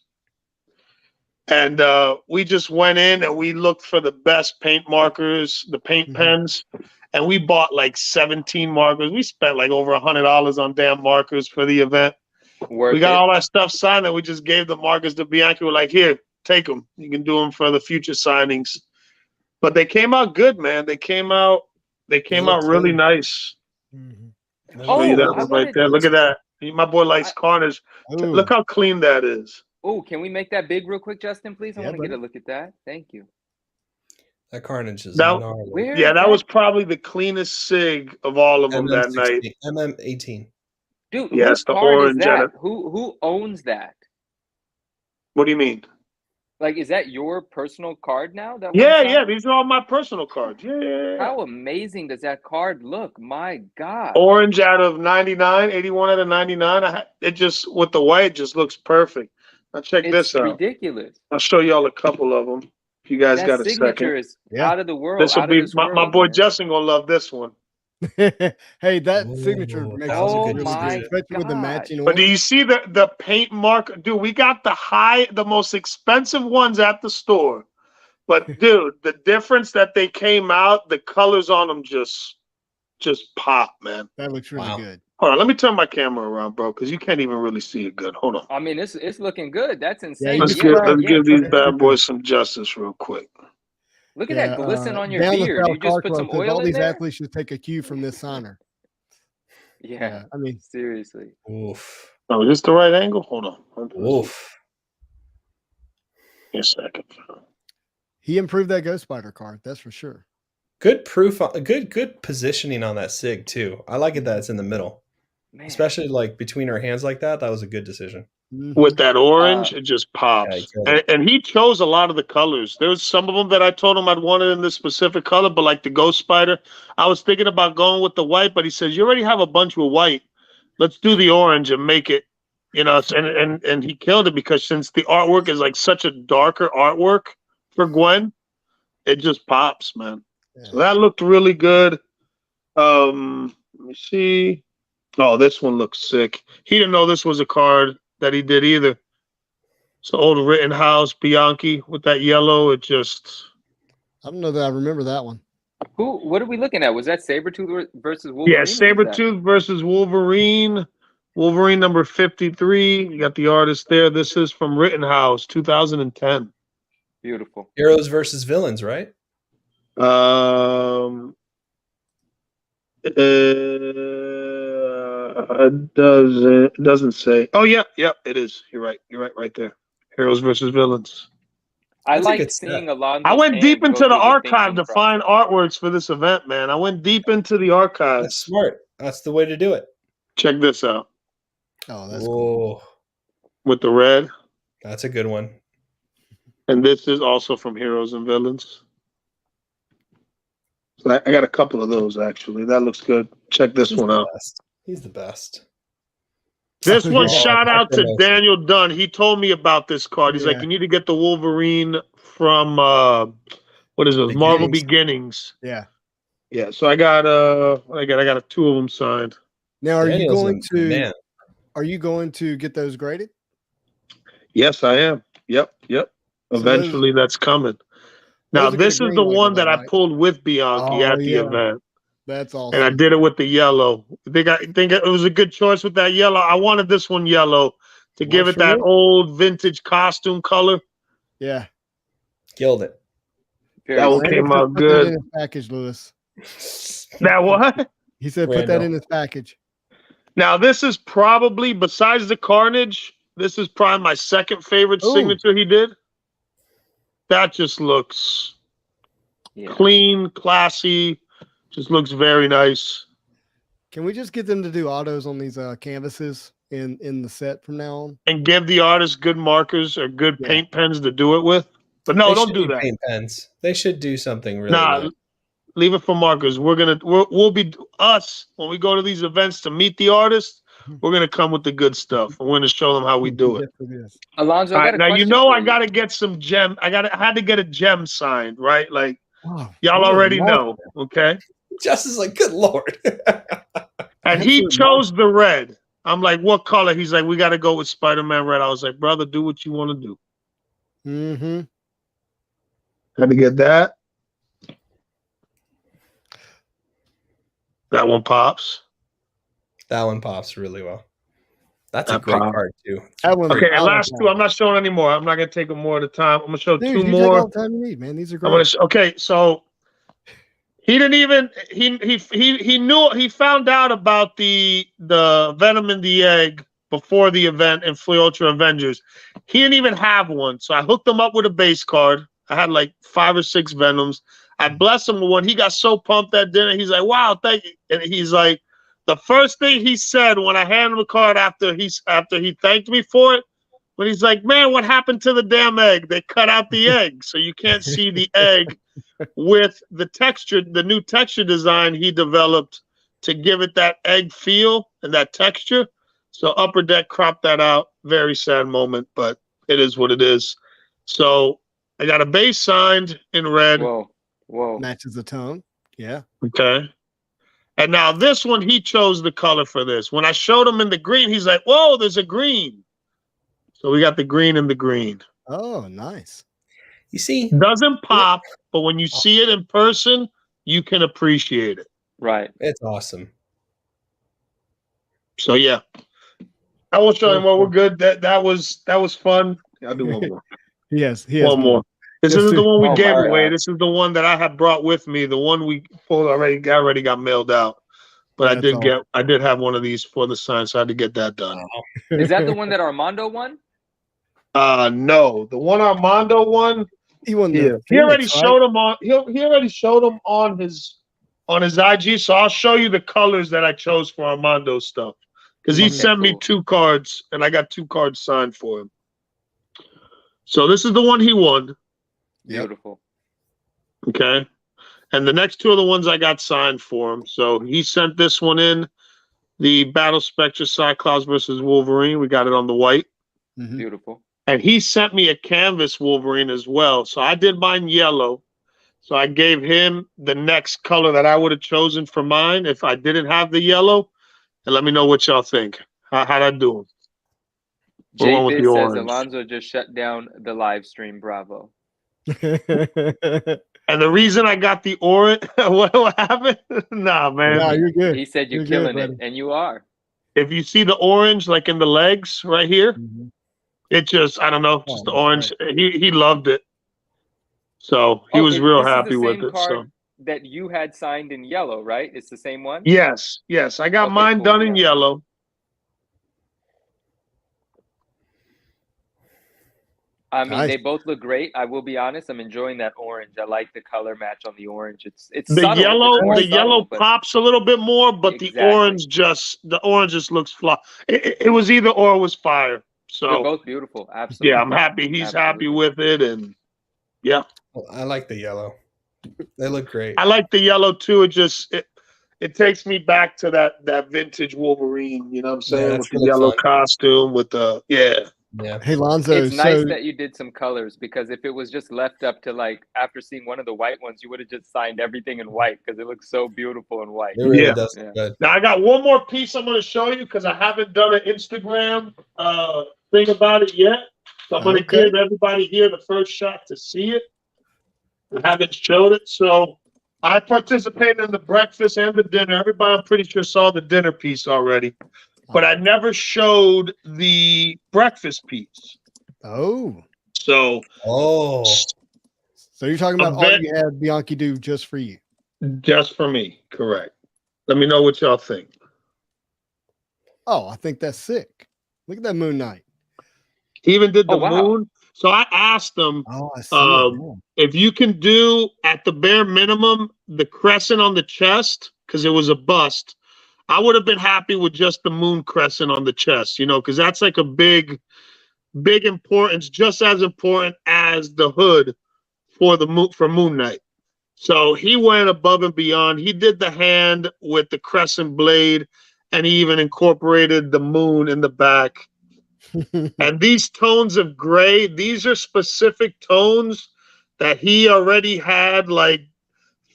And we just went in and we looked for the best paint markers, the paint pens, and we bought like 17 markers. We spent like over $100 on damn markers for the event. We got all that stuff signed, and we just gave the markers to Bianchi. We're like, here, take them. You can do them for the future signings. But they came out good, man. They came out really nice. Mm-hmm. That right there. Look at that. My boy likes Carnage. Look how clean that is. Oh, can we make that big real quick, Justin, please? I want to get a look at that. Thank you. That Carnage is gnarly. That was probably the cleanest SIG of all of them that night. MM18. Dude, whose card is that? Who owns that? What do you mean? Like, is that your personal card now? Yeah. These are all my personal cards. Yeah. How amazing does that card look? My God. Orange out of 99, 81 out of 99. It just, with the white, just looks perfect. Now check this out. It's ridiculous. I'll show y'all a couple of them. If you guys got a second. That signature is out of the world. This will be my boy Justin gonna love this one. Hey, that signature makes really good, especially with the matching orange. But do you see the paint mark? Dude, we got the most expensive ones at the store. But dude, the difference that they came out, the colors on them just pop, man. That looks really good. Hold on, let me turn my camera around, bro, because you can't even really see it good. Hold on. I mean, it's looking good. That's insane. Let's give these bad boys some justice real quick. Look at that glisten on your beard. You just put some oil in there? All these athletes should take a cue from this signer. Yeah, I mean, seriously. Oof. Oh, is this the right angle? Hold on. Oof. Give me a second. He improved that Ghost Spider card, that's for sure. Good proof, good positioning on that SIG too. I like it that it's in the middle. Man. Especially like between her hands like that. That was a good decision. With that orange, it just pops. And he chose a lot of the colors. There was some of them that I told him I'd wanted in this specific color, but like the Ghost Spider, I was thinking about going with the white, but he says, you already have a bunch with white. Let's do the orange and make it, and he killed it because since the artwork is like such a darker artwork for Gwen, it just pops, man. Yeah. So that looked really good. Let me see. Oh, this one looks sick. He didn't know this was a card that he did either. It's the old Rittenhouse Bianchi with that yellow. I don't know that I remember that one. What are we looking at? Was that Sabretooth versus Wolverine? Yeah, Sabretooth versus Wolverine. Wolverine number 53. You got the artist there. This is from Rittenhouse, 2010. Beautiful. Heroes versus villains, right? It doesn't say. Oh yeah, it is. You're right. Right there. Heroes versus villains. I like seeing Alonso's I went deep hand go into the through archive thinking to find process. artworks for this event, man. I went deep into the archives. That's smart. That's the way to do it. Check this out. Oh, that's cool. With the red. That's a good one. And this is also from Heroes and Villains. So I got a couple of those, actually. That looks good. Check this one out. He's the best. This one, shout out to Daniel Dunn. He told me about this card. He's like, you need to get the Wolverine from, what is it, Marvel Beginnings. Yeah. Yeah, so I got two of them signed. Now, are you going to get those graded? Yes, I am. Yep. Eventually, that's coming. Now, this is the one that I pulled with Bianchi at the event. That's awesome. And I did it with the yellow. I think it was a good choice with that yellow. I wanted this one yellow to give it that old vintage costume color. Yeah. Killed it. That one came out good. Put that in his package, Lewis. That what? He said put that in his package. Now, this is probably, besides the Carnage, this is probably my second favorite signature he did. That just looks clean, classy. Just looks very nice. Can we just get them to do autos on these canvases in the set from now on? And give the artist good markers or good paint pens to do it with? But no, don't do that. Paint pens. They should do something really nice. Leave it for markers. We'll be us when we go to these events to meet the artists. We're gonna come with the good stuff. We're gonna show them how we do it. Alonso, now I gotta get some gem. I had to get a gem signed, right? Like y'all already know, okay? Justin's like, good Lord. And he chose the red. I'm like, what color? He's like, we got to go with Spider-Man red. I was like, brother, do what you want to do. Mm-hmm. Had to get that. That one pops. That one pops really well. That's a great card, too. Okay, and last two, I'm not showing anymore. I'm not going to take them more at a time. I'm going to show two more. All the time you need, man. These are great. Okay, so he didn't even he found out about the Venom in the Egg before the event in Flea Ultra Avengers. He didn't even have one, so I hooked him up with a base card. I had like 5 or 6 Venoms. I blessed him with one. He got so pumped at dinner. He's like, "Wow, thank you!" And he's like, the first thing he said when I handed him the card after he thanked me for it, when he's like, "Man, what happened to the damn egg? They cut out the egg, so you can't see the egg." With the texture, the new texture design he developed to give it that egg feel and that texture. So Upper Deck cropped that out. Very sad moment, but it is what it is. So I got a base signed in red. Whoa. Matches the tone. Yeah. Okay. And now this one, he chose the color for this. When I showed him in the green, he's like, whoa, there's a green. So we got the green and the green. Oh, nice. You see? Doesn't pop, but when you see it in person, you can appreciate it. Right. It's awesome. So yeah. I will show him what we're good. That was fun. I'll do one more. Yes, one more. This isn't the one we gave away. This is the one that I had brought with me. The one we pulled already got mailed out. But I did have one of these for the sign, so I had to get that done. Is that the one that Armando won? No. The one Armando won. He won. He already showed them on. He already showed them on his IG. So I'll show you the colors that I chose for Armando's stuff because he sent me 2 cards, and I got 2 cards signed for him. So this is the one he won. Beautiful. Okay, and the next 2 are the ones I got signed for him. So he sent this one in, the Battle Spectre Cyclops versus Wolverine. We got it on the white. Mm-hmm. Beautiful. And he sent me a canvas Wolverine as well. So I did mine yellow. So I gave him the next color that I would have chosen for mine if I didn't have the yellow. And let me know what y'all think. How'd I do him? Jay says Alonso just shut down the live stream. Bravo. And the reason I got the orange, what happened? Nah, man. Nah, you're good. He said you're killing it, and you are. If you see the orange, like in the legs right here, it just, I don't know, just the orange. He loved it. So he was real happy with it. So that you had signed in yellow, right? It's the same one? Yes. I got mine done in yellow. I mean, they both look great. I will be honest. I'm enjoying that orange. I like the color match on the orange. It's the subtle. yellow. It's yellow pops a little bit more, but the orange just looks fly. It was either or. It was fire. So they're both beautiful. Absolutely. Yeah, I'm happy. He's happy with it, and yeah. Well, I like the yellow. They look great. I like the yellow too. It takes me back to that vintage Wolverine. You know what I'm saying? With the yellow costume, with the Yeah. Hey Lonzo, it's nice that you did some colors, because if it was just left up to like after seeing one of the white ones, you would have just signed everything in white because it looks so beautiful in white. It really does look good. Now I got one more piece I'm going to show you because I haven't done an Instagram thing about it yet. So I'm going to give everybody here the first shot to see it. I haven't showed it, so I participated in the breakfast and the dinner. Everybody, I'm pretty sure, saw the dinner piece already. But I never showed the breakfast piece. Oh. So you're talking about all you had Bianchi do just for you? Just for me, correct. Let me know what y'all think. Oh, I think that's sick. Look at that Moon Knight. He even did the moon. So I asked him if you can do, at the bare minimum, the crescent on the chest, because it was a bust. I would have been happy with just the moon crescent on the chest, because that's like a big importance, just as important as the hood for Moon Knight. So he went above and beyond. He did the hand with the crescent blade, and he even incorporated the moon in the back. And these tones of gray, these are specific tones that he already had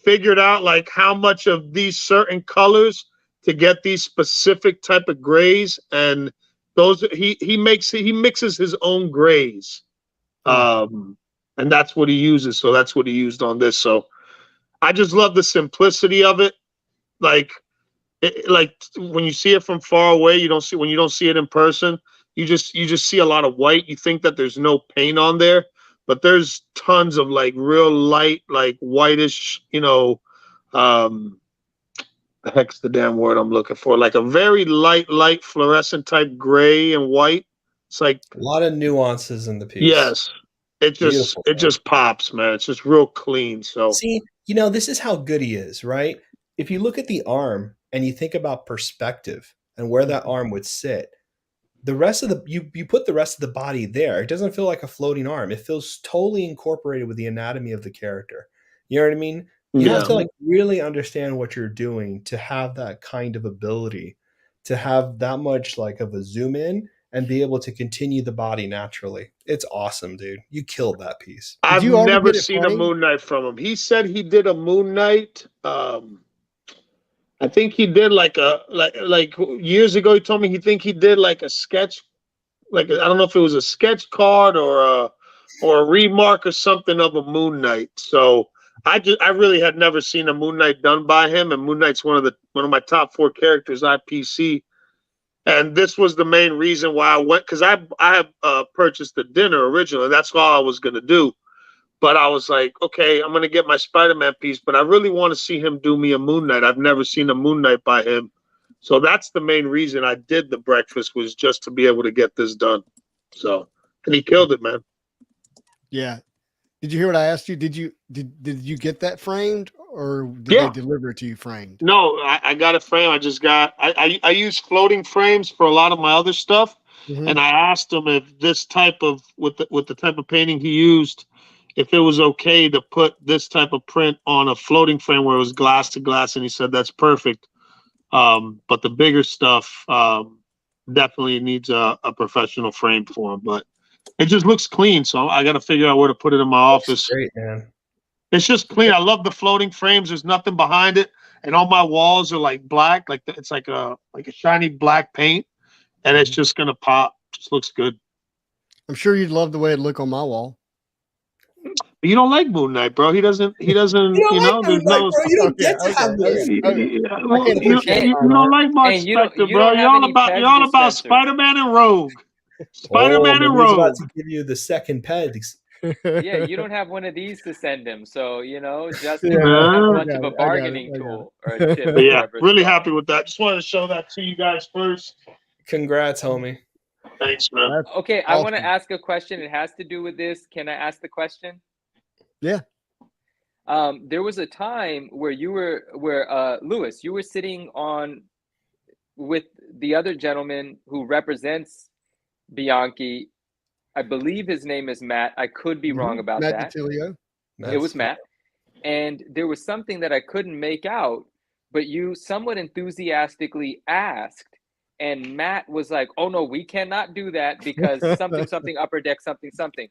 figured out how much of these certain colors to get these specific type of grays, and those he mixes his own grays, and that's what he uses. So that's what he used on this. So I just love the simplicity of it. Like when you see it from far away, when you don't see it in person, you just see a lot of white. You think that there's no paint on there, but there's tons of real light, whitish, the heck's the damn word I'm looking for? A very light fluorescent type gray and white. It's a lot of nuances in the piece. Yes. It just pops, man. It's just real clean. So see, this is how good he is, right? If you look at the arm and you think about perspective and where that arm would sit, the rest of you put the rest of the body there. It doesn't feel like a floating arm. It feels totally incorporated with the anatomy of the character. You know what I mean? You have to really understand what you're doing to have that kind of ability, to have that much of a zoom in and be able to continue the body naturally. It's awesome, dude. You killed that piece. I've never seen a Moon Knight from him. He said he did a Moon Knight. I think he did like years ago. He told me he did a sketch, I don't know if it was a sketch card or a remark or something of a Moon Knight. So I really had never seen a Moon Knight done by him, and Moon Knight's one of my top 4 characters IPC. And this was the main reason why I went, because I purchased the dinner originally. That's all I was gonna do. But I was like, okay, I'm going to get my Spider-Man piece, but I really want to see him do me a Moon Knight. I've never seen a Moon Knight by him. So that's the main reason I did the breakfast, was just to be able to get this done. So, and he killed it, man. Yeah. Did you hear what I asked you? Did you get that framed, or did they deliver it to you framed? No, I got it framed. I use floating frames for a lot of my other stuff. Mm-hmm. And I asked him if this type of, with the type of painting he used, if it was okay to put this type of print on a floating frame where it was glass to glass, and he said that's perfect. But the bigger stuff definitely needs a professional frame for him. But it just looks clean, so I got to figure out where to put it in my office. Great, man. It's just clean. I love the floating frames. There's nothing behind it, and all my walls are black, it's like a shiny black paint, and it's just gonna pop. Just looks good. I'm sure you'd love the way it look on my wall. You don't like Moon Knight, bro. He doesn't. You don't like Moon Knight, bro. You don't get to have Moon Knight. You don't like my Spectre, bro. You're all about Spider-Man and Rogue. Spider-Man and Rogue. About to give you the second pegs. Yeah, you don't have one of these to send him, so Justin doesn't have much of a bargaining tool or a chip. But yeah, really happy with that. Just wanted to show that to you guys first. Congrats, homie. Thanks, man. Okay, I want to ask a question. It has to do with this. Can I ask the question? Yeah. There was a time where Lewis, you were sitting with the other gentleman who represents Bianchi. I believe his name is Matt. I could be wrong about Matt that. DiTilio. It was Matt. And there was something that I couldn't make out, but you somewhat enthusiastically asked, and Matt was like, "Oh no, we cannot do that because something upper deck something."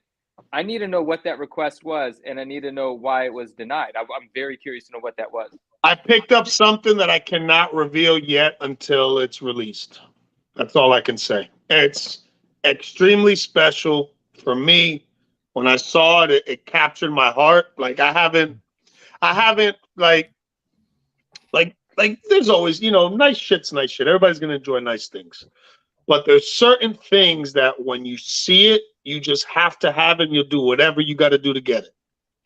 I need to know what that request was, and I need to know why it was denied. I'm very curious to know what that was. I picked up something that I cannot reveal yet until it's released. That's all I can say. It's extremely special for me. When I saw it, it captured my heart. Like I haven't like there's always, nice shit's nice shit. Everybody's gonna enjoy nice things. But there's certain things that when you see it, you just have to have it and you'll do whatever you got to do to get it.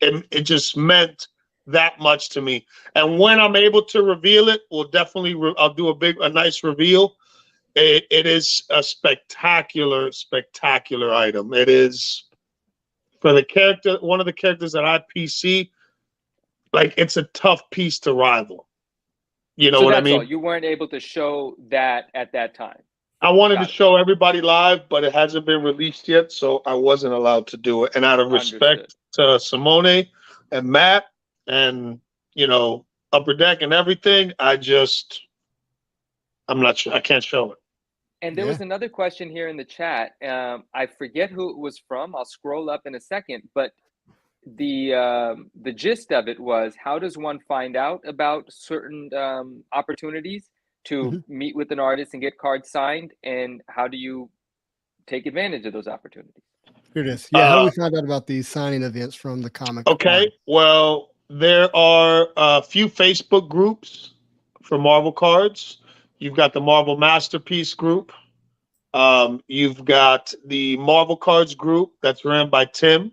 And it just meant that much to me. And when I'm able to reveal it, I'll do a nice reveal. It is a spectacular item. It is for the character, one of the characters that I PC, like it's a tough piece to rival. You know what I mean? All. You weren't able to show that at that time. I wanted to show everybody live, but it hasn't been released yet, so I wasn't allowed to do it. And out of respect to Simone and Matt and, Upper Deck and everything, I'm not sure. I can't show it. And there was another question here in the chat. I forget who it was from. I'll scroll up in a second, but the gist of it was, how does one find out about certain opportunities to meet with an artist and get cards signed, and how do you take advantage of those opportunities? Here it is. Yeah, how do we find out about these signing events from the comic? Okay, well, there are a few Facebook groups for Marvel cards. You've got the Marvel Masterpiece group. You've got the Marvel Cards group that's ran by Tim.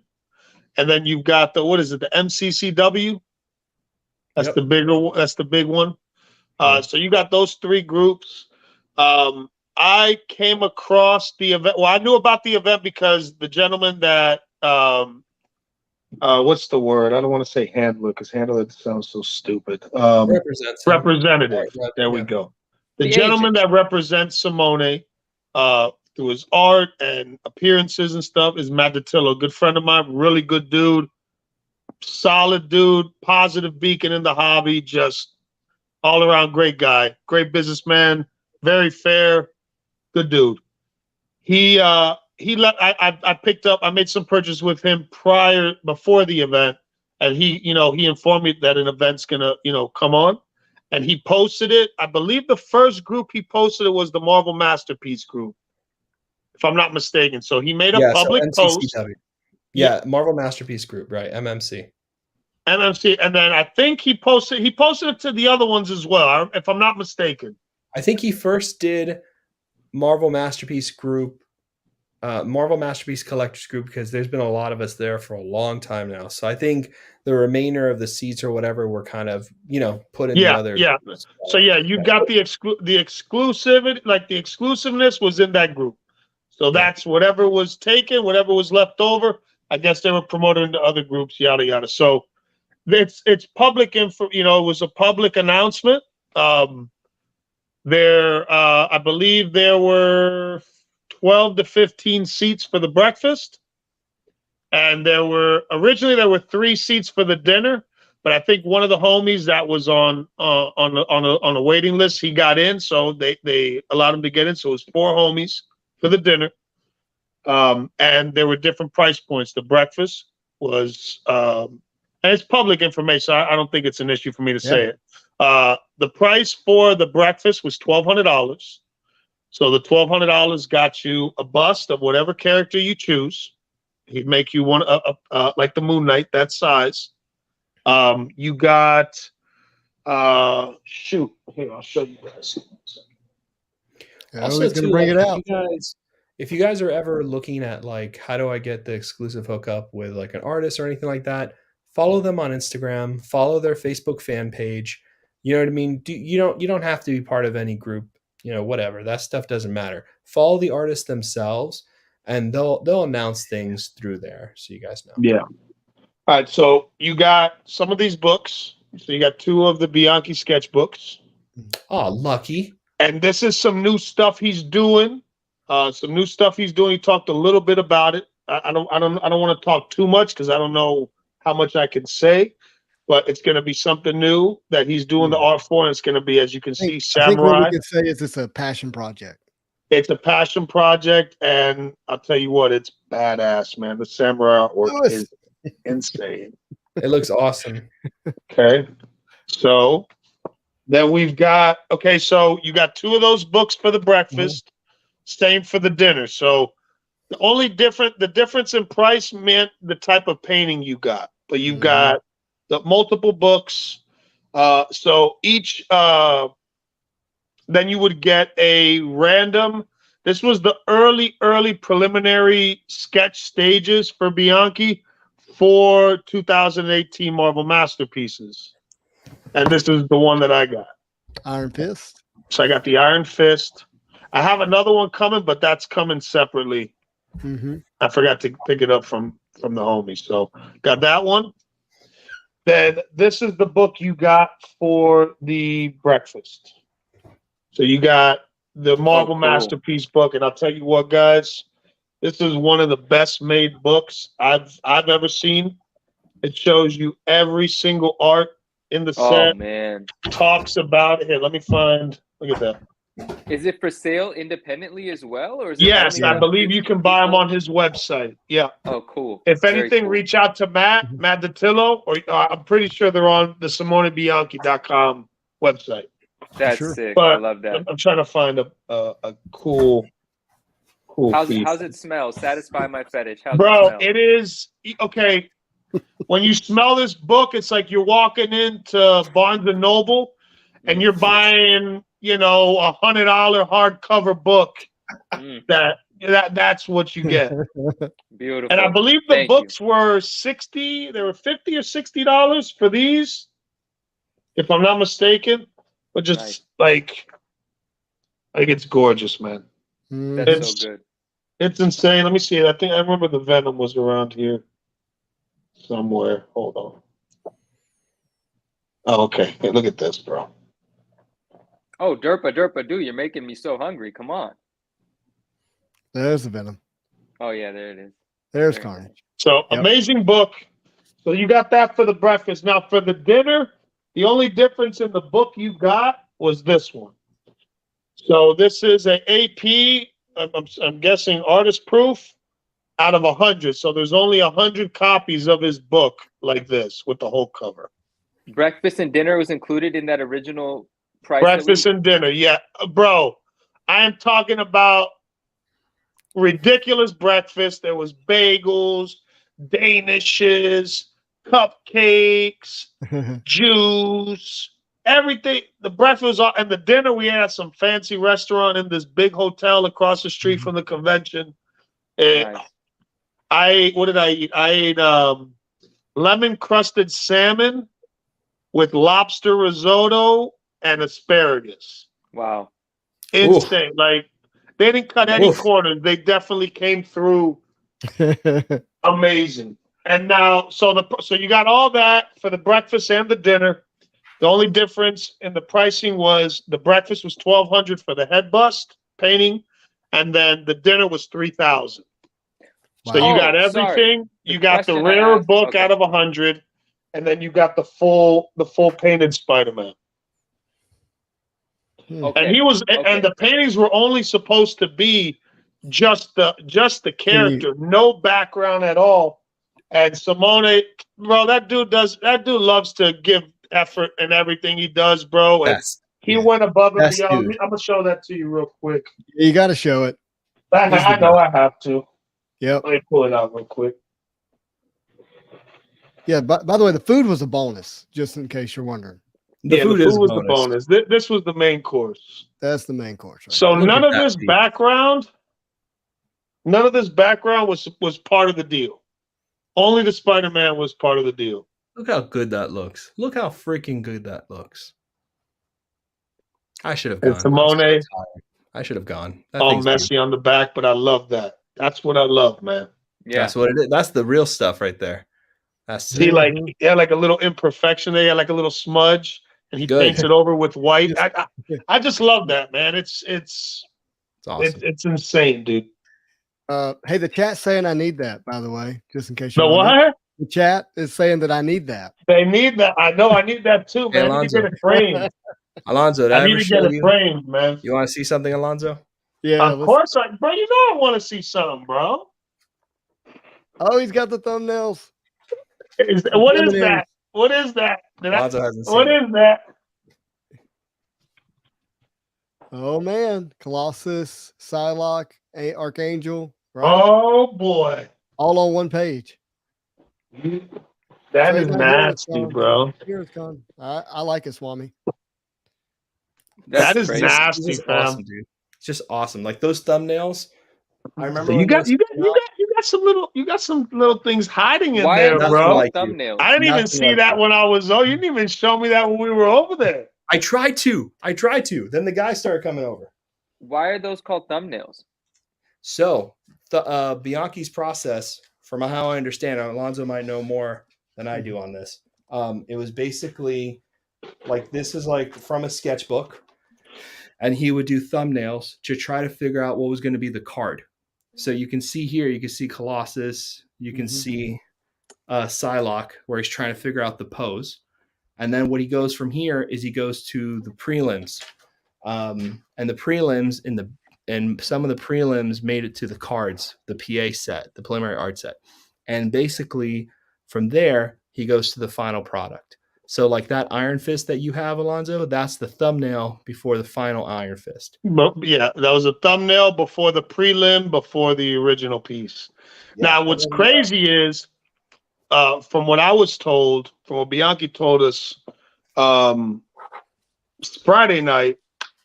And then you've got the MCCW? That's the big one. So you got those three groups. I came across the event. Well, I knew about the event because the gentleman that what's the word? I don't want to say handler because handler sounds so stupid. Representative. There we go. The gentleman that represents Simone through his art and appearances and stuff is Matt DiTilio, good friend of mine, really good dude, solid dude, positive beacon in the hobby, just all around great guy, great businessman, very fair, good dude. I made some purchase with him before the event, and he informed me that an event's gonna, come on, and he posted it. I believe the first group he posted it was the Marvel Masterpiece group, if I'm not mistaken. So he made a public post. Yeah, Marvel Masterpiece group, right? MMC, and then I think he posted it to the other ones as well, if I'm not mistaken. I think he first did Marvel Masterpiece group, Marvel Masterpiece Collectors group, because there's been a lot of us there for a long time now. So I think the remainder of the seats or whatever were kind of, put in the other. Yeah. So you got the exclusivity, like the exclusiveness was in that group. So that's whatever was taken, whatever was left over. I guess they were promoted into other groups, yada yada. So it's public info. It was a public announcement. I believe there were 12 to 15 seats for the breakfast, and originally there were 3 seats for the dinner. But I think one of the homies that was on a waiting list, he got in, so they allowed him to get in. So it was 4 homies for the dinner, and there were different price points. The breakfast was, and it's public information. So I don't think it's an issue for me to say it. The price for the breakfast was $1,200. So the $1,200 got you a bust of whatever character you choose. He'd make you one like the Moon Knight, that size. You got here, I'll show you guys. Also, gonna bring it out. if you guys are ever looking at like, how do I get the exclusive hookup with like an artist or anything like that, follow them on Instagram, follow their Facebook fan page. You know what I mean? You don't have to be part of any group, whatever. That stuff doesn't matter. Follow the artists themselves, and they'll announce things through there, so you guys know. Yeah. All right, so you got some of these books. So you got 2 of the Bianchi sketchbooks. Oh, lucky. And this is some new stuff he's doing. He talked a little bit about it. I don't want to talk too much because I don't know how much I can say, but it's going to be something new that he's doing the art for, and it's going to be, as you can see, samurai. I think what we can say is it's a passion project. It's a passion project, and I'll tell you what, it's badass, man. The samurai artwork is insane. It looks awesome. Okay, so then we've got, so you got 2 of those books for the breakfast, same for the dinner. So the difference in price meant the type of painting you got, but you've got the multiple books. So each, then you would get a random. This was the early preliminary sketch stages for Bianchi for 2018 Marvel Masterpieces. And this is the one that I got. Iron Fist. So I got the Iron Fist. I have another one coming, but that's coming separately. I forgot to pick it up from the homies. So got that one. Then this is the book you got for the breakfast. So you got the Marvel Masterpiece book, and I'll tell you what, guys, this is one of the best made books I've ever seen. It shows you every single art in the set. Oh man! Talks about it. Here, let me find. Look at that. Is it for sale independently as well, or is it? Yes, I believe you can buy them on his website. Yeah. Oh, cool. If anything, reach out to Matt Datillo, or I'm pretty sure they're on the SimoneBianchi.com website. That's sick. I love that. I'm trying to find a cool piece. How's it smell? Satisfy my fetish. Bro, it is okay. When you smell this book, it's like you're walking into Barnes and Noble and you're buying, $100 hardcover book. That's what you get. Beautiful. And I believe the books were $50 or $60 for these, if I'm not mistaken. But just like it's gorgeous, man. That's so good. It's insane. Let me see. I remember the Venom was around here somewhere. Hold on. Oh, okay. Hey, look at this, bro. Oh, derpa, dude, you're making me so hungry. Come on. There's the Venom. Oh yeah, there it is. There's Carnage. So amazing book. So you got that for the breakfast. Now for the dinner, the only difference in the book you got was this one. So this is an AP, I'm guessing artist proof, out of 100. So there's only 100 copies of his book like this with the whole cover. Breakfast and dinner was included in that original price. Breakfast and dinner, yeah. Bro, I am talking about ridiculous breakfast. There was bagels, danishes, cupcakes, juice, everything. The breakfast was and the dinner we had at some fancy restaurant in this big hotel across the street from the convention. Nice. What did I eat? I ate lemon crusted salmon with lobster risotto and asparagus. Wow. Insane. Oof. Like they didn't cut any corners. They definitely came through amazing. And now, so you got all that for the breakfast and the dinner. The only difference in the pricing was the breakfast was $1,200 for the head bust painting, and then the dinner was $3,000. Wow. So you got everything. You got the rare book out of 100, and then you got the full painted Spider-Man. Okay. And and the paintings were only supposed to be just the character, no background at all. And Simone, bro, that dude loves to give effort in everything he does, bro. And he went above and beyond. I'm gonna show that to you real quick. You got to show it. I know I have to. Yep. Let me pull it out real quick. Yeah. By the way, the food was a bonus, just in case you're wondering. The food was the bonus. This was the main course. That's the main course. Right? So none of this background None of this background was part of the deal. Only the Spider-Man was part of the deal. Look how good that looks. Look how freaking good that looks. I should have gone. Simone. I should have gone. All messy on the back, but I love that. That's what I love, man. Yeah, that's what it is. That's the real stuff right there. That's see, like he had like a little imperfection there, like a little smudge, and he paints it over with white. I just love that, man. It's awesome. It's insane, dude. Hey, the chat's saying I need that, by the way, just in case you know. What? The chat is saying that I need that. They need that. I know I need that too, man. I need to get it framed. Alonzo, I need to get it framed, man. You want to see something, Alonzo? Yeah. Of course, bro. You know I want to see something, bro. Oh, he's got the thumbnails. What is that? What is that? Alonzo hasn't seen what is that? Oh man, Colossus, Psylocke, Archangel. Right? Oh boy! All on one page. That is nasty, bro. Here's gone. I like it, Swami. That is nasty, fam. Awesome, dude. It's just awesome. Like those thumbnails. I remember you got some little things hiding in there, bro. Thumbnails? I didn't even see that when I was. Oh, you didn't even show me that when we were over there. I tried to. Then the guy started coming over. Why are those called thumbnails? So the Bianchi's process, from how I understand it, Alonzo might know more than I do on this. It was basically like this is like from a sketchbook, and he would do thumbnails to try to figure out what was going to be the card. So you can see here, you can see Colossus, you can see Psylocke, where he's trying to figure out the pose. And then what he goes from here is he goes to the prelims. And the prelims and some of the prelims made it to the cards, the PA set, the preliminary art set. And basically from there, he goes to the final product. So like that Iron Fist that you have, Alonzo, that's the thumbnail before the final Iron Fist. Yeah, that was a thumbnail before the prelim, before the original piece. Yeah, now, what's crazy is, from what I was told, from what Bianchi told us Friday night,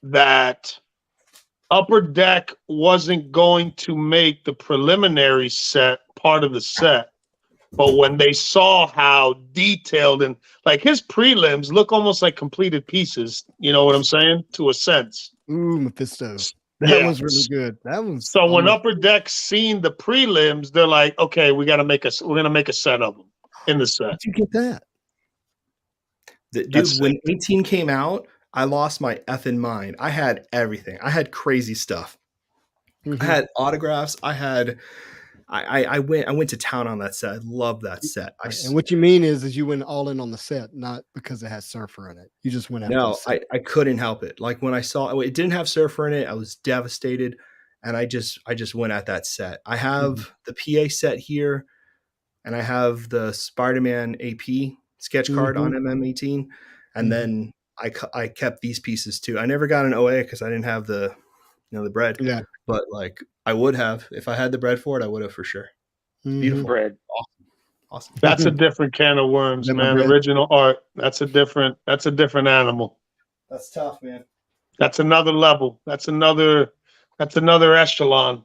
that Upper Deck wasn't going to make the preliminary set part of the set. But when they saw how detailed and like his prelims look almost like completed pieces, you know what I'm saying? To a sense. Ooh, Mephisto. That was really good. That was so when Upper Deck seen the prelims, they're like, okay, we're gonna make a set of them in the set. How'd you get that? Dude, when 18 came out, I lost my effing mind. I had everything. I had crazy stuff. I had autographs. I went to town on that set. I love that set. And what you mean is you went all in on the set, not because it has Surfer in it. You just went out. No, I couldn't help it. Like when I saw it didn't have Surfer in it, I was devastated, and I just went at that set. I have the PA set here, and I have the Spider-Man AP sketch card on MM18, and then I kept these pieces too. I never got an OA because I didn't have the bread. Yeah, but like I would have if I had the bread for it. I would have for sure. Beautiful bread. Awesome. That's a different can of worms, man. Bread. Original art. That's a different animal. That's tough, man. That's another level. That's another echelon.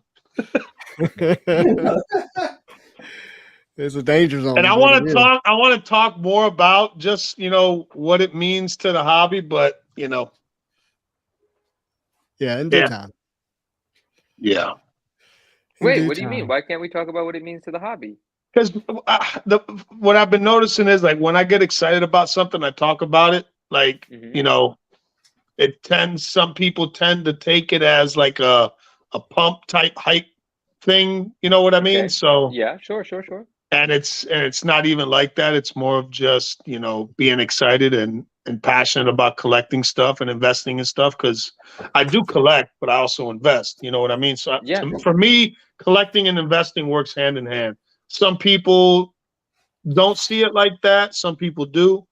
There's a danger zone. And I want to talk more about just, what it means to the hobby, but yeah, in due time. Yeah. Wait, what do you mean? Why can't we talk about what it means to the hobby? Because what I've been noticing is like when I get excited about something, I talk about it. Like, some people tend to take it as like a pump type hype thing. You know what I mean? Okay. So yeah, sure. And it's not even like that. It's more of just, being excited and passionate about collecting stuff and investing in stuff. Because I do collect, but I also invest. You know what I mean? So for me, collecting and investing works hand in hand. Some people don't see it like that. Some people do.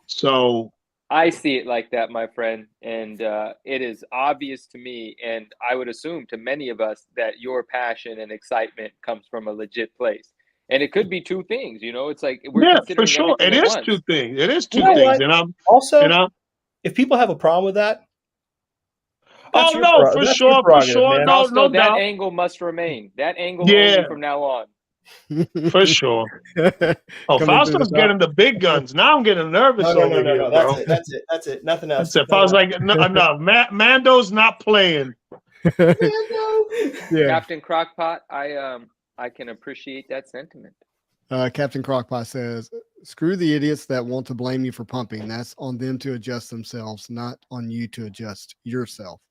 So I see it like that, my friend. And it is obvious to me, and I would assume to many of us, that your passion and excitement comes from a legit place. And it could be two things, it's like we're for sure. It is two things. It is two things. And I'm also, if people have a problem with that, Oh no, for sure, man. No, also, no that doubt. angle must remain. That angle only from now on. For sure. Oh, Fausto's getting the big guns. Now I'm getting nervous over here, bro. That's it. Nothing else. That's it. If I was like, no, Mando's not playing. Yeah. Captain Crockpot, I can appreciate that sentiment. Captain Crockpot says, "Screw the idiots that want to blame you for pumping. That's on them to adjust themselves, not on you to adjust yourself."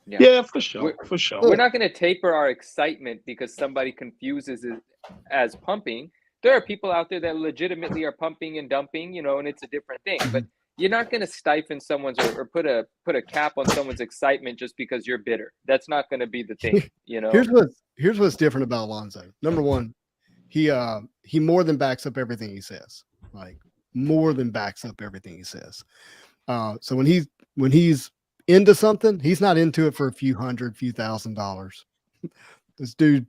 Yeah, for sure. For sure. We're not going to taper our excitement because somebody confuses it as pumping. There are people out there that legitimately are pumping and dumping, and it's a different thing. But you're not going to stifle someone's or put a cap on someone's excitement just because you're bitter. That's not going to be the thing, Here's what's different about Alonso. Number one, he more than backs up everything he says. Like more than backs up everything he says. So when he's into something, he's not into it for a few $1,000. This dude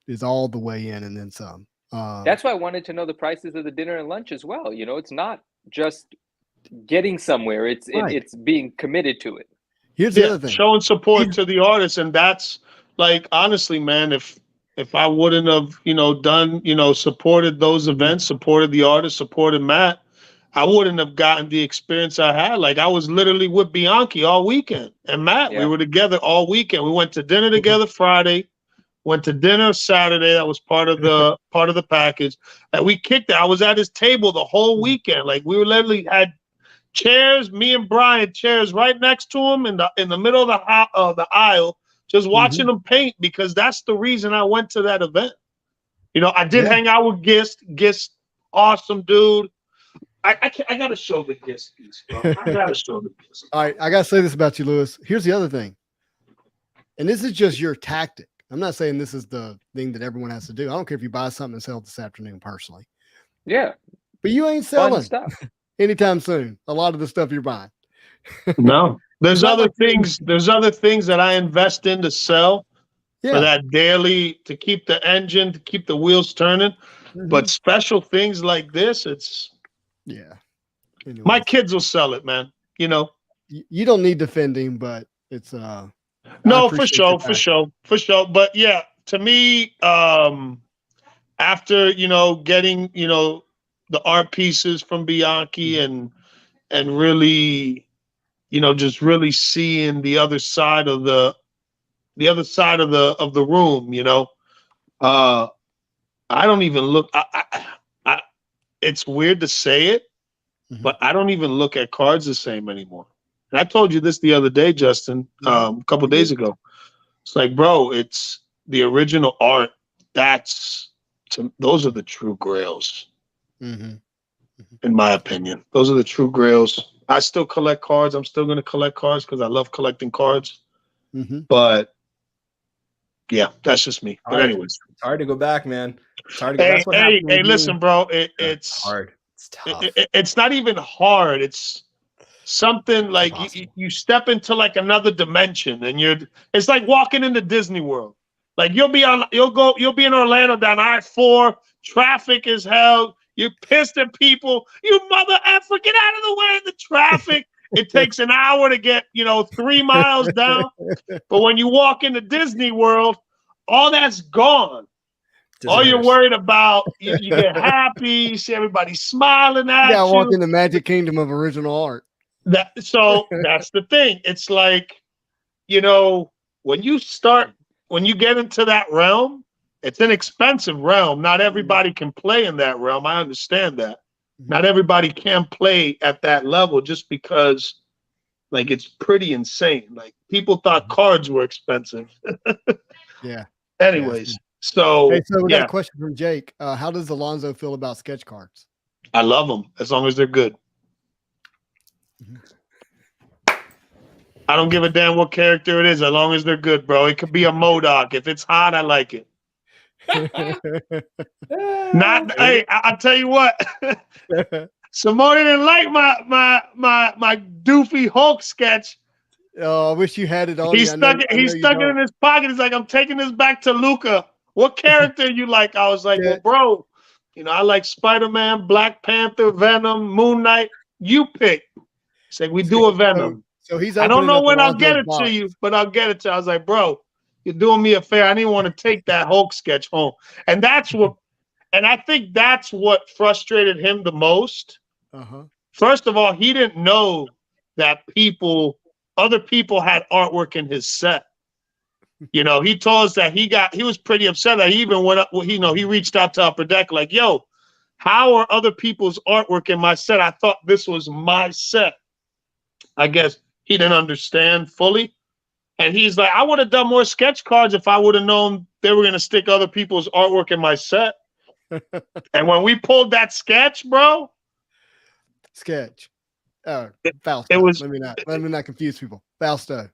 is all the way in and then some. That's why I wanted to know the prices of the dinner and lunch as well. It's not just getting somewhere; it's being committed to it. Here's the other thing: showing support to the artist, and that's like honestly, man. If I wouldn't have done supported those events, supported the artist, supported Matt, I wouldn't have gotten the experience I had. Like I was literally with Bianchi all weekend, and Matt, we were together all weekend. We went to dinner together Friday. Went to dinner Saturday. That was part of the package. And we kicked it. I was at his table the whole weekend. Like we were literally had chairs, me and Brian, chairs right next to him in the middle of the aisle, just watching him paint because that's the reason I went to that event. I did hang out with Gist. Gist, awesome dude. I gotta show the Gist piece, bro. I gotta show the Gist. All right, I gotta say this about you, Lewis. Here's the other thing, and this is just your tactic. I'm not saying this is the thing that everyone has to do. I don't care if you buy something and sell it this afternoon personally. Yeah. But you ain't selling stuff anytime soon. A lot of the stuff you're buying. No. There's other things. There's other things that I invest in to sell for that daily, to keep the engine, to keep the wheels turning. But special things like this, it's Anyways. My kids will sell it, man. You don't need defending, but it's no, for sure. But yeah, to me, after getting the art pieces from Bianchi and really, just really seeing the other side of the room, I don't even look. I it's weird to say it, but I don't even look at cards the same anymore. And I told you this the other day, Justin, a couple of days ago. It's like, bro, it's the original art. Those are the true grails, in my opinion. Those are the true grails. I still collect cards. I'm still going to collect cards because I love collecting cards. But yeah, that's just me. But anyways, it's hard to go back, man. It's hard to go back. Hey, listen, bro. It's hard. It's tough. It's not even hard. It's something like you step into like another dimension, and it's like walking into Disney World. Like you'll be in Orlando down I-4, traffic is hell. You're pissed at people. You mother effer, get out of the way of the traffic. It takes an hour to get 3 miles down. But when you walk into Disney World, all that's gone. All you're worried about, you get happy, you see everybody smiling at you. Yeah, walk in the magic kingdom of original art. So that's the thing. It's like, when you get into that realm, it's an expensive realm. Not everybody can play in that realm. I understand that. Not everybody can play at that level just because, like, it's pretty insane. Like, people thought cards were expensive. Yeah. Anyways, so we got a question from Jake. How does Alonso feel about sketch cards? I love them as long as they're good. I don't give a damn what character it is, as long as they're good, bro. It could be a MODOK. If it's hot, I like it. Hey, I'll tell you what. Simone didn't like my doofy Hulk sketch. Oh, I wish you had it on. He stuck it in his pocket. He's like, I'm taking this back to Luca. What character you like? I was like, well, bro, I like Spider-Man, Black Panther, Venom, Moon Knight. You pick. Say we do a Venom. So he's. I don't know when I'll get it box. to you, but I'll get it to you. I was like, bro, you're doing me a favor. I didn't want to take that Hulk sketch home, and that's what. And I think that's what frustrated him the most. First of all, he didn't know that other people had artwork in his set. You know, he told us that he was pretty upset that he even went up. Well, he reached out to Upper Deck like, yo, how are other people's artwork in my set? I thought this was my set. I guess he didn't understand fully. And he's like, I would have done more sketch cards if I would have known they were going to stick other people's artwork in my set. And when we pulled that sketch, bro. Fausto. It was, let me not confuse people. Fausto.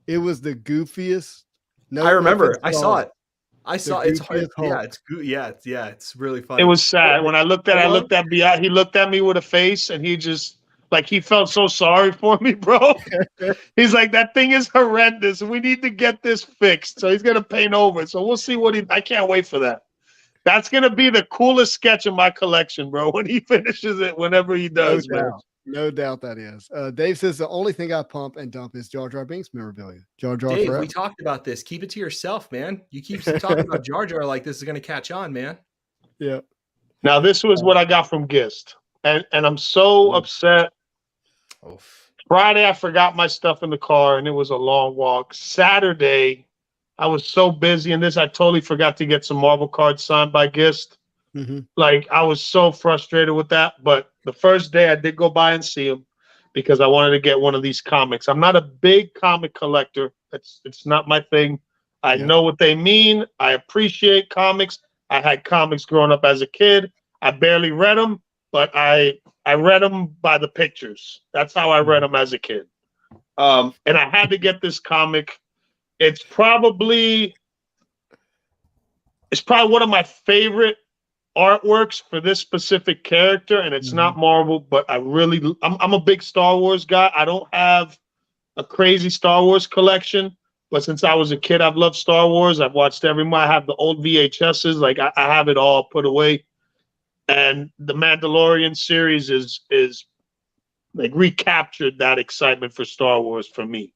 It was the goofiest. I remember. I saw it. It's hard. Yeah, it's really funny. It was sad. When I looked at Bianchi, he looked at me with a face and he just like he felt so sorry for me, bro. He's like, that thing is horrendous. We need to get this fixed. So he's gonna paint over it. So we'll see I can't wait for that. That's gonna be the coolest sketch in my collection, bro. When he finishes it, whenever he does, no doubt that is. Dave says the only thing I pump and dump is Jar Jar Binks memorabilia. Jar Jar. Dave, forever. we talked about this. Keep it to yourself, man. You keep talking about Jar Jar like this is gonna catch on, man. Yeah. Now this was what I got from Gist, and I'm so upset. Friday I forgot my stuff in the car, and it was a long walk. Saturday. I was so busy in this, I totally forgot to get some Marvel cards signed by Gist. Like, I was so frustrated with that. But the first day I did go by and see him because I wanted to get one of these comics. I'm not a big comic collector. It's not my thing. I know what they mean. I appreciate comics. I had comics growing up as a kid. I barely read them, but I read them by the pictures. That's how I read them as a kid. And I had to get this comic. It's probably one of my favorite artworks for this specific character, and it's not Marvel, but I'm a big Star Wars guy. I don't have a crazy Star Wars collection, but since I was a kid, I've loved Star Wars. I've watched every one. I have the old VHSs, like I have it all put away. And the Mandalorian series is like recaptured that excitement for Star Wars for me.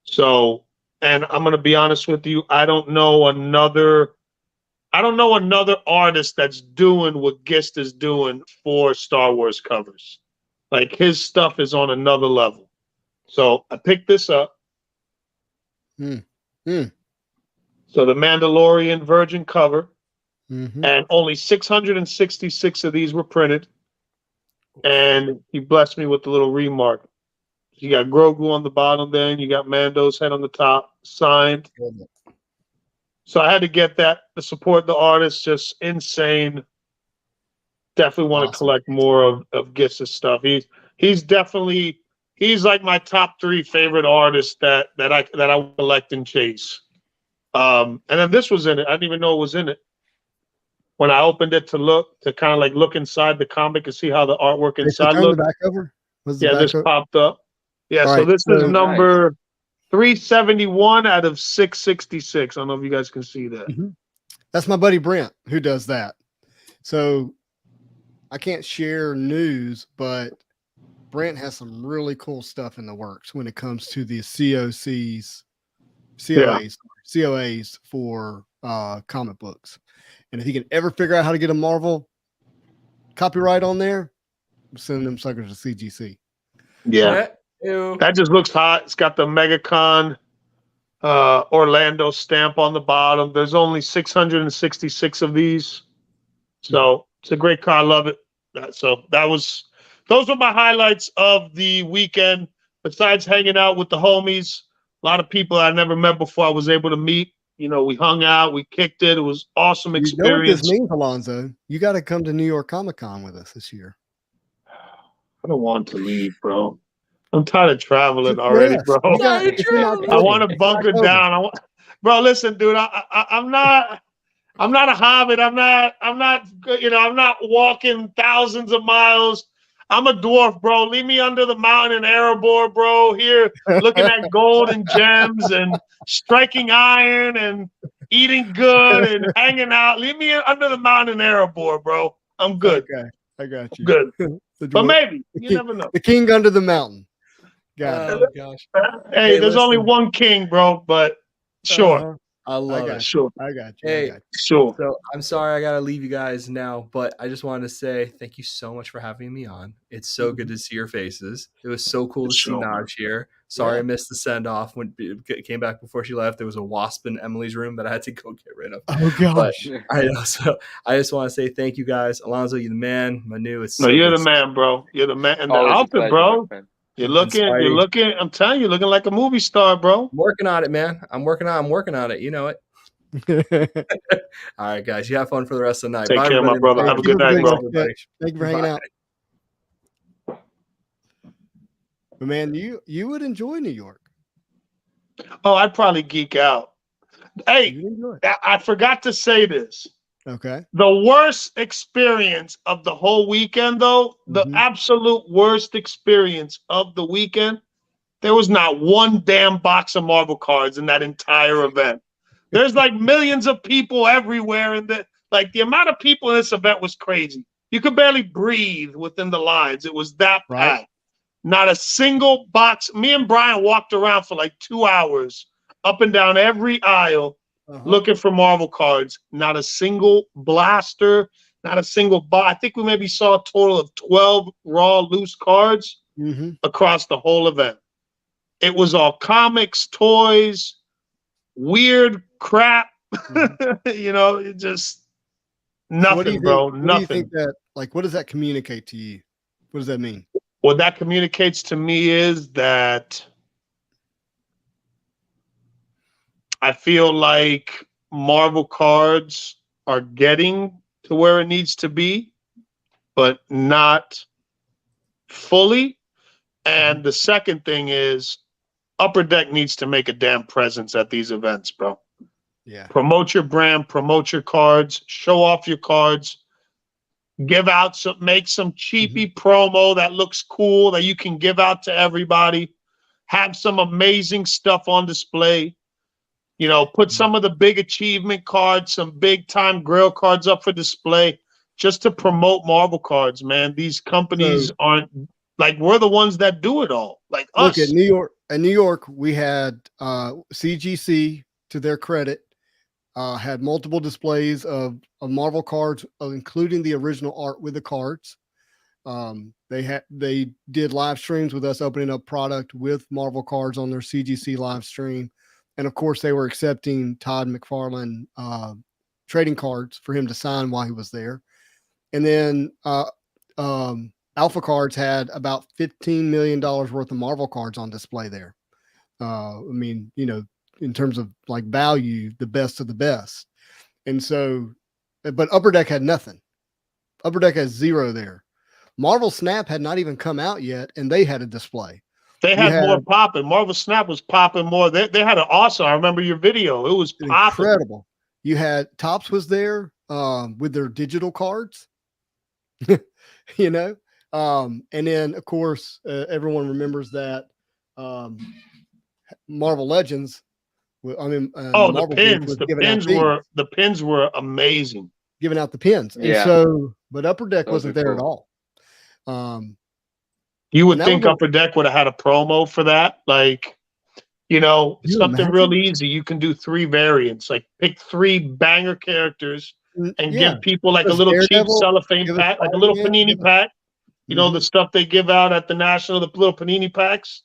So. And I'm going to be honest with you, I don't know another artist that's doing what Gist is doing for Star Wars covers. Like, his stuff is on another level. So I picked this up. So the Mandalorian Virgin cover, and only 666 of these were printed. And he blessed me with a little remark. You got Grogu on the bottom, then you got Mando's head on the top, signed. So I had to get that to support the artist. Just insane. Definitely want to collect more of Gist's stuff. He's like my top 3 favorite artists that I collect and chase. And then this was in it. I didn't even know it was in it. When I opened it to kind of like look inside the comic and see how the artwork inside looked. The back cover? This popped up. Yeah, all so right, this is number 371 out of 666. I don't know if you guys can see that. That's my buddy Brent who does that. So I can't share news, but Brent has some really cool stuff in the works when it comes to the COAs for comic books. And if he can ever figure out how to get a Marvel copyright on there, I'm sending them suckers to CGC. Yeah. That just looks hot. It's got the MegaCon Orlando stamp on the bottom. There's only 666 of these. So it's a great car. I love it. So those were my highlights of the weekend. Besides hanging out with the homies, a lot of people I never met before I was able to meet. You know, we hung out, we kicked it. It was awesome experience. You know what this means, Alonzo? You got to come to New York Comic Con with us this year. I don't want to leave, bro. I'm tired of traveling already, bro. I want to bunker down. Bro, listen, dude. I'm not a hobbit. I'm not walking thousands of miles. I'm a dwarf, bro. Leave me under the mountain in Erebor, bro. Here, looking at gold and gems and striking iron and eating good and hanging out. Leave me under the mountain in Erebor, bro. I'm good. Okay, I got you. Good. But maybe. You never know. The king under the mountain. Oh gosh. Hey, there's only one king, bro. But sure. I love it. Sure. I got you. Hey, sure. So I'm sorry I gotta leave you guys now, but I just wanted to say thank you so much for having me on. It's so good to see your faces. It was so cool to see Naj here. Sorry I missed the send off when it came back before she left. There was a wasp in Emily's room that I had to go get rid of. Oh gosh. I know. So I just want to say thank you guys. Alonzo, you're the man. Manu, it's you're the man, bro. You're the man. And the outfit, bro. You're looking. I'm telling you, you're looking like a movie star, bro. I'm working on it, man. I'm working on it. You know it. All right, guys. You have fun for the rest of the night. Take care, my brother. Have a good night, bro. Thank you for hanging out. But man, you would enjoy New York. Oh, I'd probably geek out. Hey, I forgot to say this. Okay. The worst experience of the whole weekend, though, the absolute worst experience of the weekend, there was not one damn box of Marvel cards in that entire event. There's like millions of people everywhere, and the amount of people in this event was crazy. You could barely breathe within the lines. It was that packed. Not a single box. Me and Brian walked around for like 2 hours, up and down every aisle, looking for Marvel cards. Not a single blaster, not a single box. I think we maybe saw a total of 12 raw loose cards across the whole event. It was all comics, toys, weird crap. It just nothing, bro. Nothing. What do you think that, what does that communicate to you? What does that mean? What that communicates to me is that I feel like Marvel cards are getting to where it needs to be, but not fully. And the second thing is Upper Deck needs to make a damn presence at these events, bro. Yeah. Promote your brand, promote your cards, show off your cards, make some cheapy promo that looks cool that you can give out to everybody. Have some amazing stuff on display. Put some of the big achievement cards, some big time grail cards up for display just to promote Marvel cards, man. These companies aren't we're the ones that do it all. Like us. Look at New York. In New York, we had CGC, to their credit, had multiple displays of Marvel cards, including the original art with the cards. They did live streams with us opening up product with Marvel cards on their CGC live stream. And of course, they were accepting Todd McFarlane trading cards for him to sign while he was there. And then Alpha Cards had about $15 million worth of Marvel cards on display there. In terms of value, the best of the best. And so, but Upper Deck had nothing. Upper Deck has zero there. Marvel Snap had not even come out yet, and they had a display. They had more popping. Marvel Snap was popping more. They had an awesome. I remember your video. It was popping. Incredible. You had Topps was there with their digital cards. And then of course everyone remembers that Marvel Legends. The pins were amazing. Giving out the pins, but Upper Deck wasn't there at all. You would think Upper Deck would have had a promo for that, something real easy. You can do 3 variants, pick 3 banger characters and give people a little cheap cellophane pack, a little panini pack. The stuff they give out at the National, the little panini packs.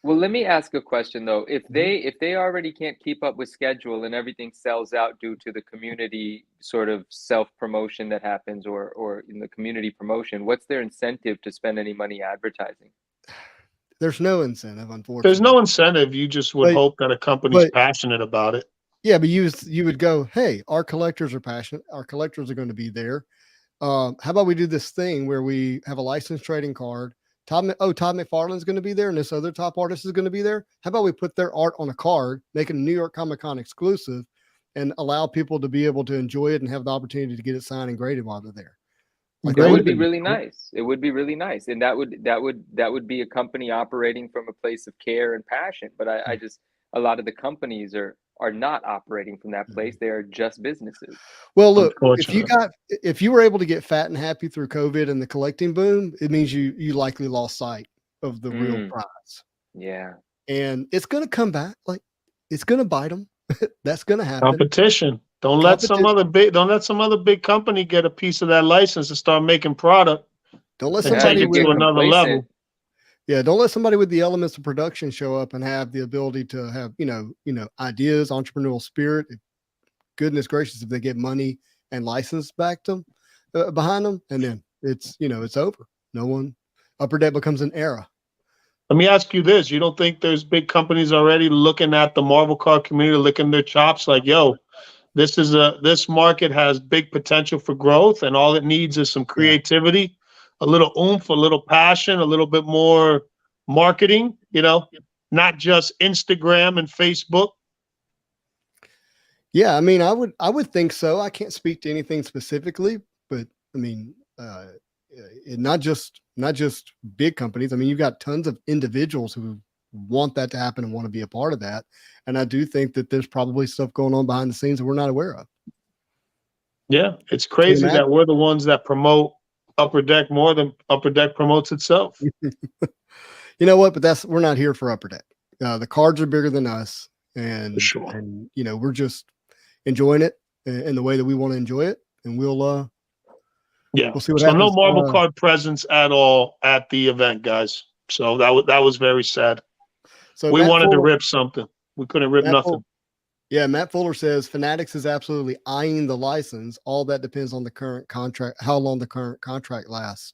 Well, let me ask a question though. If they already can't keep up with schedule and everything sells out due to the community sort of self-promotion that happens or in the community promotion, what's their incentive to spend any money advertising? There's no incentive, unfortunately. There's no incentive. You just would hope that a company's passionate about it. Yeah, but you would go, hey, our collectors are passionate. Our collectors are going to be there. How about we do this thing where we have a licensed trading card? Todd McFarlane's going to be there, and this other top artist is going to be there. How about we put their art on a card, make it a New York Comic Con exclusive, and allow people to be able to enjoy it and have the opportunity to get it signed and graded while they're there? That would be really nice. It would be really nice, and that would be a company operating from a place of care and passion. But I just, a lot of the companies are not operating from that place. They are just businesses. Well, look, if you were able to get fat and happy through COVID and the collecting boom, it means you likely lost sight of the real prize. Yeah. And it's going to come back. Like, it's going to bite them. That's going to happen. Competition. Don't let some other big company get a piece of that license and start making product. Don't let and somebody take it to another level. Yeah, don't let somebody with the elements of production show up and have the ability to have, ideas, entrepreneurial spirit. Goodness gracious, if they get money and license back to them, behind them, and then it's over. No one, Upper Deck becomes an era. Let me ask you this. You don't think there's big companies already looking at the Marvel card community, licking their chops like, yo, this market has big potential for growth, and all it needs is some creativity, a little oomph, a little passion, a little bit more marketing, not just Instagram and Facebook. Yeah, I mean, I would think so. I can't speak to anything specifically, but I mean, not just big companies. I mean, you've got tons of individuals who want that to happen and want to be a part of that. And I do think that there's probably stuff going on behind the scenes that we're not aware of. Yeah, it's crazy that we're the ones that promote Upper Deck more than Upper Deck promotes itself. You know what? But we're not here for Upper Deck. The cards are bigger than us, and we're just enjoying it in the way that we want to enjoy it, and we'll see what happens. No Marvel card presence at all at the event, guys. So that was very sad. So we wanted to rip something. We couldn't rip nothing. Matt Fuller says Fanatics is absolutely eyeing the license. All that depends on the current contract, how long the current contract lasts.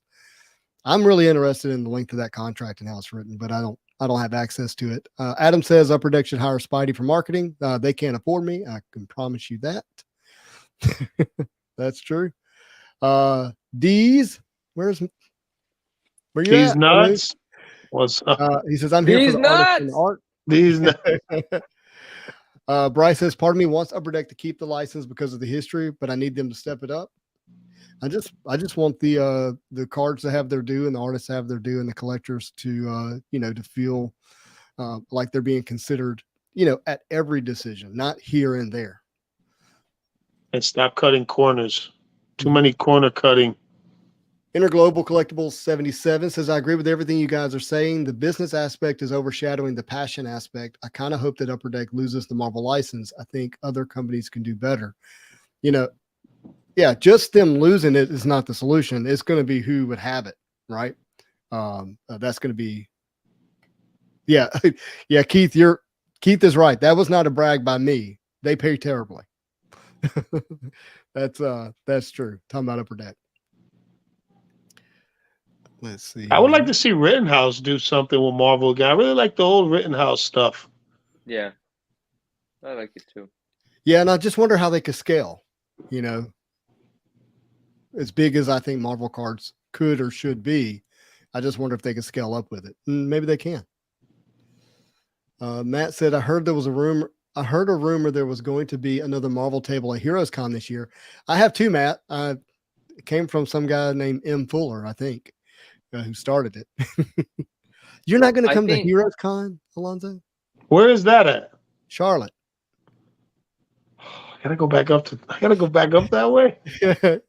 I'm really interested in the length of that contract and how it's written, but I don't have access to it. Adam says Upper Deck should hire Spidey for marketing. They can't afford me. I can promise you that. That's true. D's, where you These at? nuts. What's up? He says I'm here for the artist and the art. These nuts. Bryce says part of me wants Upper Deck to keep the license because of the history, but I need them to step it up. I just want the cards to have their due and the artists to have their due and the collectors to to feel like they're being considered at every decision, not here and there. And stop cutting corners. Too many corner cutting. Interglobal Collectibles 77 says, I agree with everything you guys are saying. The business aspect is overshadowing the passion aspect. I kind of hope that Upper Deck loses the Marvel license. I think other companies can do better. Just them losing it is not the solution. It's going to be who would have it, right? That's going to be, Keith is right. That was not a brag by me. They pay terribly. That's true. Talking about Upper Deck. Let's see. I would like to see Rittenhouse do something with Marvel again. I really like the old Rittenhouse stuff. Yeah, I like it too. Yeah, and I just wonder how they could scale. As big as I think Marvel cards could or should be, I just wonder if they could scale up with it. Maybe they can. Matt said, I heard a rumor there was going to be another Marvel table at Heroes Con this year. I have two, Matt. It came from some guy named M. Fuller, I think, who started it. You're not going to come to Heroes Con, Alonzo? Where is that at? Charlotte. I gotta go back up that way.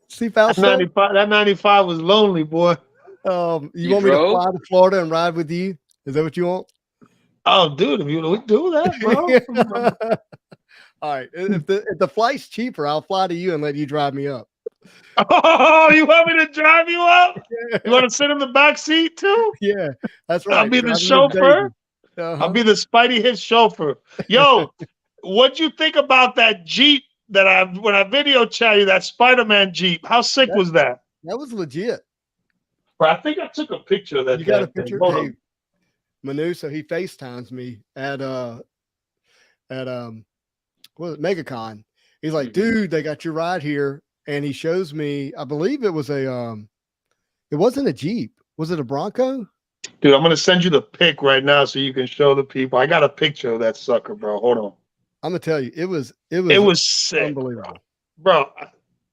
See, Fausto? That 95 was lonely, boy. You want me to fly to Florida and ride with you? Is that what you want? Oh, dude, if you do that, bro. All right. If the flight's cheaper, I'll fly to you and let you drive me up. Oh, you want me to drive you up? You want to sit in the back seat too? Yeah, that's right. I'll be the chauffeur. I'll be the Spidey Hit chauffeur. Yo, what'd you think about that Jeep that when I video chat you, that Spider-Man Jeep? How sick was that? That was legit. Bro, I think I took a picture of that. You got a picture? Hey, Manu, so he FaceTimes me at MegaCon. He's like, dude, they got your ride here. And he shows me, I believe it was it wasn't a Jeep. Was it a Bronco? Dude, I'm going to send you the pic right now so you can show the people. I got a picture of that sucker, bro. Hold on. I'm going to tell you, it was sick. Unbelievable. Bro,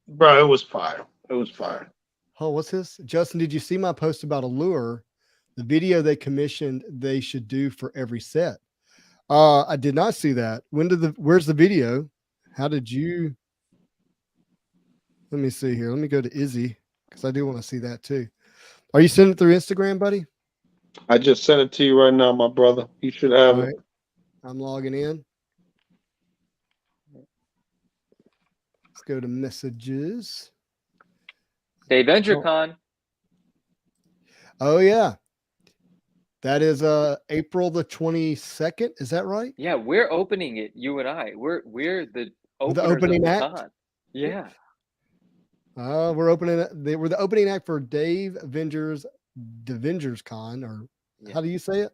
it was fire. It was fire. Oh, what's this? Justin, did you see my post about Allure? The video they commissioned, they should do for every set. I did not see that. Where's the video? How did you? Let me see here. Let me go to Izzy because I do want to see that too. Are you sending it through Instagram, buddy? I just sent it to you right now, my brother. You should have it. I'm logging in. Let's go to messages. Dave VentureCon. Oh yeah. That is April the 22nd. Is that right? Yeah, we're opening it, you and I. We're the opening act. Con. Yeah. We're opening we're the opening act for Dave Avengers Con, or how do you say it?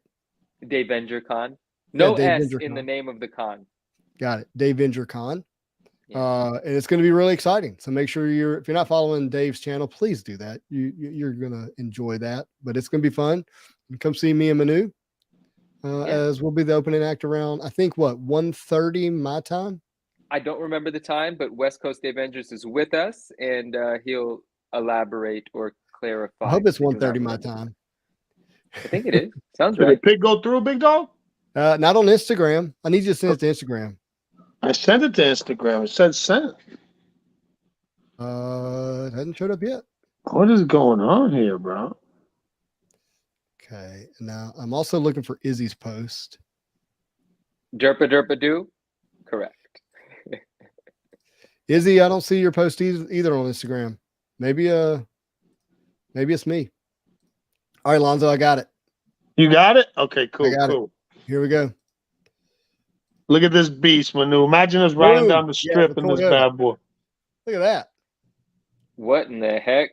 Dave VentureCon. No S in the name of the con. Got it. Dave VentureCon. And it's going to be really exciting. So make sure if you're not following Dave's channel, please do that. You're going to enjoy that, but it's going to be fun. And come see me and Manu, as we'll be the opening act around, I think 1:30 my time. I don't remember the time, but West Coast Avengers is with us, and he'll elaborate or clarify. I hope it's 1:30 my time. I think it is. Sounds right. Did the pic go through, big dog? Not on Instagram. I need you to send it to Instagram. I sent it to Instagram. It said sent. It hasn't showed up yet. What is going on here, bro? Okay. Now I'm also looking for Izzy's post. Derpa do. Correct. Izzy, I don't see your post either on Instagram. Maybe it's me. All right, Lonzo, I got it. You got it? Okay, cool, cool. Here we go. Look at this beast, Manu. Imagine us riding down the strip in this bad boy. Look at that. What in the heck?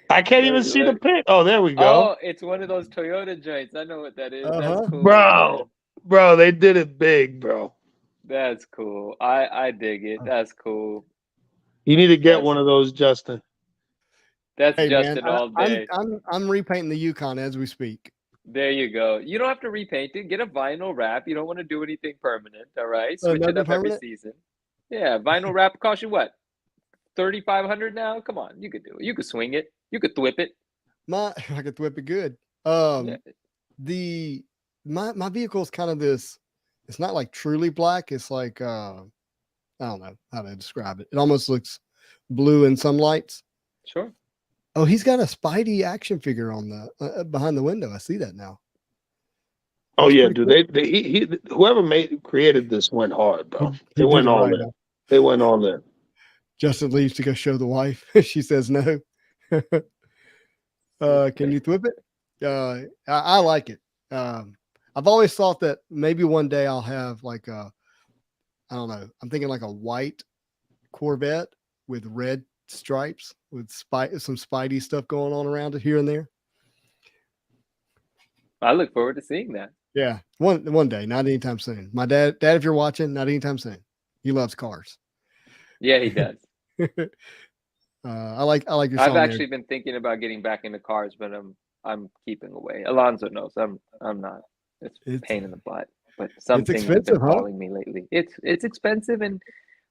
I can't even see the pic. Oh, there we go. Oh, it's one of those Toyota joints. I know what that is. That's cool. Bro, they did it big, bro. That's cool. I dig it. That's cool. You need to get one of those, Justin. That's Justin all day. I'm repainting the Yukon as we speak. There you go. You don't have to repaint it. Get a vinyl wrap. You don't want to do anything permanent. All right. Switch it up every season. Yeah. Vinyl wrap costs you what? $3,500 now? Come on. You could do it. You could swing it. You could thwip it. I could thwip it good. My vehicle is kind of this. It's not like truly black. It's like I don't know how to describe it. It almost looks blue in some lights. Sure. Oh, he's got a Spidey action figure on the behind the window. I see that now. Oh yeah, dude. Whoever created this went hard, bro. They went all in. They went all in. Justin leaves to go show the wife. She says no. Can you thwip it? I like it. I've always thought that maybe one day I'll have like I don't know. I'm thinking like a white Corvette with red stripes with some Spidey stuff going on around it here and there. I look forward to seeing that. Yeah, one day, not anytime soon. My dad, if you're watching, not anytime soon. He loves cars. Yeah, he does. I like your. I've actually been thinking about getting back into cars, but I'm keeping away. Alonzo knows I'm not. It's a pain in the butt. But something has been calling me lately. It's expensive, and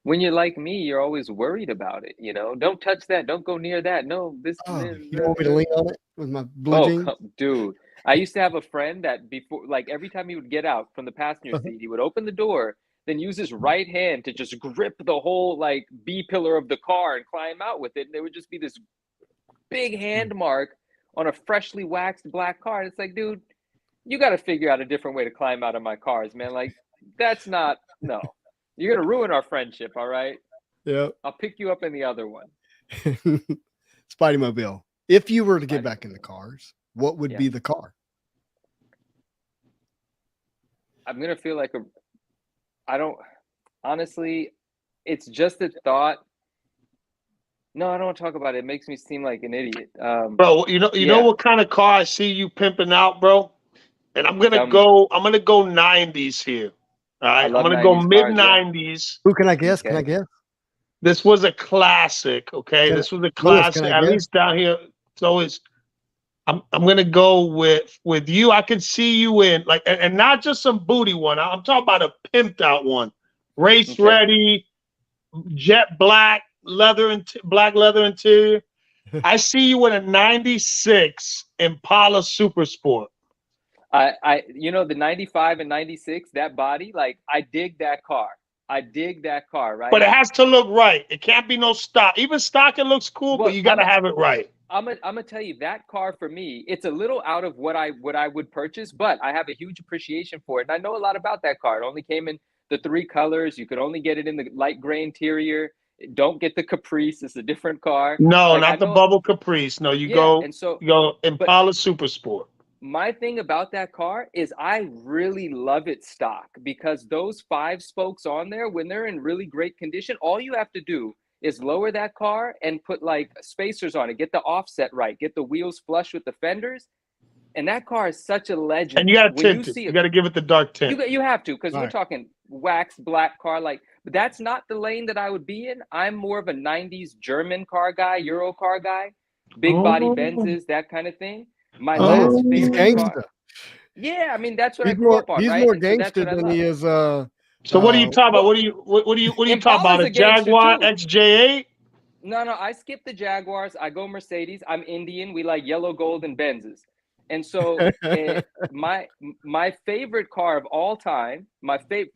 when you're like me, you're always worried about it. You know, don't touch that. Don't go near that. No, this. You don't want me to lean on it with my blue jeans? Dude. I used to have a friend that before, like every time he would get out from the passenger seat, he would open the door, then use his right hand to just grip the whole like B pillar of the car and climb out with it. And there would just be this big hand mark on a freshly waxed black car. And it's like, dude, you got to figure out a different way to climb out of my cars, man. Like that's not, no, you're going to ruin our friendship. All right. Yeah. I'll pick you up in the other one. Spidey Mobile. If you were to get back into cars, what would be the car? I'm going to feel like honestly, it's just a thought. No, I don't want to talk about it. It makes me seem like an idiot. Bro, you know what kind of car I see you pimping out, bro? And I'm going to go 90s here. All right. I'm going to go mid-90s. Who can I guess? Okay. Can I guess? This was a classic, okay? This was a classic. At least down here, it's always I'm gonna go with you. I can see you in like and not just some booty one. I'm talking about a pimped out one, race ready, jet black leather black leather interior. I see you in a '96 Impala Super Sport. I the '95 and '96 that body, like I dig that car. Right? But it has to look right. It can't be no stock. Even stock, it looks cool, but you got to have it right. I'm gonna tell you that car for me, it's a little out of what I would purchase, but I have a huge appreciation for it. And I know a lot about that car. It only came in the 3 colors. You could only get it in the light gray interior. Don't get the Caprice. It's a different car. No, Like I not the know, bubble Caprice. No, yeah. And so, you go but Impala Super Sport. my thing about that car is I really love it stock because those 5 spokes on there, when they're in really great condition, all you have to do is lower that car and put like spacers on it, get the offset right, get the wheels flush with the fenders, and that car is such a And legend. you got to When you tint it. see You it, got to give it the dark tint. you have to, because we're Right. talking wax black car. Like, but that's not the lane that I would be in. I'm more of a 90s German car guy, Euro car guy, big body Oh, Benzes, that kind of thing. My Oh, last he's favorite car. gangster. Yeah, I mean that's what I grew up on, He's right? more And so that's gangster what I than love. he is. so what are you talking about? Well, What are you talking about? Impala's A a gangster Jaguar too. XJ8? No, I skip the Jaguars. I go Mercedes. I'm Indian. We like yellow, gold, and Benzes. And so my favorite car of all time,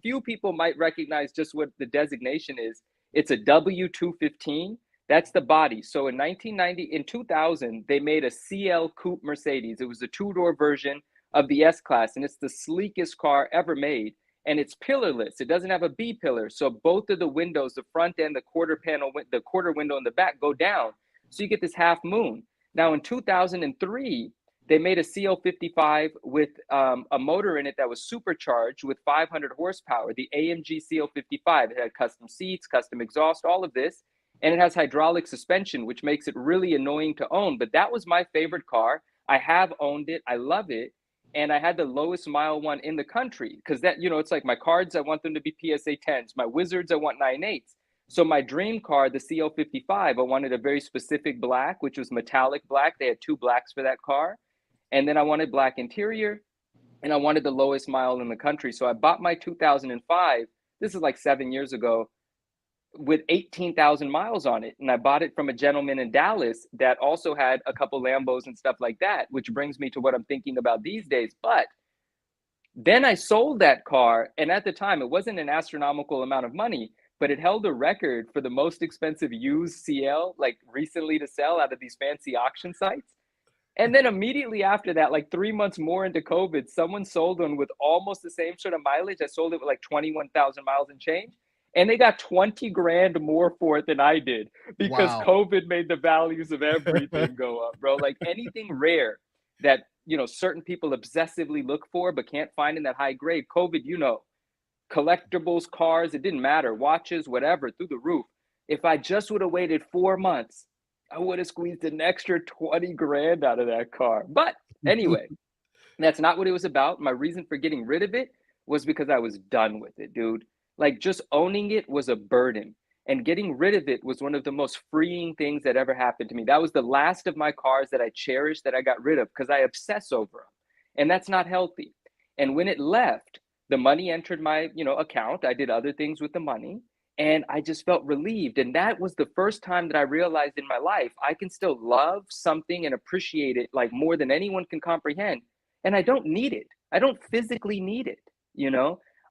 few people might recognize just what the designation is. It's a W215. That's the body. So in 1990, in 2000, they made a CL Coupe Mercedes. It was a 2-door version of the S-Class, and it's the sleekest car ever made. And it's pillarless. It doesn't have a B pillar. So both of the windows, the front and the quarter panel, the quarter window in the back go down. So you get this half moon. Now in 2003, they made a CL55 with a motor in it that was supercharged with 500 horsepower, the AMG CL55. It had custom seats, custom exhaust, all of this. And it has hydraulic suspension, which makes it really annoying to own. But that was my favorite car. I have owned it. I love it. And I had the lowest mile one in the country because that, it's like my cards, I want them to be PSA 10s. My Wizards, I want 9.8s. So my dream car, the CL55, I wanted a very specific black, which was metallic black. They had 2 blacks for that car. And then I wanted black interior and I wanted the lowest mile in the country. So I bought my 2005. This is like 7 years ago with 18,000 miles on it. And I bought it from a gentleman in Dallas that also had a couple Lambos and stuff like that, which brings me to what I'm thinking about these days. But then I sold that car. And at the time, it wasn't an astronomical amount of money, but it held a record for the most expensive used CL, like recently to sell out of these fancy auction sites. And then immediately after that, like 3 months more into COVID, someone sold one with almost the same sort of mileage. I sold it with like 21,000 miles and change. And they got 20 grand more for it than I did because COVID made the values of everything go up, bro. Like anything rare that, certain people obsessively look for but can't find in that high grade, COVID, collectibles, cars, it didn't matter, watches, whatever, through the roof. If I just would have waited 4 months, I would have squeezed an extra 20 grand out of that car. But anyway, that's not what it was about. My reason for getting rid of it was because I was done with it, dude. Like just owning it was a burden, and getting rid of it was one of the most freeing things that ever happened to me. That was the last of my cars that I cherished that I got rid of because I obsess over them, and that's not healthy. And when it left, the money entered my, account. I did other things with the money, and I just felt relieved. And that was the first time that I realized in my life I can still love something and appreciate it like more than anyone can comprehend. And I don't need it. I don't physically need it.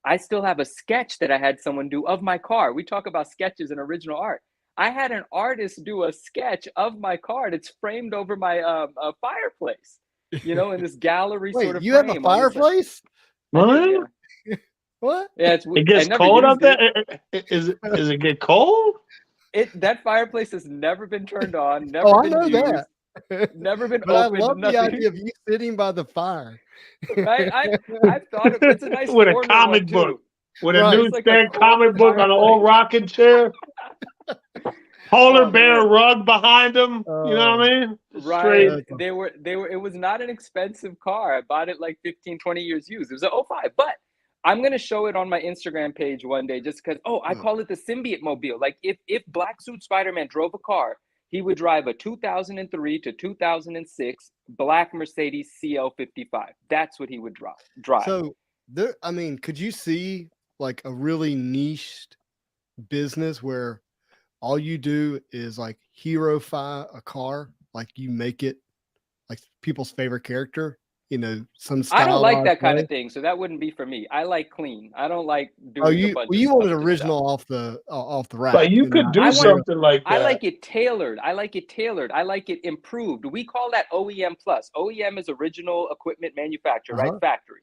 I still have a sketch that I had someone do of my car. We talk about sketches and original art. I had an artist do a sketch of my car. It's framed over my fireplace, in this gallery Wait, sort of you frame. have a fireplace? Yeah. What? Yeah, it gets cold up there. Is it get cold? That fireplace has never been turned on. Never I been know used. that. Never been But opened. I love nothing. the idea of you sitting by the fire. Right? I've thought of it's a nice with a corner comic one, book. too. With a newsstand comic book on an old rocking chair. Polar bear rug behind them. You know what I mean? Right. They were, it was not an expensive car. I bought it like 15, 20 years used. It was an '05, but I'm going to show it on my Instagram page one day just because, I call it the symbiote mobile. Like if Black Suit Spider-Man drove a car, he would drive a 2003 to 2006 black Mercedes CL55. That's what he would drive. So could you see like a really niched business where all you do is like hero-fy a car, like you make it like people's favorite character, some style. I don't like that kind of thing, so that wouldn't be for me. I like clean. I don't like doing a bunch of you stuff want it to original stuff. off the rack. But you could do something like that. I like it tailored. I like it improved. We call that OEM plus. OEM is original equipment manufacturer, right? Factory.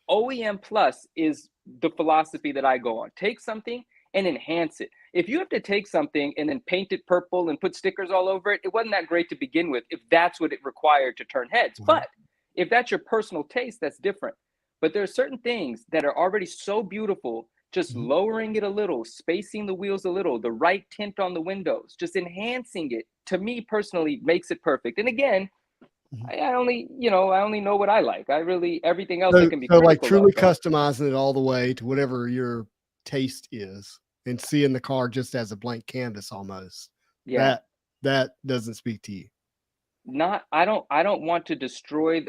OEM plus is the philosophy that I go on. Take something and enhance it. If you have to take something and then paint it purple and put stickers all over it, it wasn't that great to begin with if that's what it required to turn heads. But if that's your personal taste, that's different. But there are certain things that are already so beautiful, just lowering it a little, spacing the wheels a little, the right tint on the windows, just enhancing it, to me personally, makes it perfect. And again, I only know what I like. Everything else I can be critical like truly of, customizing it all the way to whatever your taste is and seeing the car just as a blank canvas almost. Yeah. That doesn't speak to you. I don't want to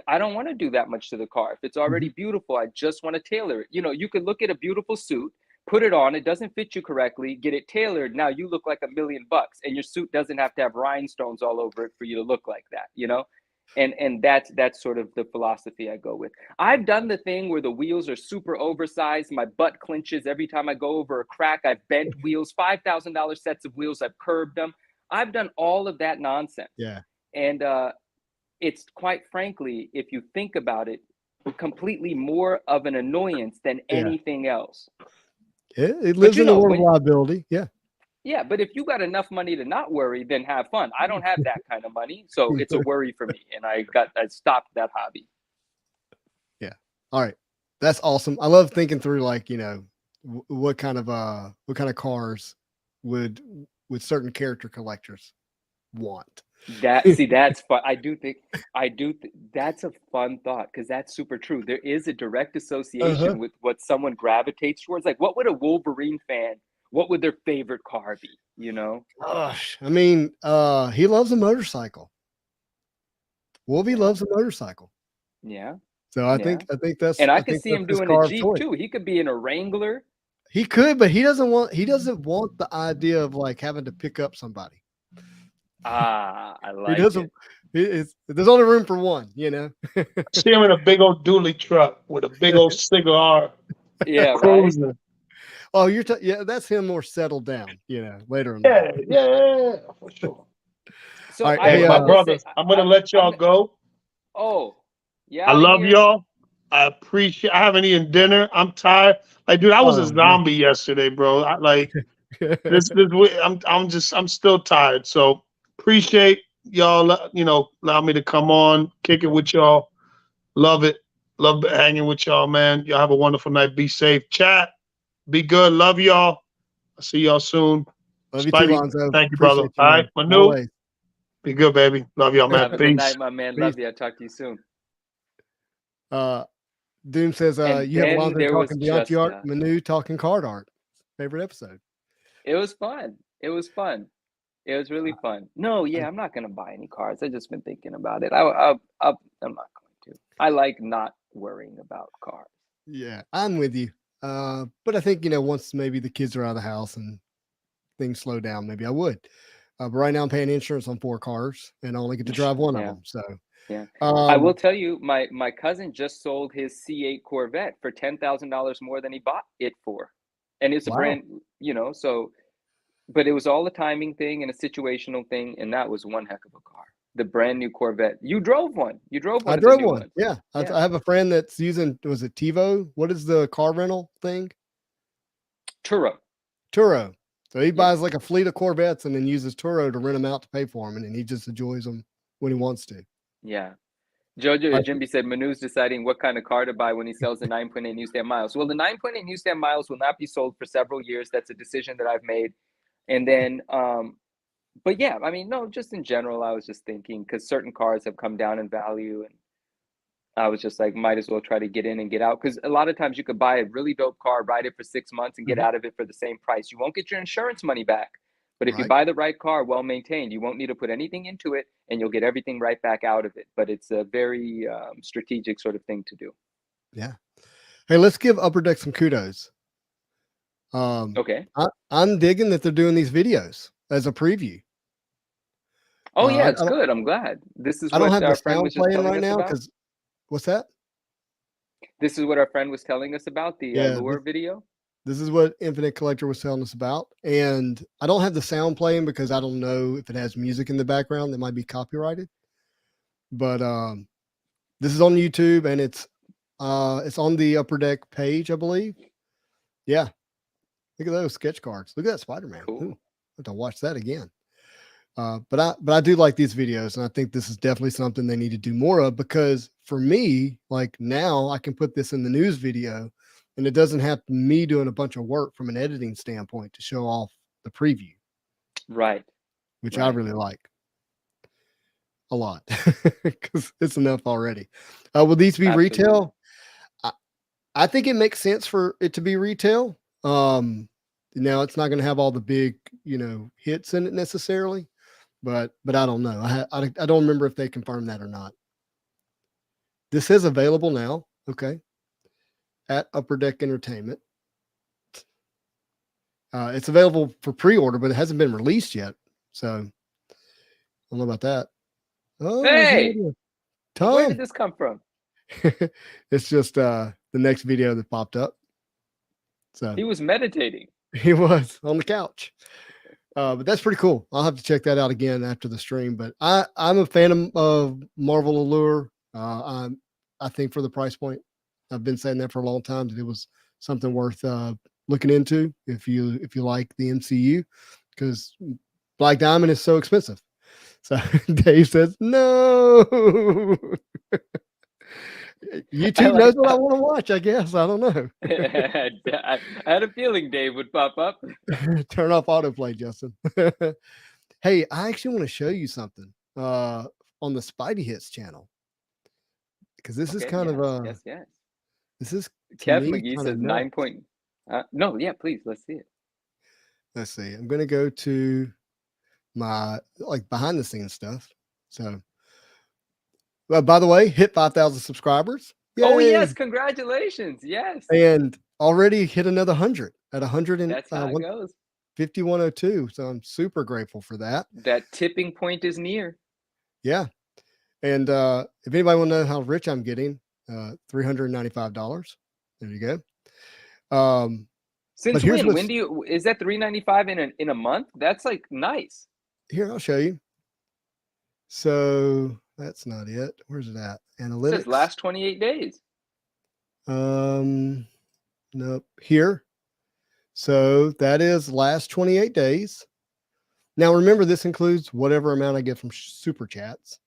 I don't want to do that much to the car. If it's already beautiful, I just want to tailor it. You could look at a beautiful suit, put it on, it doesn't fit you correctly, get it tailored. Now you look like $1 million and your suit doesn't have to have rhinestones all over it for you to look like that, And that's sort of the philosophy I go with. I've done the thing where the wheels are super oversized. My butt clenches every time I go over a crack. I've bent wheels, $5,000 sets of wheels. I've curved them. I've done all of that nonsense. Yeah. And it's quite frankly, if you think about it, completely more of an annoyance than anything else. Yeah, it lives in the world of liability. Yeah. Yeah, but if you got enough money to not worry, then have fun. I don't have that kind of money, so it's a worry for me, and I stopped that hobby. Yeah. All right, that's awesome. I love thinking through, like, what kind of cars would certain character collectors want. That's fun. I do think that's a fun thought, because that's super true. There is a direct association with what someone gravitates towards. Like, what would a Wolverine fan? What would their favorite car be? Gosh, I mean, he loves a motorcycle. Wolvie loves a motorcycle. Yeah. So I think that's, and I could see him doing a Jeep too. He could be in a Wrangler. He could, but he doesn't want the idea of like having to pick up somebody. I like it. There's only room for one, See him in a big old dually truck with a big old cigar. Yeah, right. Oh, that's him more settled down, later in life. Yeah, for sure. So right, hey, my brothers, I'm gonna let y'all go. Oh, yeah. I love y'all. I appreciate. I haven't eaten dinner. I'm tired. Like, dude, I was a zombie yesterday, bro. I'm still tired. So appreciate y'all. Allow me to come on, kick it with y'all. Love it. Love hanging with y'all, man. Y'all have a wonderful night. Be safe. Chat. Be good. Love y'all. I'll see y'all soon. Love you too, Lonzo. Thank you, brother. All right, Manu. Be good, baby. Love y'all, man. Have a good night, my man. Love you. I'll talk to you soon. Doom says you have Lonzo talking Bianchi art, Manu talking card art. Favorite episode. It was fun. It was really fun. No, I'm not gonna buy any cards. I've just been thinking about it. I'm not going to. I like not worrying about cards. Yeah, I'm with you. But I think, once maybe the kids are out of the house and things slow down, maybe I would. But right now I'm paying insurance on 4 cars and I only get to drive one of them. So yeah, I will tell you, my cousin just sold his C8 Corvette for $10,000 more than he bought it for, and it's a brand, so. But it was all a timing thing and a situational thing, and that was one heck of a car. The brand new Corvette. You drove one. I drove one. Yeah. I have a friend that's using. Was it TiVo? What is the car rental thing? Turo. So he buys like a fleet of Corvettes and then uses Turo to rent them out to pay for them, and then he just enjoys them when he wants to. Yeah. Jojo Jimby said Manu's deciding what kind of car to buy when he sells the 9.8 newsstand miles. Well, the 9.8 newsstand miles will not be sold for several years. That's a decision that I've made. And then, but yeah, I mean, no, just in general, I was just thinking, because certain cars have come down in value, and I was just like, might as well try to get in and get out. Because a lot of times you could buy a really dope car, ride it for 6 months, and get out of it for the same price. You won't get your insurance money back. But if you buy the right car, well maintained, you won't need to put anything into it, and you'll get everything right back out of it. But it's a very strategic sort of thing to do. Yeah. Hey, let's give Upper Deck some kudos. Okay. I'm digging that they're doing these videos as a preview. Oh yeah, it's good. I'm glad. This is I don't have our the friend sound was just playing telling right us now about. because What's that? This is what our friend was telling us about, the lure video? This is what Infinite Collector was telling us about. And I don't have the sound playing because I don't know if it has music in the background that might be copyrighted. But this is on YouTube, and it's on the Upper Deck page, I believe. Yeah. Look at those sketch cards. Look at that Spider-Man. Cool. Ooh, I have to watch that again. But I do like these videos, and I think this is definitely something they need to do more of, because for me, like now I can put this in the news video, and it doesn't have me doing a bunch of work from an editing standpoint to show off the preview. Right. Which I really like a lot, because it's enough already. Will these be retail? I think it makes sense for it to be retail. Now it's not going to have all the big, hits in it necessarily, but I don't know. I don't remember if they confirmed that or not. This is available now. Okay. At Upper Deck Entertainment. It's available for pre-order, but it hasn't been released yet. So I don't know about that. Oh, hey, Tom. Where did this come from? It's just the next video that popped up. So he was meditating. He was on the couch. But that's pretty cool. I'll have to check that out again after the stream. But I'm a fan of Marvel Allure. I think for the price point, I've been saying that for a long time, that it was something worth looking into if you like the MCU, because Black Diamond is so expensive. So Dave says no. YouTube knows what I want to watch, I guess. I don't know. I had a feeling Dave would pop up. Turn off autoplay, Justin. Hey, I actually want to show you something on the Spidey Hits channel, because this is kind of yes. This is Kev McGee says 9 point. No, yeah, please, let's see it. Let's see. I'm gonna go to my behind the scenes stuff. So, well, by the way, hit 5,000 subscribers. Yay! Oh yes, congratulations! Yes, and already hit another 100 at 100 and that's how it goes. 5102. So I'm super grateful for that. That tipping point is near. Yeah, and if anybody want to know how rich I'm getting, $395. There you go. Since when do you, is that $395 in a month? That's like nice. Here, I'll show you. So that's not it. Where's it at? Analytics. It says last 28 days. Nope. Here. So that is last 28 days. Now remember, this includes whatever amount I get from super chats.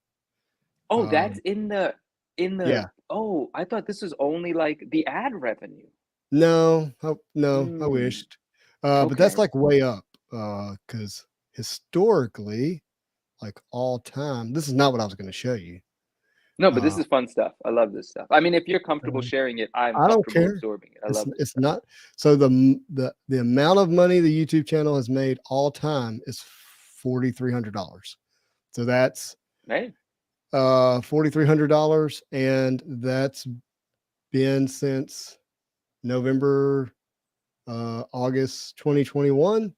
Oh, that's in the yeah. Oh, I thought this was only like the ad revenue. No, I wished. But that's like way up, because historically, like all time, this is not what I was going to show you. No, but this is fun stuff. I love this stuff. I mean, if you're comfortable sharing it, I don't care. Absorbing it. I love it. It's not. So the amount of money the YouTube channel has made all time is $4,300. So that's $4,300, and that's been since November, August 2021.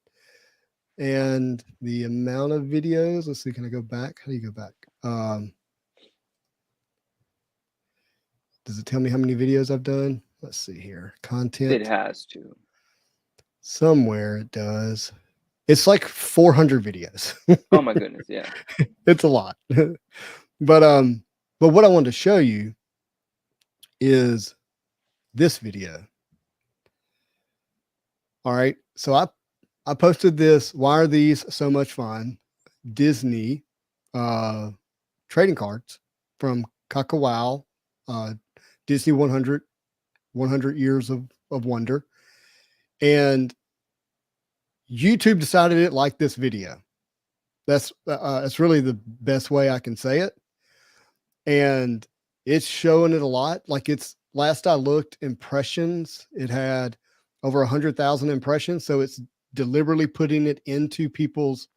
And the amount of videos, let's see, can I go back? How do you go back? Does it tell me how many videos I've done? Let's see here. Content. It has to. Somewhere it does. It's like 400 videos. Oh my goodness, yeah. It's a lot. But what I wanted to show you is this video. All right. So I posted this. Why are these so much fun? Disney trading cards from Kakawao, Disney 100 years of wonder. And YouTube decided it liked this video. That's really the best way I can say it. And it's showing it a lot. Like, it's, last I looked, impressions, it had over 100,000 impressions. So it's deliberately putting it into people's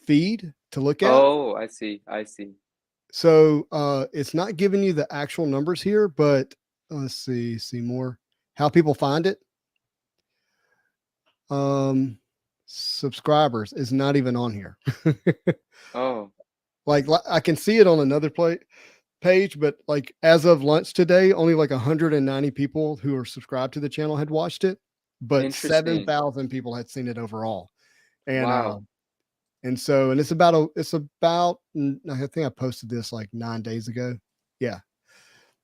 feed to look at. Oh, I see. So it's not giving you the actual numbers here, but let's see more how people find it. Subscribers is not even on here. Oh, like I can see it on another page, but like as of lunch today, only like 190 people who are subscribed to the channel had watched it, but 7,000 people had seen it overall. And wow. And so, and it's about, I think I posted this like 9 days ago. Yeah.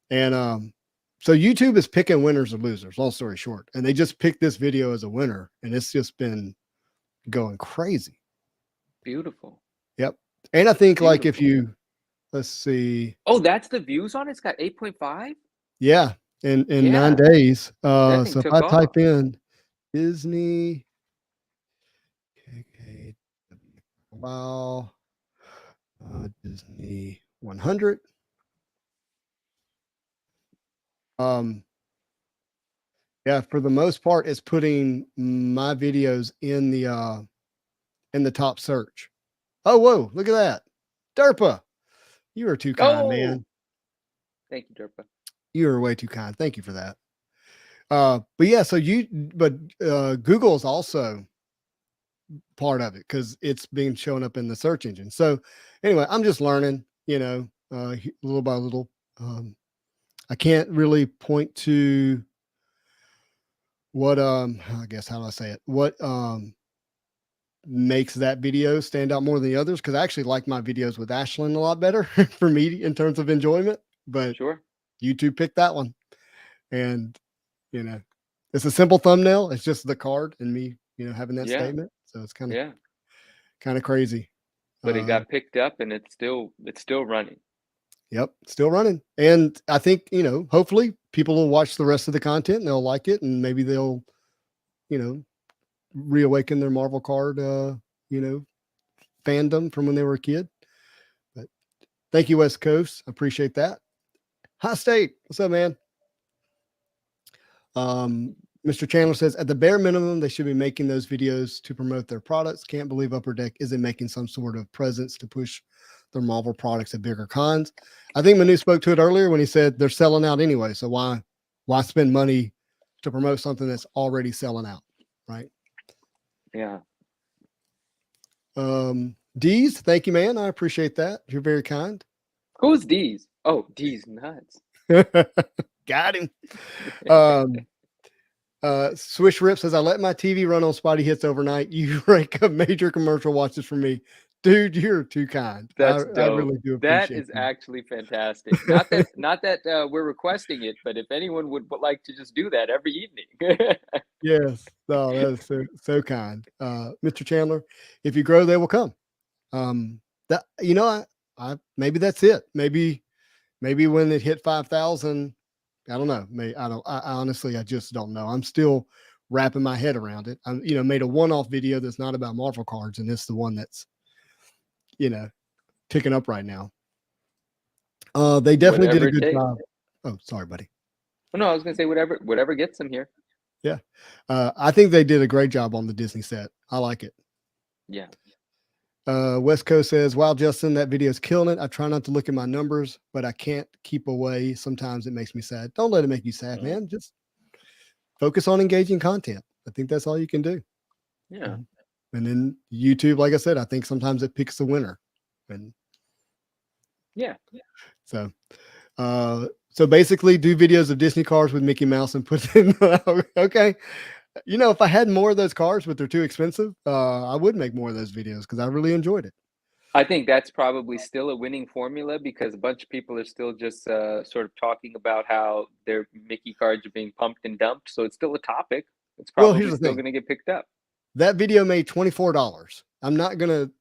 And so YouTube is picking winners or losers, long story short. And they just picked this video as a winner, and it's just been going crazy. Beautiful. Yep. And I think like if you, let's see. Oh, that's the views on it? It's got 8.5? Yeah. In 9 days. So if I type in Disney, wow, Disney 100. Yeah, for the most part, it's putting my videos in the top search. Oh, whoa, look at that. Derpa. You are too kind, man. Thank you, Derpa. You are way too kind. Thank you for that. But yeah, so Google is also part of it because it's being shown up in the search engine. So anyway, I'm just learning, little by little. I can't really point to what I guess, how do I say it? What makes that video stand out more than the others? Because I actually like my videos with Ashlyn a lot better for me in terms of enjoyment. But sure, YouTube picked that one, and it's a simple thumbnail. It's just the card and me, having that statement. So it's kind of crazy. But it got picked up, and it's still running. Yep, still running. And I think, hopefully people will watch the rest of the content and they'll like it, and maybe they'll, reawaken their Marvel card, fandom from when they were a kid. But thank you, West Coast. I appreciate that. High State, what's up, man? Mr. Chandler says, at the bare minimum, they should be making those videos to promote their products. Can't believe Upper Deck isn't making some sort of presence to push their Marvel products at bigger cons. I think Manu spoke to it earlier when he said they're selling out anyway. So why spend money to promote something that's already selling out, right? Yeah. Deez, thank you, man. I appreciate that. You're very kind. Who's Deez? Oh, Deez nuts. Got him. Swish Rip says, I let my TV run on Spotty Hits overnight. You rank up major commercial watches for me. Dude, you're too kind. That's dope. I really do appreciate that. Is actually fantastic. Not that we're requesting it, but if anyone would like to just do that every evening. Yes. No, that is so kind. Mr. Chandler, if you grow, they will come. That I maybe that's it. Maybe when it hit 5,000, I don't know. I honestly, I just don't know. I'm still wrapping my head around it. I'm, made a one-off video that's not about Marvel cards, and it's the one that's, ticking up right now. They definitely did a good job. Oh, sorry, buddy. No, I was gonna say whatever gets them here. Yeah. I think they did a great job on the Disney set. I like it. Yeah. West Coast says, wow, Justin, that video is killing it. I try not to look at my numbers, but I can't keep away. Sometimes it makes me sad. Don't let it make you sad, man. Just focus on engaging content. I think that's all you can do. Yeah. And then YouTube, like I said, I think sometimes it picks the winner. And yeah. So basically do videos of Disney cars with Mickey Mouse and put them okay. If I had more of those cars, but they're too expensive, I would make more of those videos because I really enjoyed it. I think that's probably still a winning formula because a bunch of people are still just sort of talking about how their Mickey cards are being pumped and dumped. So it's still a topic. It's probably still going to get picked up. That video made $24. I'm not going to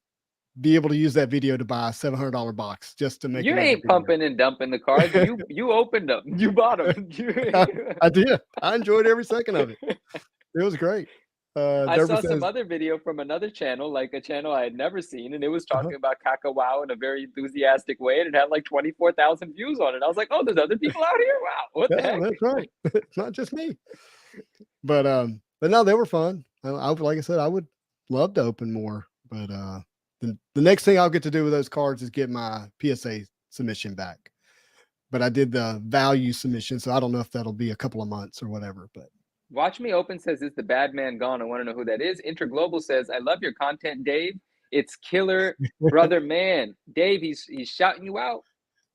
be able to use that video to buy a $700 box just to make. You ain't pumping and dumping the cards. You opened them. You bought them. I did. I enjoyed every second of it. It was great. I saw some other video from another channel, like a channel I had never seen, and it was talking about Kakao in a very enthusiastic way, and it had like 24,000 views on it. I was like, oh, there's other people out here? Wow, what the heck? That's right. It's not just me. But no, they were fun. Like I said, I would love to open more, but the next thing I'll get to do with those cards is get my PSA submission back. But I did the value submission, so I don't know if that'll be a couple of months or whatever. But Watch Me Open says, is the bad man gone? I want to know who that is. Interglobal says, I love your content, Dave. It's killer, brother man. Dave, he's shouting you out.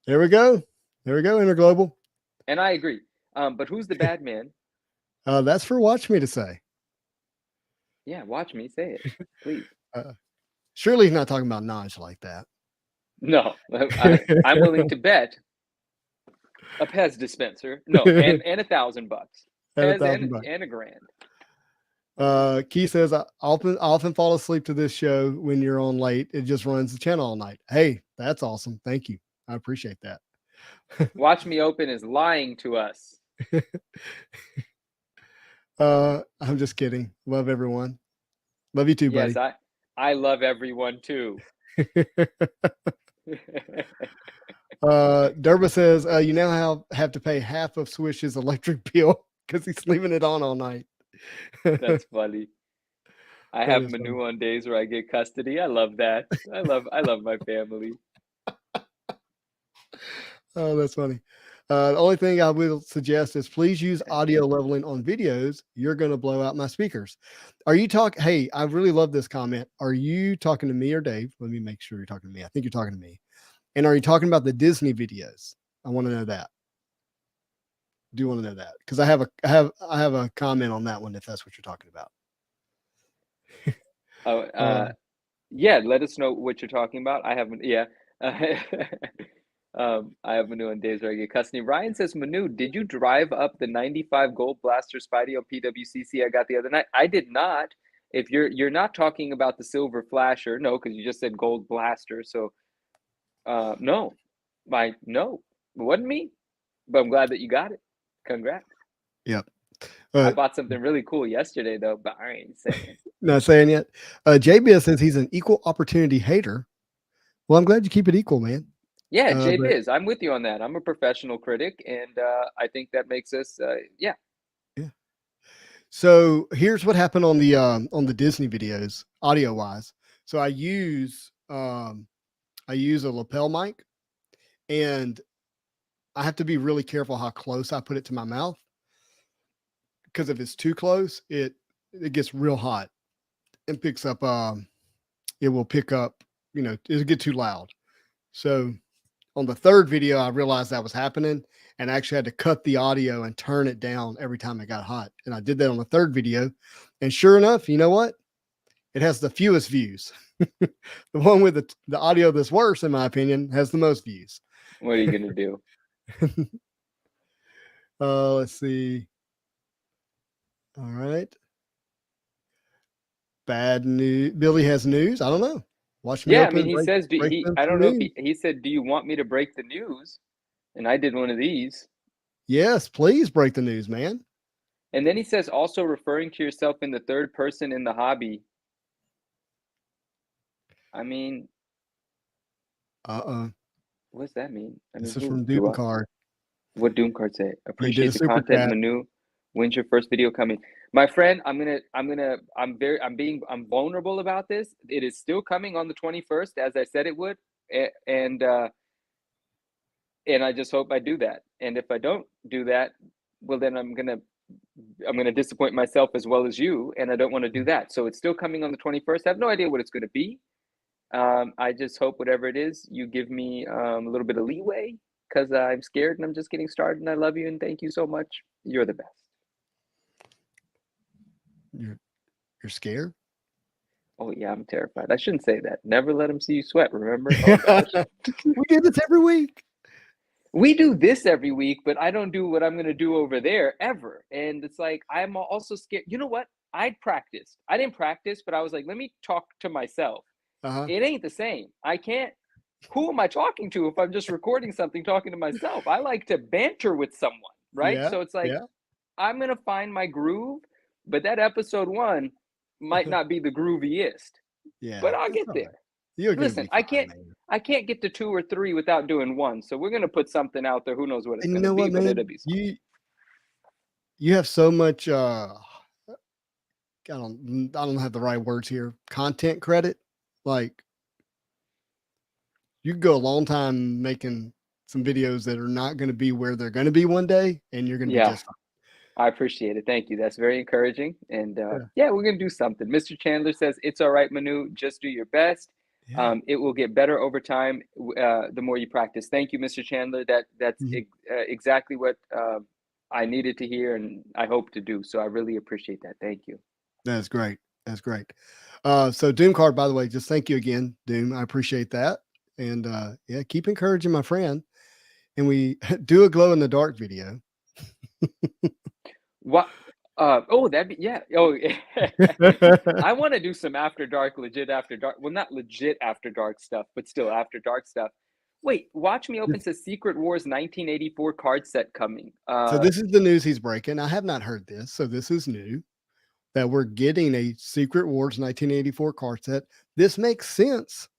There we go. There we go, Interglobal. And I agree. But who's the bad man? That's for Watch Me to say. Yeah, watch me say it, please. Surely he's not talking about Naj like that. No, I'm willing to bet a Pez dispenser. No, and $1,000. Pez and $1,000. Key says, I often fall asleep to this show when you're on late. It just runs the channel all night. Hey, that's awesome. Thank you. I appreciate that. Watch Me Open is lying to us. I'm just kidding. Love everyone. Love you too, buddy. Yes, I love everyone too. Derba says, you now have to pay half of Swish's electric bill because he's leaving it on all night. That's funny. I have Manu on days where I get custody. I love that. I love my family. Oh, that's funny. The only thing I will suggest is please use audio leveling on videos. You're going to blow out my speakers. Are you talking? Hey, I really love this comment. Are you talking to me or Dave? Let me make sure you're talking to me. I think you're talking to me. And are you talking about the Disney videos? I want to know that. Do you want to know that? Because I have a comment on that one if that's what you're talking about. Yeah. Let us know what you're talking about. I haven't. Yeah. I have Manu on days where I get custody. Ryan says, Manu, did you drive up the 95 Gold Blaster Spidey on PWCC I got the other night? I did not. If you're not talking about the Silver Flasher, no, because you just said Gold Blaster. So, no, it wasn't me. But I'm glad that you got it. Congrats. Yep. I bought something really cool yesterday, though, but I ain't saying. Not saying yet. JBS says he's an equal opportunity hater. Well, I'm glad you keep it equal, man. Yeah, JBiz, I'm with you on that. I'm a professional critic, and I think that makes us, yeah. So here's what happened on the Disney videos, audio wise. So I use a lapel mic, and I have to be really careful how close I put it to my mouth, because if it's too close, it gets real hot and picks up. It will pick up. It'll get too loud. So on the third video, I realized that was happening, and I actually had to cut the audio and turn it down every time it got hot. And I did that on the third video. And sure enough, you know what? It has the fewest views. The one with the audio that's worse, in my opinion, has the most views. What are you going to do? Let's see. All right. Bad news. Billy has news. I don't know. Watch me. Yeah, I mean, he says, I don't know if he said, do you want me to break the news? And I did one of these. Yes, please break the news, man. And then he says, also referring to yourself in the third person in the hobby. I mean, what does that mean? This is from Doom Card. What Doom Card say? Appreciate the content, Manu. When's your first video coming? My friend, I'm vulnerable about this. It is still coming on the 21st, as I said it would. And I just hope I do that. And if I don't do that, well, then I'm gonna disappoint myself as well as you, and I don't want to do that. So it's still coming on the 21st. I have no idea what it's going to be. I just hope whatever it is, you give me a little bit of leeway, because I'm scared and I'm just getting started, and I love you and thank you so much. You're the best. You're scared? Oh yeah, I'm terrified. I shouldn't say that. Never let them see you sweat, remember? Oh, gosh. We do this every week. We do this every week, but I don't do what I'm going to do over there ever. And it's like, I'm also scared. You know what? I practiced. I didn't practice, but I was like, let me talk to myself. It ain't the same. I can't. Who am I talking to if I'm just recording something, talking to myself? I like to banter with someone, right? Yeah, so it's like, I'm going to find my groove, but that episode 1 might not be the grooviest. Yeah, but I'll get there. Listen, I can't get to 2 or 3 without doing 1. So we're gonna put something out there. Who knows what it's gonna be, but it'll be something. You have so much I don't have the right words here. Content credit. Like, you could go a long time making some videos that are not going to be where they're going to be one day, and you're going to be just fine. I appreciate it. Thank you. That's very encouraging. And we're going to do something. Mr. Chandler says, it's all right, Manu. Just do your best. Yeah. It will get better over time, the more you practice. Thank you, Mr. Chandler. That's exactly what I needed to hear, and I hope to do. So I really appreciate that. Thank you. That's great. That's great. So Doom Card, by the way, just thank you again, Doom. I appreciate that. And yeah, keep encouraging my friend. And we do a glow in the dark video. What? Oh, that'd be, yeah. Oh, I want to do some after dark, legit after dark. Well, not legit after dark stuff, but still after dark stuff. Wait, watch me open to Secret Wars 1984 card set coming. So this is the news he's breaking. I have not heard this, so this is new that we're getting a Secret Wars 1984 card set. This makes sense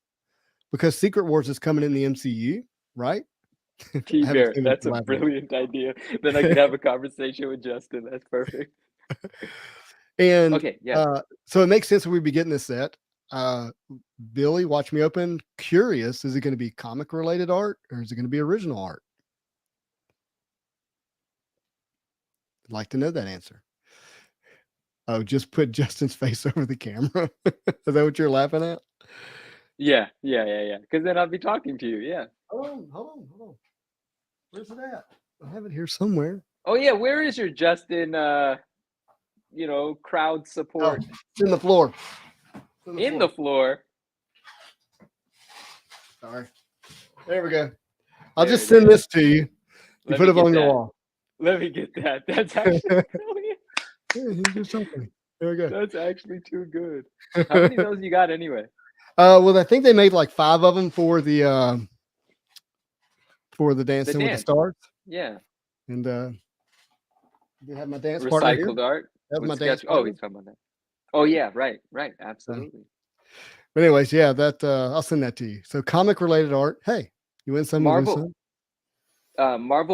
because Secret Wars is coming in the MCU, right? T-Bear, that's a brilliant idea. Then I could have a conversation with Justin. That's perfect. And okay, yeah. So it makes sense that we'd be getting this set. Billy, watch me open. Curious, is it going to be comic related art or is it going to be original art? I'd like to know that answer. Oh, just put Justin's face over the camera. Is that what you're laughing at? Yeah. Because then I'll be talking to you. Yeah. Hold on. Where's it at? I have it here somewhere. Oh yeah, where is your Justin? Crowd support. Oh, it's in the floor. In the floor. Sorry. There we go. I'll just send this to you. You put it on your wall. Let me get that. That's actually brilliant. Yeah, he did something. There we go. That's actually too good. How many of those you got anyway? Well, I think they made like 5 of them for the Dancing with the Stars. Yeah. And you have my dance recycled art. That's my dance. Oh, he's talking about that. Oh yeah, right. Absolutely. But anyways, yeah, that I'll send that to you. So comic related art. Hey, you win some. Marvel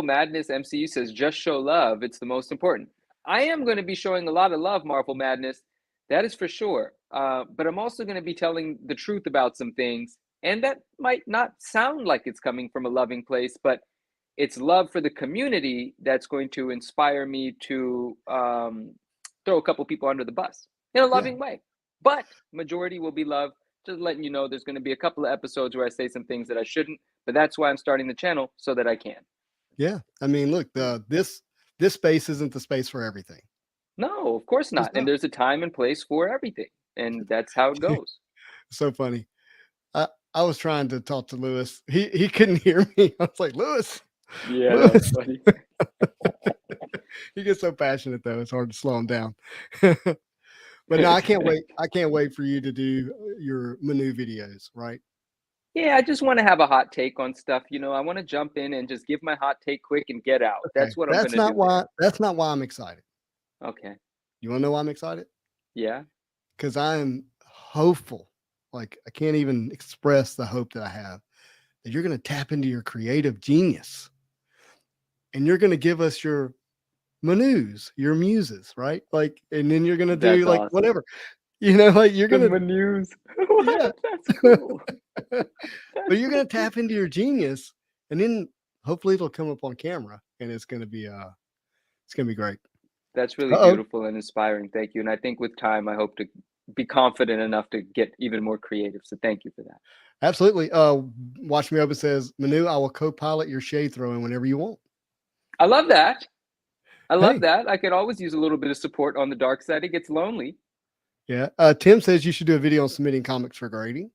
Madness MCU says just show love. It's the most important. I am going to be showing a lot of love, Marvel Madness. That is for sure. But I'm also going to be telling the truth about some things. And that might not sound like it's coming from a loving place, but it's love for the community that's going to inspire me to throw a couple people under the bus in a loving way. But majority will be love. Just letting you know, there's going to be a couple of episodes where I say some things that I shouldn't, but that's why I'm starting the channel, so that I can. Yeah. I mean, look, this space isn't the space for everything. No, of course not. And there's a time and place for everything. And that's how it goes. So funny. I was trying to talk to Lewis. He couldn't hear me. I was like, Lewis. Yeah, that's funny. He gets so passionate though, it's hard to slow him down. But no, I can't wait. I can't wait for you to do your Manu videos, right? Yeah, I just want to have a hot take on stuff. I want to jump in and just give my hot take quick and get out. Okay. That's what I'm going to do. That's not why I'm excited. Okay. You want to know why I'm excited? Yeah. Because I'm hopeful. Like I can't even express the hope that I have that you're going to tap into your creative genius and you're going to give us your Manus, your muses, right? Like, and then you're going to do like awesome. Whatever, like you're going to Manus. Yeah. That's cool. But you're going to tap into your genius and then hopefully it'll come up on camera and it's going to be great. That's really beautiful and inspiring. Thank you. And I think with time, I hope to be confident enough to get even more creative. So thank you for that. Absolutely. Watch Me Open says, Manu, I will co-pilot your shade throwing whenever you want. I love that. I love that. I could always use a little bit of support on the dark side. It gets lonely. Yeah. Tim says you should do a video on submitting comics for grading.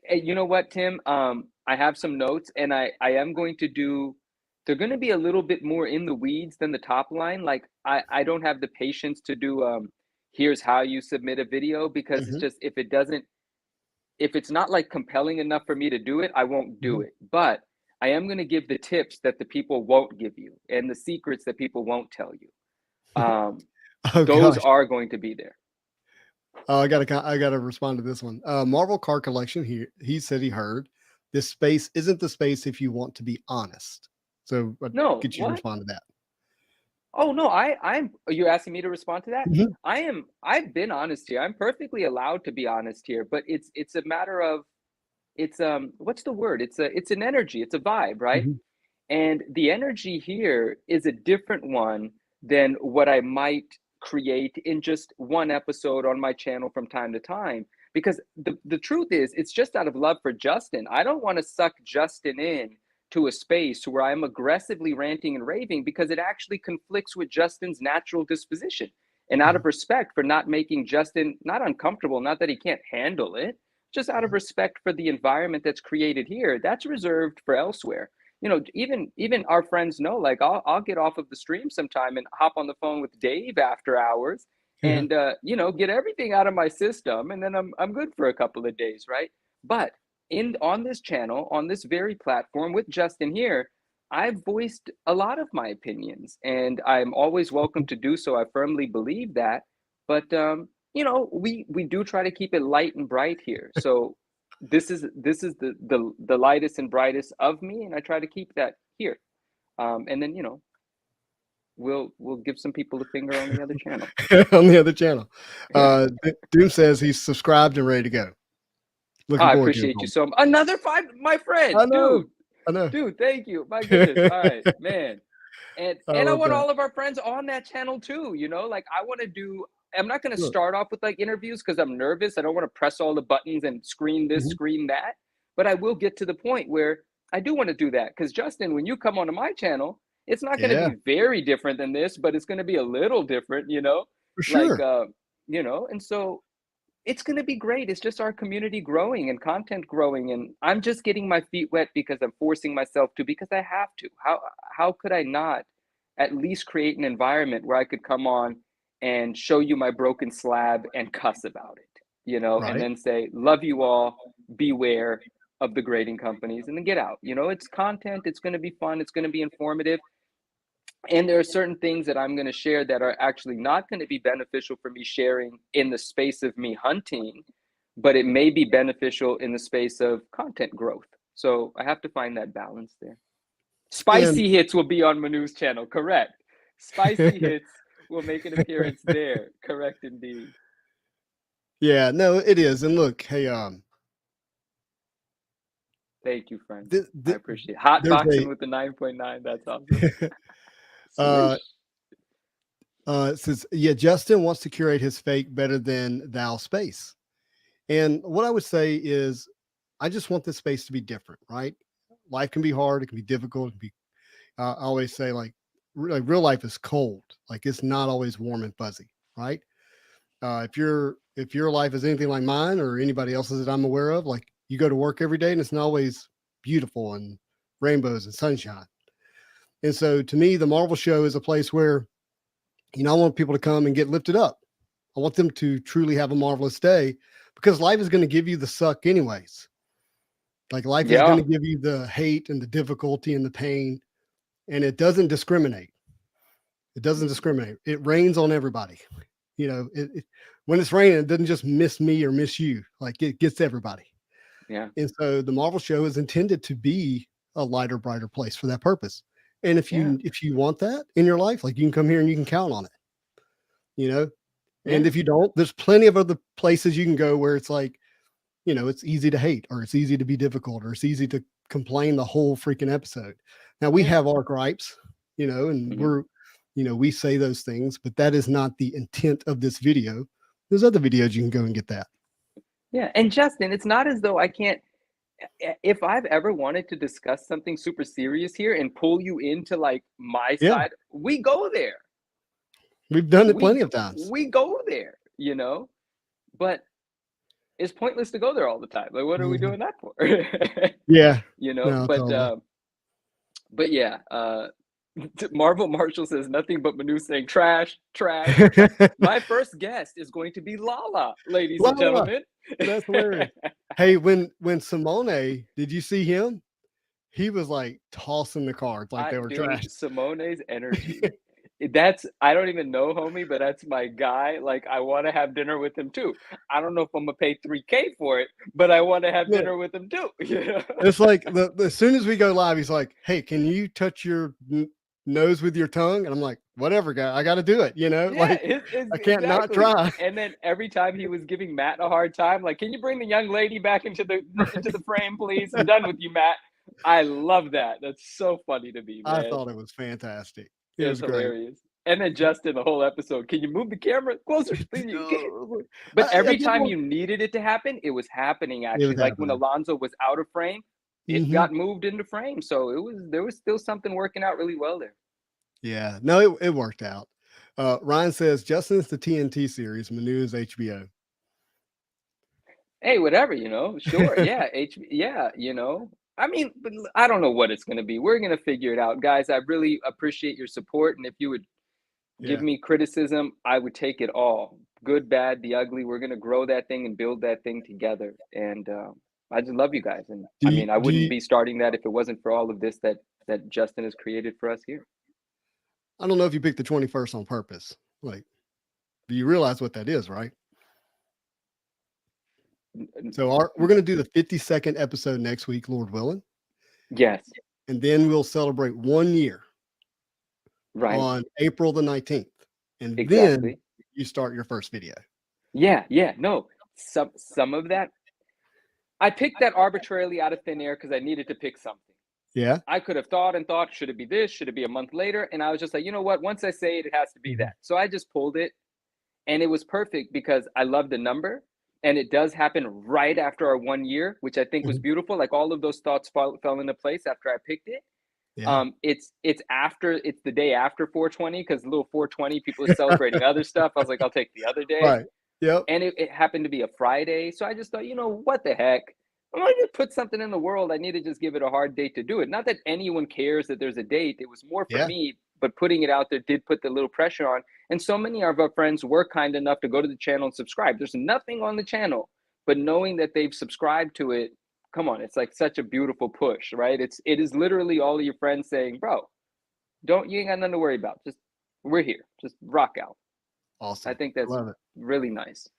You know what, Tim? I have some notes and I am going to do, they're going to be a little bit more in the weeds than the top line. Like I don't have the patience to do, here's how you submit a video because it's just, if it's not like compelling enough for me to do it, I won't do it. But I am going to give the tips that the people won't give you and the secrets that people won't tell you. Those are going to be there. I gotta respond to this one. Marvel Card Collection. He said he heard this space isn't the space if you want to be honest. So no, get you to respond to that. Oh no, I'm. Are you asking me to respond to that? Mm-hmm. I've been honest here. I'm perfectly allowed to be honest here, but it's a matter of, what's the word? It's an energy. It's a vibe, right? Mm-hmm. And the energy here is a different one than what I might create in just one episode on my channel from time to time, because the truth is, it's just out of love for Justin. I don't want to suck Justin in to a space where I'm aggressively ranting and raving, because it actually conflicts with Justin's natural disposition. And out of respect for not making Justin not uncomfortable, not that he can't handle it, just out of respect for the environment that's created here, that's reserved for elsewhere. You know, even our friends know, like I'll get off of the stream sometime and hop on the phone with Dave after hours and you know, get everything out of my system, and then I'm good for a couple of days, right? But on this channel, on this very platform with Justin here, I've voiced a lot of my opinions, and I'm always welcome to do so. I firmly believe that. But you know, we do try to keep it light and bright here. So this is the lightest and brightest of me, and I try to keep that here. And then, you know, we'll give some people the finger on the other channel. On the other channel. Doom says he's subscribed and ready to go. I appreciate you so much. Another 5, my friend. I know. Dude. I know. Dude, thank you. My goodness. All right, man. And I want all of our friends on that channel too. You know, like I want to do. I'm not going to start off with like interviews because I'm nervous. I don't want to press all the buttons and scream this, scream that. But I will get to the point where I do want to do that, because Justin, when you come onto my channel, it's not going to be very different than this, but it's going to be a little different. You know, for sure. Like you know, and so it's going to be great. It's just our community growing and content growing, and I'm just getting my feet wet because I'm forcing myself to, because I have to. How could I not at least create an environment where I could come on and show you my broken slab and cuss about it, you know, and then say, love you all, beware of the grading companies, and then get out. You know, it's content. It's going to be fun. It's going to be informative. And there are certain things that I'm going to share that are actually not going to be beneficial for me sharing in the space of me hunting, but it may be beneficial in the space of content growth. So I have to find that balance there. Spicy hits will be on Manu's channel. Correct. Spicy hits will make an appearance there. Correct, indeed. Yeah, no, it is. And look, hey, thank you, friend. I appreciate it. Hot boxing with the 9.9. That's awesome. It says, Justin wants to curate his fake better than thou space. And what I would say is, I just want this space to be different, right? Life can be hard. It can be difficult. It can be, I always say, like real life is cold. Like it's not always warm and fuzzy, right? If your life is anything like mine or anybody else's that I'm aware of, like you go to work every day and it's not always beautiful and rainbows and sunshine. And so to me, the Marvel Show is a place where, you know, I want people to come and get lifted up. I want them to truly have a marvelous day, because life is going to give you the suck anyways. Like life is going to give you the hate and the difficulty and the pain, and it doesn't discriminate. It doesn't discriminate. It rains on everybody. You know, when it's raining, it doesn't just miss me or miss you. Like it gets everybody. Yeah. And so the Marvel Show is intended to be a lighter, brighter place for that purpose. And if you want that in your life, like you can come here and you can count on it, you know, and if you don't, there's plenty of other places you can go where it's like, you know, it's easy to hate, or it's easy to be difficult, or it's easy to complain the whole freaking episode. Now we have our gripes, you know, and we say those things, but that is not the intent of this video. There's other videos you can go and get that. Yeah. And Justin, it's not as though I can't, if I've ever wanted to discuss something super serious here and pull you into like my side, we go there. We've done it plenty of times. We go there, you know, but it's pointless to go there all the time. Like, what are we doing that for? You know, but yeah, Marvel Marshall says nothing but Manu saying trash. My first guest is going to be Lala, ladies and gentlemen. That's hilarious. Hey, when Simone, did you see him? He was like tossing the cards like they were trash. Simone's energy. I don't even know, homie, but that's my guy. Like, I want to have dinner with him too. I don't know if I'm gonna pay $3K for it, but I want to have dinner with him too. You know? It's like as soon as we go live, he's like, "Hey, can you touch your nose with your tongue?" And I'm like, "Whatever, guy. I got to do it." You know, I can't not try. And then every time he was giving Matt a hard time, like, "Can you bring the young lady back into the frame, please? I'm done with you, Matt." I love that. That's so funny to me, man. I thought it was fantastic. It was hilarious. And then Justin, the whole episode, can you move the camera closer? Please, you can't. But every time you needed it to happen, it was happening. Actually, like when Alonso was out of frame, it got moved into frame. So there was still something working out really well there. Yeah, no, it worked out. Ryan says Justin's the TNT series, Manu is HBO. Hey, whatever, sure. Yeah. Yeah. I mean, but I don't know what it's going to be. We're going to figure it out, guys. I really appreciate your support. And if you would give me criticism, I would take it all. Good, bad, the ugly. We're going to grow that thing and build that thing together. And I just love you guys. And I wouldn't be starting that if it wasn't for all of this that Justin has created for us here. I don't know if you picked the 21st on purpose. Like, do you realize what that is, right? So we're going to do the 52nd episode next week, Lord willing. Yes. And then we'll celebrate 1 year. Right. On April the 19th. And then you start your first video. Yeah. No, some of that. I picked that arbitrarily out of thin air because I needed to pick something. Yeah. I could have thought, should it be this? Should it be a month later? And I was just like, you know what? Once I say it, it has to be that. So I just pulled it. And it was perfect because I love the number. And it does happen right after our 1 year, which I think was beautiful. Like all of those thoughts fell into place after I picked it. Yeah. It's the day after 420 because a little 420 people are celebrating other stuff. I was like, I'll take the other day. Right. Yep. And it happened to be a Friday. So I just thought, what the heck? I'm going to put something in the world. I need to just give it a hard date to do it. Not that anyone cares that there's a date. It was more for me, but putting it out there did put the little pressure on. And so many of our friends were kind enough to go to the channel and subscribe. There's nothing on the channel, but knowing that they've subscribed to it, come on, it's like such a beautiful push, right? It is literally all of your friends saying, bro, you ain't got nothing to worry about. Just, we're here. Just rock out. Awesome. I think that's really nice.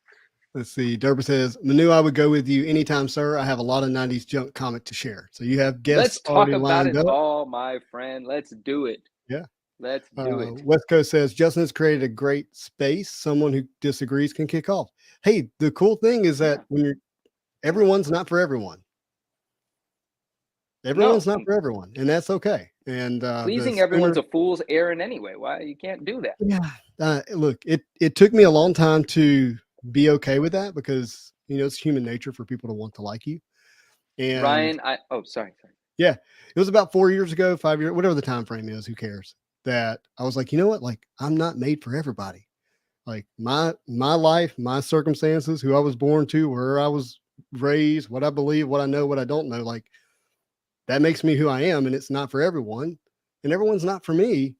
Let's see. Derber says, Manu, I would go with you anytime, sir. I have a lot of 90s junk comic to share. So you have guests already lined up. Let's talk about it, my friend. Let's do it. Yeah. Let's do it. West Coast says, Justin has created a great space. Someone who disagrees can kick off. Hey, the cool thing is that everyone's not for everyone. Everyone's not for everyone, and that's okay. And pleasing everyone's a fool's errand anyway. Why you can't do that? Yeah. Look, it took me a long time to be okay with that because it's human nature for people to want to like you. And Ryan, sorry. Yeah, it was about 4 years ago, 5 years, whatever the time frame is. Who cares? That I was like, you know what? Like, I'm not made for everybody. Like my life, my circumstances, who I was born to, where I was raised, what I believe, what I know, what I don't know. Like, that makes me who I am, and it's not for everyone, and everyone's not for me,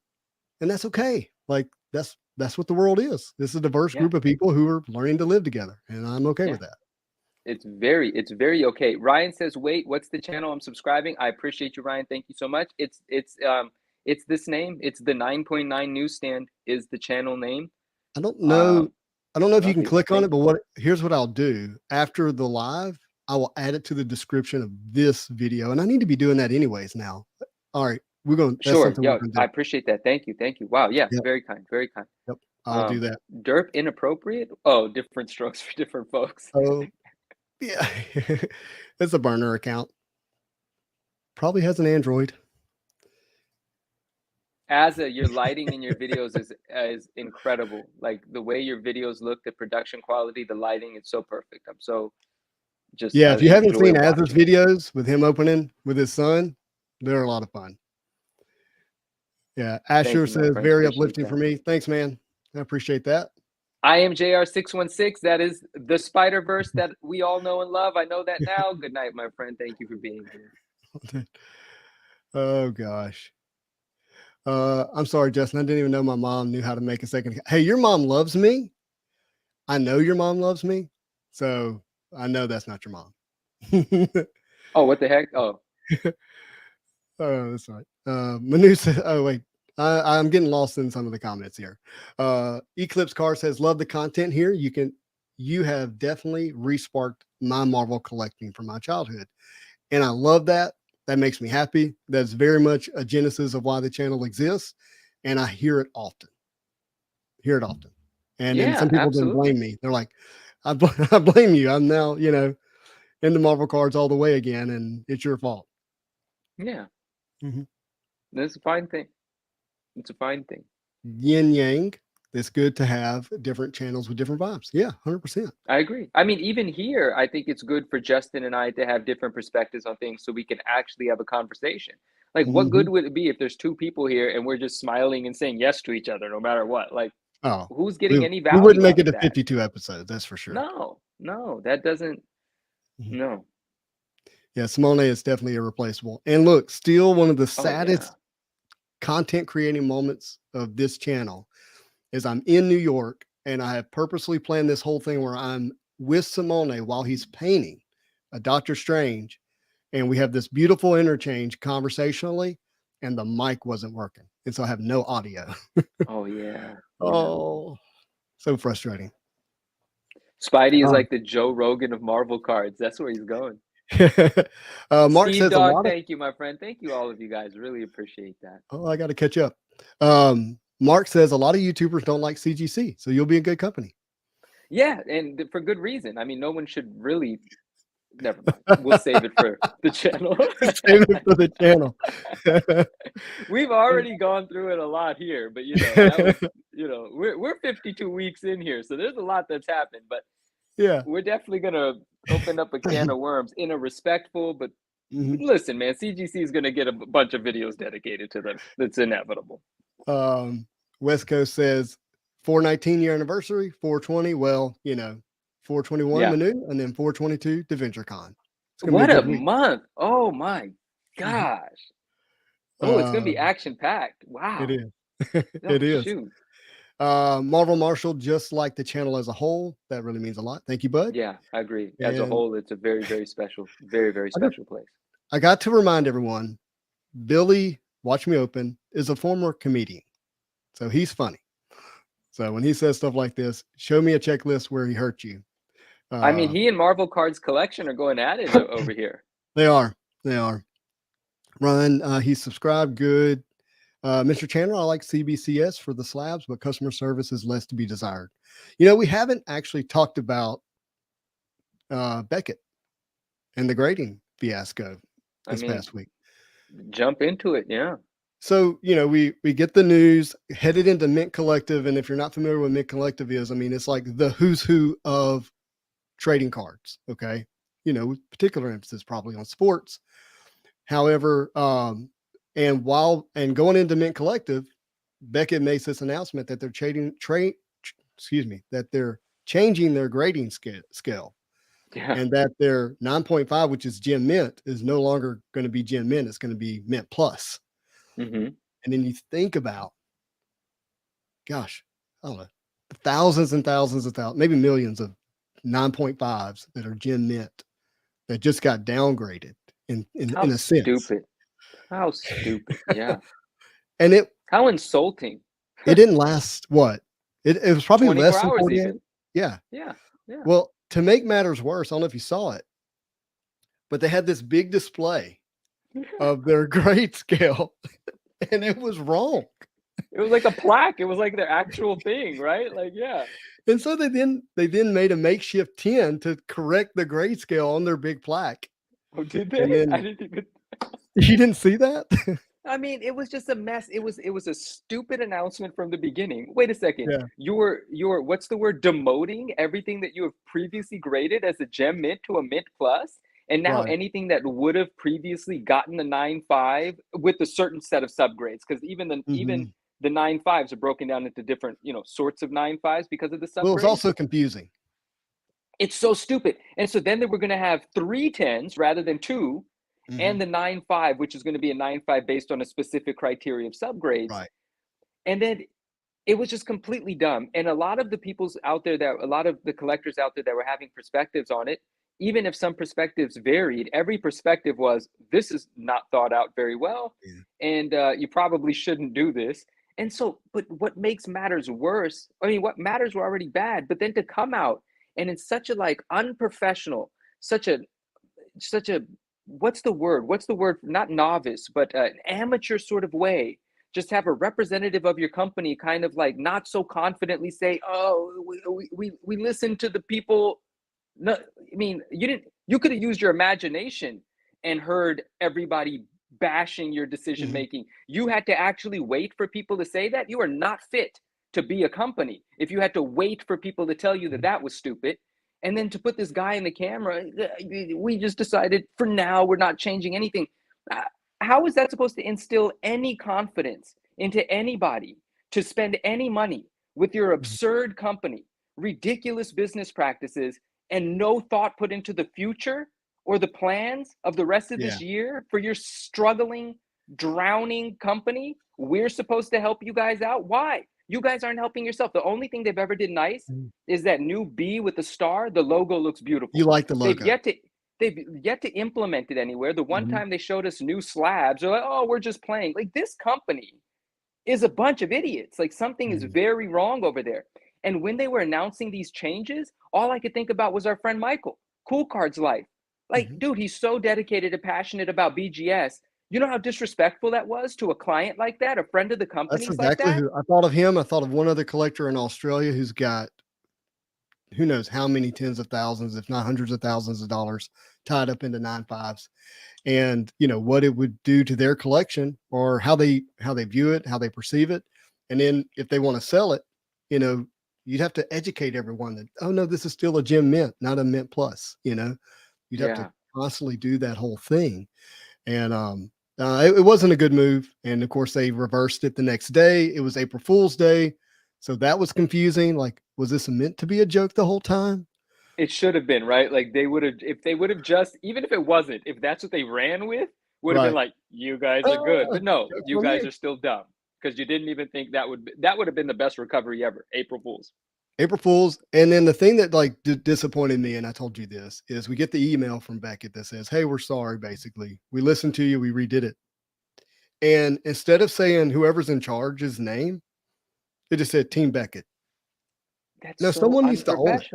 and that's okay. Like that's what the world is. This is a diverse group of people who are learning to live together, and I'm okay with that. It's very okay. Ryan says, "Wait, what's the channel? I'm subscribing." I appreciate you, Ryan. Thank you so much. It's this name. It's the 9.9 Newsstand is the channel name. I don't know. I don't know if you can click on it, but here's what I'll do after the live. I will add it to the description of this video. And I need to be doing that anyways now. All right. We're going to. Sure. Yeah. I appreciate that. Thank you. Wow. Yeah. Yep. Very kind. Very kind. Yep. I'll do that. Derp inappropriate? Oh, different strokes for different folks. Oh, yeah. It's a burner account. Probably has an Android. Your lighting in your videos is incredible. Like the way your videos look, the production quality, the lighting, it's so perfect. I'm so if you haven't seen Az's videos with him opening with his son, they're a lot of fun. Yeah, Asher says very uplifting for me. Thanks, man. I appreciate that. I am JR616. That is the Spider-Verse that we all know and love. I know that now. Good night, my friend. Thank you for being here. Oh gosh. I'm sorry, Justin. I didn't even know my mom knew how to make a second. Hey, your mom loves me. I know your mom loves me. So I know that's not your mom. Oh, what the heck? Oh. Oh, that's right. Manu says, oh, wait. I'm getting lost in some of the comments here. Eclipse Car says, love the content here. You have definitely resparked my Marvel collecting from my childhood. And I love that. That makes me happy. That's very much a genesis of why the channel exists. And I hear it often. And then some people didn't blame me. They're like, I blame you. I'm now, into Marvel cards all the way again, and it's your fault. Yeah. Mm-hmm. That's a fine thing. It's a fine thing. yin yang. It's good to have different channels with different vibes. Yeah, 100%. I agree. I mean, even here, I think it's good for Justin and I to have different perspectives on things so we can actually have a conversation. Like, what good would it be if there's two people here and we're just smiling and saying yes to each other no matter what? Like, who's getting any value? We wouldn't make it to 52 episodes, that's for sure. No, that doesn't. No. Yeah, Simone is definitely irreplaceable. And look, still one of the saddest content creating moments of this channel is I'm in New York and I have purposely planned this whole thing where I'm with Simone while he's painting a Doctor Strange, and we have this beautiful interchange conversationally, and the mic wasn't working, and so I have no audio. Oh yeah. Oh, so frustrating. Spidey is like the Joe Rogan of Marvel cards. That's where he's going. Mark Steve says Dog, thank you, my friend. Thank you, all of you guys. Really appreciate that. Oh, I got to catch up. Mark says a lot of YouTubers don't like CGC, so you'll be in good company. Yeah, and for good reason. I mean, no one should really. Never mind. We'll save it for the channel. Save it for the channel. We've already gone through it a lot here, but that was, we're 52 weeks in here, so there's a lot that's happened. But yeah, we're definitely gonna open up a can of worms in a respectful. But listen, man, CGC is gonna get a bunch of videos dedicated to them. That's inevitable. West Coast says 419 year anniversary, 420. Well, 421 Manu, and then 422 DaVincerCon. What a month! Oh my gosh! Oh, it's gonna be action packed. Wow, it is. It is. Shoot. Marvel Marshall, just like the channel as a whole, that really means a lot. Thank you, bud. Yeah, I agree. As a whole, it's a very, very special, very, very special place. I got to remind everyone, Billy, Watch Me Open, is a former comedian, so he's funny. So when he says stuff like this, show me a checklist where he hurt you. I mean, he and Marvel Cards Collection are going at it over here. They are. Ryan, he's subscribed. Good. Mr. Chandler, I like CBCS for the slabs, but customer service is less to be desired. We haven't actually talked about Beckett and the grading fiasco this past week. Jump into it, yeah. So, we get the news headed into Mint Collective. And if you're not familiar with Mint Collective is, it's like the who's who of trading cards. Okay. With particular emphasis probably on sports. However, and going into Mint Collective, Beckett makes this announcement that they're changing their grading scale. Yeah. And that their 9.5, which is Gem Mint, is no longer going to be Gem Mint. It's going to be Mint Plus. And then you think about, gosh, I don't know, thousands and thousands of thousands, maybe millions of 9.5s that are Gem Mint that just got downgraded in a sense. How stupid. Yeah. And how insulting. It didn't last what? It was probably less than 48 hours. Yeah. Well, to make matters worse, I don't know if you saw it, but they had this big display of their grade scale, and it was wrong. It was like a plaque. It was like their actual thing, right? Like, yeah. And so they then made a makeshift 10 to correct the grade scale on their big plaque. Oh, did they? I didn't even. You didn't see that? I mean, it was just a mess. It was a stupid announcement from the beginning. Wait a second. Yeah. You're what's the word? Demoting everything that you have previously graded as a Gem Mint to a Mint Plus. And now anything that would have previously gotten the 9.5 with a certain set of subgrades, because even the 9.5s are broken down into different, sorts of 9.5s because of the subgrades. Well, it's also confusing. It's so stupid. And so then they were going to have 3 10s rather than 2, and the 9.5, which is going to be a 9.5 based on a specific criteria of subgrades. Right. And then it was just completely dumb. And a lot of the collectors out there that were having perspectives on it, even if some perspectives varied, every perspective was, this is not thought out very well, and you probably shouldn't do this. And so, but what makes matters worse, what matters were already bad, but then to come out and in such a unprofessional, such a, what's the word, not novice, but an amateur sort of way, just have a representative of your company kind of not so confidently say, oh, we listen to the people. No, you could have used your imagination and heard everybody bashing your decision making. You had to actually wait for people to say that. You are not fit to be a company if you had to wait for people to tell you that that was stupid. And then to put this guy in the camera, we just decided for now we're not changing anything. How is that supposed to instill any confidence into anybody to spend any money with your absurd company, ridiculous business practices, and no thought put into the future or the plans of the rest of this year for your struggling, drowning company? We're supposed to help you guys out. Why? You guys aren't helping yourself. The only thing they've ever did nice is that new B with the star. The logo looks beautiful. You like the logo. They've yet to implement it anywhere. The one time they showed us new slabs, they're like, oh, we're just playing. Like, this company is a bunch of idiots. Like, something is very wrong over there. And when they were announcing these changes, all I could think about was our friend Michael, Cool Card's life. Like, dude, he's so dedicated and passionate about BGS. You know how disrespectful that was to a client like that, a friend of the company. That's exactly who I thought of him. I thought of one other collector in Australia who's got who knows how many tens of thousands, if not hundreds of thousands of dollars tied up into 9.5s. And you know what it would do to their collection, or how they view it, how they perceive it. And then if they want to sell it, you know, you'd have to educate everyone that, oh no, this is still a gem mint, not a mint plus. You know, you'd have to constantly do that whole thing. And it wasn't a good move. And of course they reversed it the next day. It was April Fool's Day. So that was confusing. Like, was this meant to be a joke the whole time? It should have been, right? Like, they would have, if they would have just, even if it wasn't, if that's what they ran with, would have been like, you guys are good. But no, you guys are still dumb because you didn't even think that would have been the best recovery ever. April Fools. And then the thing that like disappointed me, and I told you this, is we get the email from Beckett that says, hey, we're sorry. Basically, we listened to you. We redid it. And instead of saying whoever's in charge's name, it just said Team Beckett. That's so someone needs to own it.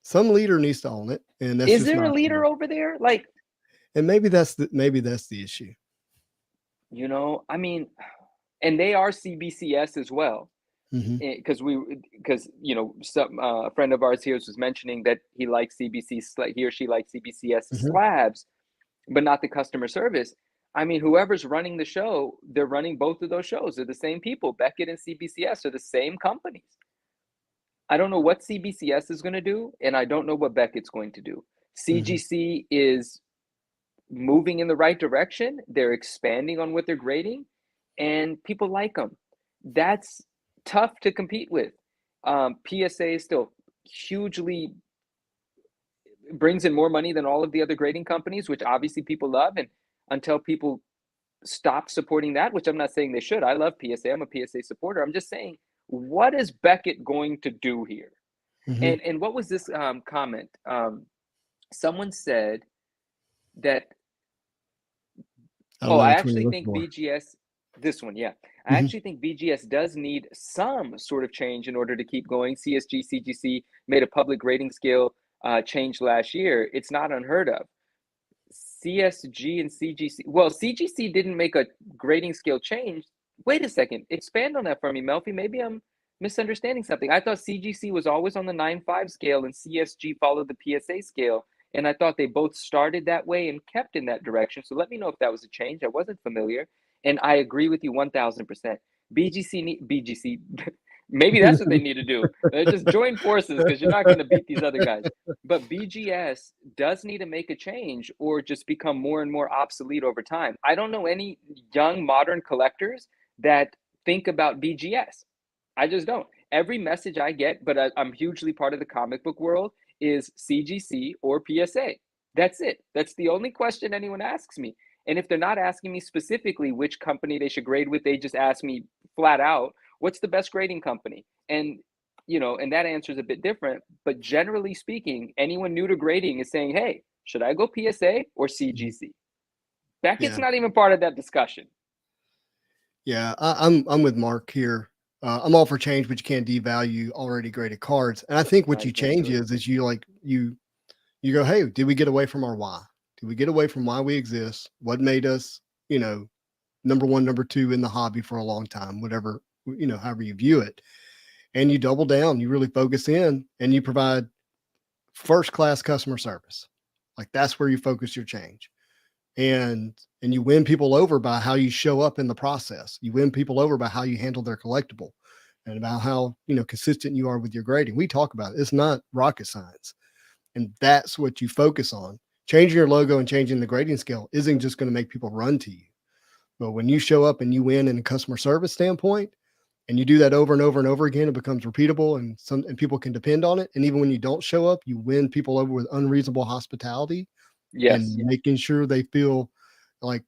Some leader needs to own it. And that's is there a leader over there? Like, and maybe that's the issue. You know, I mean, and they are CBCS as well. Because you know, some a friend of ours here was mentioning that he likes CBC, he or she likes CBCS slabs, but not the customer service. I mean, whoever's running the show, they're running both of those shows. They're the same people. Beckett and CBCS are the same companies. I don't know what CBCS is going to do, and I don't know what Beckett's going to do. CGC is moving in the right direction. They're expanding on what they're grading, and people like them. That's tough to compete with. PSA is still hugely brings in more money than all of the other grading companies, which obviously people love. And until people stop supporting that, which I'm not saying they should, I love PSA. I'm a PSA supporter. I'm just saying, what is Beckett going to do here? And what was this comment? Someone said that, I actually think BGS, this one, I actually think BGS does need some sort of change in order to keep going. CSG, CGC made a public grading scale change last year. It's not unheard of. CSG and CGC, well, CGC didn't make a grading scale change. Wait a second, expand on that for me, Melfi. Maybe I'm misunderstanding something. I thought CGC was always on the 9.5 scale and CSG followed the PSA scale. And I thought they both started that way and kept in that direction. So let me know if that was a change. I wasn't familiar. And I agree with you 1000%. BGC, maybe that's what they need to do. Just join forces, because you're not going to beat these other guys. But BGS does need to make a change or just become more and more obsolete over time. I don't know any young modern collectors that think about BGS. I just don't. Every message I get, but I'm hugely part of the comic book world, is CGC or PSA. That's it. That's the only question anyone asks me. And if they're not asking me specifically which company they should grade with, they just ask me flat out, what's the best grading company? And, you know, and that answer is a bit different. But generally speaking, anyone new to grading is saying, hey, should I go PSA or CGC? Beckett's not even part of that discussion. Yeah, I'm with Mark here. I'm all for change, but you can't devalue already graded cards. And I think what you change is you go, hey, did we get away from our why? Did we get away from why we exist? What made us, you know, number one, number two in the hobby for a long time, whatever, you know, however you view it. And you double down, you really focus in, and you provide first-class customer service. Like, that's where you focus your change. and you win people over by how you show up in the process. You win people over by how you handle their collectible and about how, consistent you are with your grading. We talk about it. It's not rocket science. And that's what you focus on. Changing your logo and changing the grading scale isn't just going to make people run to you. But when you show up and you win in a customer service standpoint, and you do that over and over and over again, it becomes repeatable and people can depend on it. And even when you don't show up, you win people over with unreasonable hospitality. Yes. And making sure they feel like,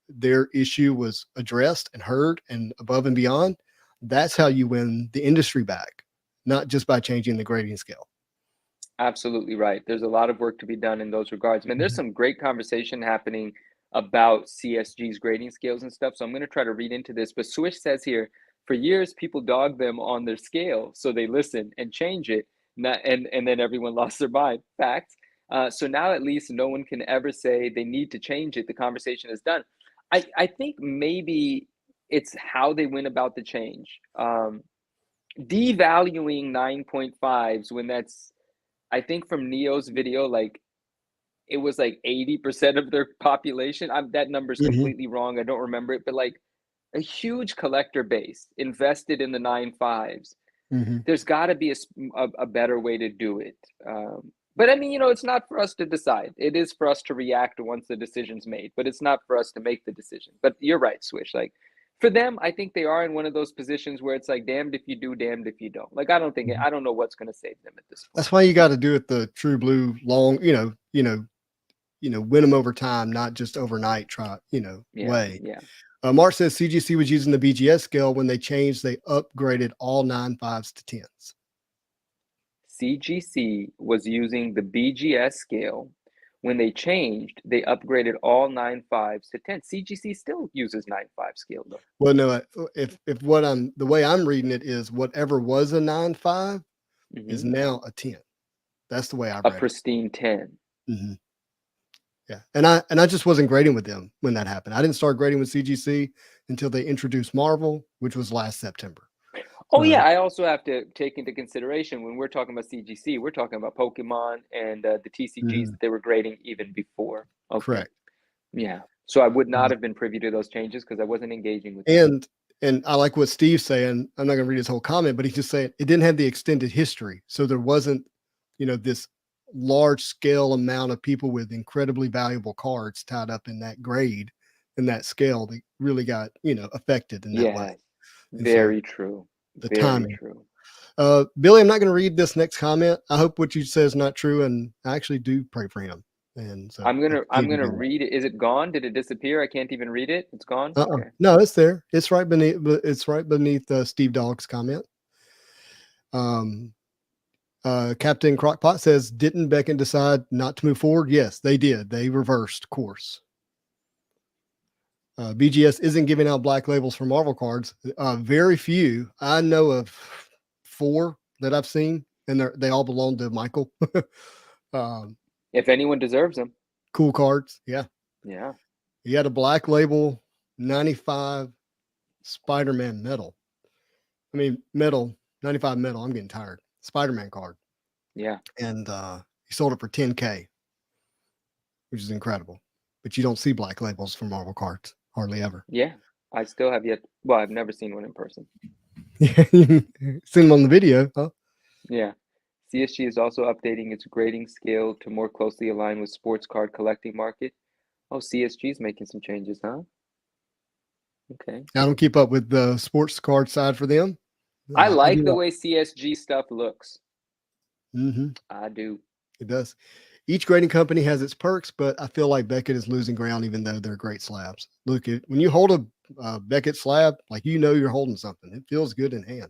their issue was addressed and heard and above and beyond. That's how you win the industry back, not just by changing the grading scale. Absolutely right. There's a lot of work to be done in those regards. Man, there's some great conversation happening about CSG's grading scales and stuff. So I'm going to try to read into this. But Swish says here, for years, people dogged them on their scale. So they listened and change it. And then everyone lost their mind. Facts. So now at least no one can ever say they need to change it. The conversation is done. I think maybe it's how they went about the change. Devaluing 9.5s when that's, I think from Neo's video, like it was like 80% of their population. That number's completely wrong. I don't remember it, but like a huge collector base invested in the 9.5s. There's got to be a better way to do it. But I mean, it's not for us to decide. It is for us to react once the decision's made, but it's not for us to make the decision. But you're right, Swish. Like for them, I think they are in one of those positions where it's like damned if you do, damned if you don't. Like I don't know what's going to save them at this point. That's why you got to do it the true blue long, win them over time, not just overnight. Way. Yeah. Mark says CGC was using the BGS scale when they changed. They upgraded all 9.5s to 10s. CGC was using the BGS scale. When they changed, they upgraded all 9.5s to 10. CGC still uses 9.5 scale though. Well, no, if the way I'm reading it is whatever was a 9.5 is now a 10. That's the way I read it. A pristine 10. Yeah. And I just wasn't grading with them when that happened. I didn't start grading with CGC until they introduced Marvel, which was last September. Oh, yeah. I also have to take into consideration when we're talking about CGC, we're talking about Pokemon and the TCGs that they were grading even before. Okay. Correct. Yeah. So I would not have been privy to those changes because I wasn't engaging with them. And I like what Steve's saying. I'm not going to read his whole comment, but he's just saying it didn't have the extended history. So there wasn't, this large scale amount of people with incredibly valuable cards tied up in that grade and that scale that really got, affected in that way. And very true. The timing. True. Billy, I'm not going to read this next comment. I hope what you say is not true, and I actually do pray for him. And so I'm gonna read it. Is it gone? Did it disappear? I can't even read it. It's gone. Okay. No, it's there. It's right beneath. Steve Dogg's comment. Captain Crockpot says, "Didn't Beckett decide not to move forward?" Yes, they did. They reversed course. BGS isn't giving out black labels for Marvel cards. Very few. I know of 4 that I've seen, and they all belong to Michael. If anyone deserves them. Cool cards. Yeah. Yeah. He had a black label 95 Spider-Man metal. 95 metal. I'm getting tired. Spider-Man card. Yeah. And he sold it for $10K, which is incredible. But you don't see black labels for Marvel cards. Hardly ever. Yeah, I still have yet. Well, I've never seen one in person. Seen them on the video, huh? Yeah. CSG is also updating its grading scale to more closely align with sports card collecting market. Oh, CSG is making some changes, huh? Okay. I don't keep up with the sports card side for them. I like the way CSG stuff looks. I do. It does. Each grading company has its perks, but I feel like Beckett is losing ground, even though they're great slabs. Look, when you hold a Beckett slab, like you're holding something. It feels good in hand.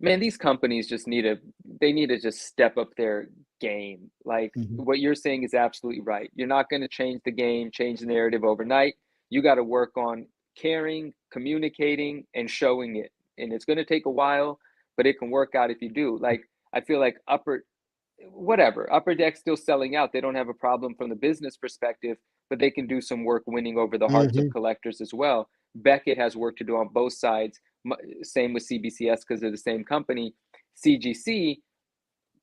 Man, these companies just need to just step up their game. Like what you're saying is absolutely right. You're not going to change the game, change the narrative overnight. You got to work on caring, communicating, and showing it. And it's going to take a while, but it can work out if you do. Like I feel like Upper Deck's still selling out. They don't have a problem from the business perspective, but they can do some work winning over the hearts of collectors as well. Beckett has work to do on both sides. Same with CBCS because they're the same company. CGC,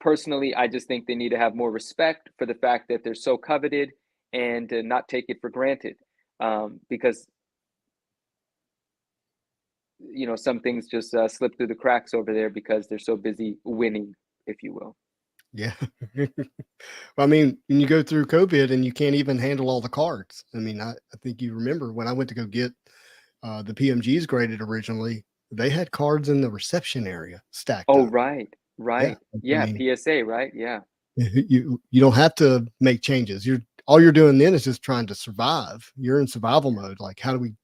personally, I just think they need to have more respect for the fact that they're so coveted and to not take it for granted, because some things just slip through the cracks over there because they're so busy winning, if you will. Yeah. I mean, when you go through COVID and you can't even handle all the cards. I mean, I think you remember when I went to go get the PMGs graded originally, they had cards in the reception area stacked Oh, up. right. Yeah, I mean, PSA, right? Yeah. you don't have to make changes. All you're doing then is just trying to survive. You're in survival mode. Like, how do we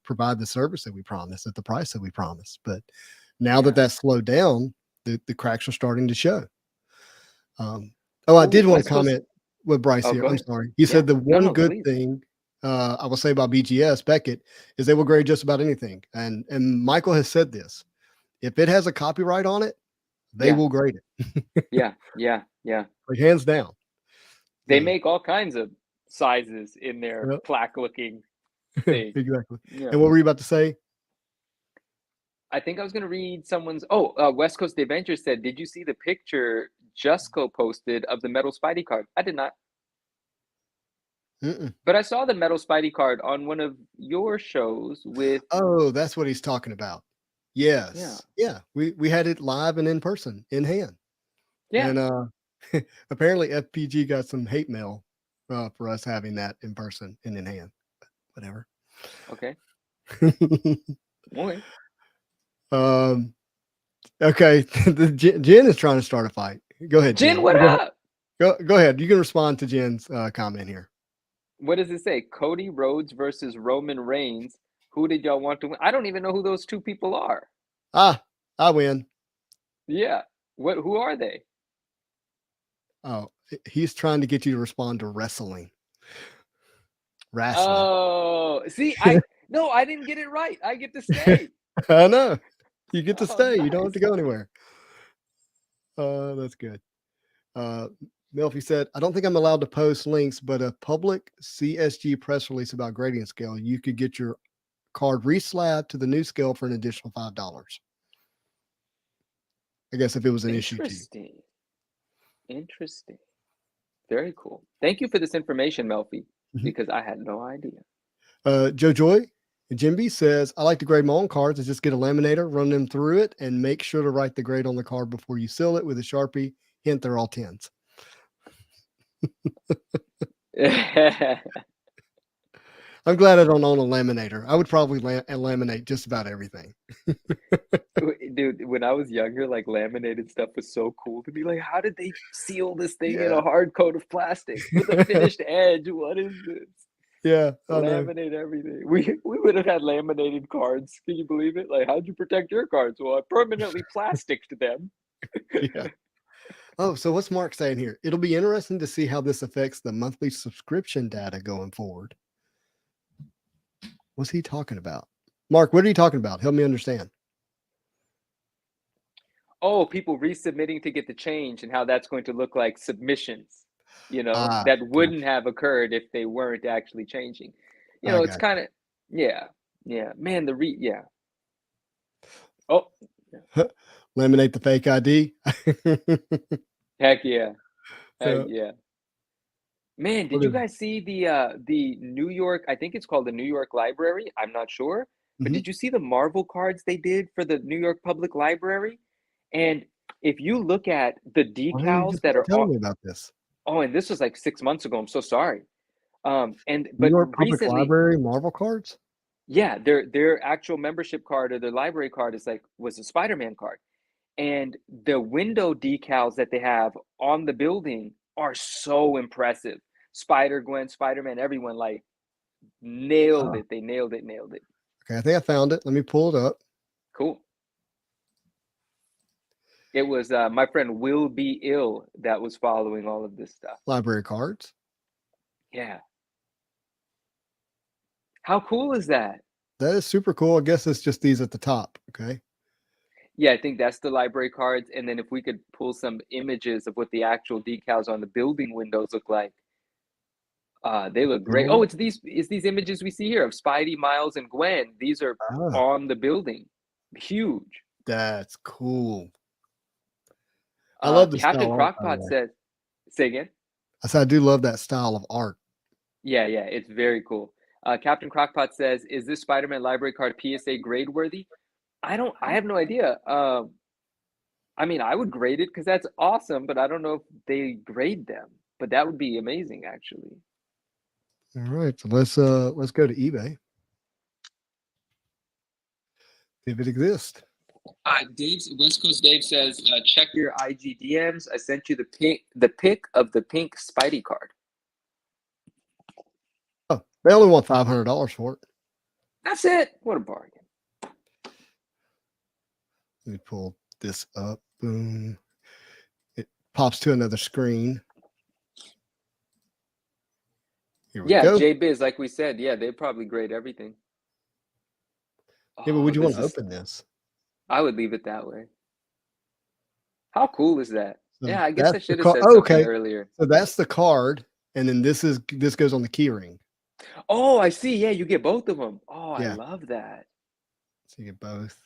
provide the service that we promised at the price that we promised? But now that that's slowed down, the cracks are starting to show. I did want to comment with Bryce here. I'm sorry. You said the one good thing I will say about BGS Beckett is they will grade just about anything. And Michael has said this: if it has a copyright on it, they will grade it. Yeah. Like, hands down. They make all kinds of sizes in their plaque looking thing. Exactly. Yeah. And what were you about to say? I think I was going to read someone's. West Coast Adventure said, "Did you see the picture Justco posted of the metal Spidey card?" I did not. But I saw the metal Spidey card on one of your shows with. Oh, that's what he's talking about. Yes. Yeah. We had it live and in person, in hand. Yeah. And apparently FPG got some hate mail for us having that in person and in hand. But whatever. Okay. Okay. Okay. Jen is trying to start a fight. Go ahead, Jen. What up? Go ahead. You can respond to Jen's comment here. What does it say? Cody Rhodes versus Roman Reigns. Who did y'all want to win? I don't even know who those two people are. I win. Yeah. Who are they? Oh, he's trying to get you to respond to wrestling. Oh, see, I didn't get it right. I get to stay. I know. You get to stay. Nice. You don't have to go anywhere. That's good. Melfi said, I don't think I'm allowed to post links, but a public CSG press release about gradient scale, you could get your card reslabbed to the new scale for an additional $5. I guess if it was an issue to you. Interesting. Very cool. Thank you for this information, Melfi, because I had no idea. Joe Joy, Jimby says, I like to grade my own cards. I just get a laminator, run them through it, and make sure to write the grade on the card before you seal it with a Sharpie. Hint, they're all 10s. I'm glad I don't own a laminator. I would probably laminate just about everything. Dude, when I was younger, like laminated stuff was so cool to be like, how did they seal this thing in a hard coat of plastic with a finished edge? What is this? Yeah. Laminate everything. We would have had laminated cards. Can you believe it? Like, how'd you protect your cards? Well, I permanently plasticked them. Yeah. Oh, so what's Mark saying here? It'll be interesting to see how this affects the monthly subscription data going forward. What's he talking about? Mark, what are you talking about? Help me understand. Oh, people resubmitting to get the change and how that's going to look like submissions, that wouldn't have occurred if they weren't actually changing. It's kind of, yeah. Man, Oh. Laminate the fake ID. Heck yeah. Yeah. Man, did you guys see the New York, I think it's called the New York Library. I'm not sure. But did you see the Marvel cards they did for the New York Public Library? And if you look at the decals that are telling me about this. Oh, and this was like 6 months ago. I'm so sorry. But New York Public Library Marvel cards? Yeah, their actual membership card or their library card was a Spider-Man card. And the window decals that they have on the building are so impressive. Spider-Gwen, Spider-Man, everyone nailed it. They nailed it. Okay, I think I found it. Let me pull it up. Cool. It was my friend Will Be Ill that was following all of this stuff. Library cards. Yeah. How cool is that? That is super cool. I guess it's just these at the top. Okay. Yeah, I think that's the library cards. And then if we could pull some images of what the actual decals on the building windows look like. They look great. Oh, it's these images we see here of Spidey, Miles, and Gwen. These are on the building. Huge. That's cool. I love the Captain style. Crockpot says, say again. I said I do love that style of art. Yeah, it's very cool. Captain Crockpot says, "Is this Spider-Man library card PSA grade worthy?" I have no idea. I mean, I would grade it because that's awesome, but I don't know if they grade them. But that would be amazing, actually. All right, so let's go to eBay. If it exists. West Coast Dave says, check your IG DMs. I sent you the pic of the pink Spidey card. Oh, they only want $500 for it. That's it. What a bargain. Let me pull this up. Boom. It pops to another screen. Here we go. JBiz, like we said, they probably grade everything. Yeah, but would you want to open this? I would leave it that way. How cool is that? So I guess I should have said something earlier. So that's the card, and then this goes on the key ring. Oh, I see. Yeah, you get both of them. Oh, yeah. I love that. So you get both.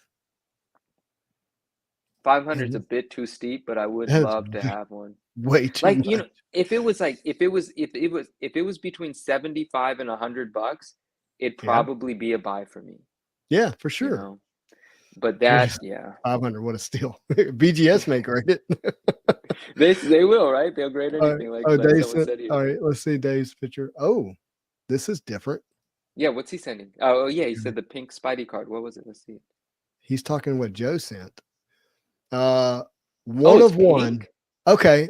500 is a bit too steep, but I would love to have one. Way too much. You know, if it was between 75 and $100, it'd probably be a buy for me. Yeah, for sure. You know? But that, 500, what a steal. BGS may grade it. they will, right? They'll grade anything Dave said here. All right, let's see Dave's picture. Oh, this is different. Yeah, what's he sending? Oh, yeah, he said the pink Spidey card. What was it? Let's see. He's talking what Joe sent. One of one. Pink?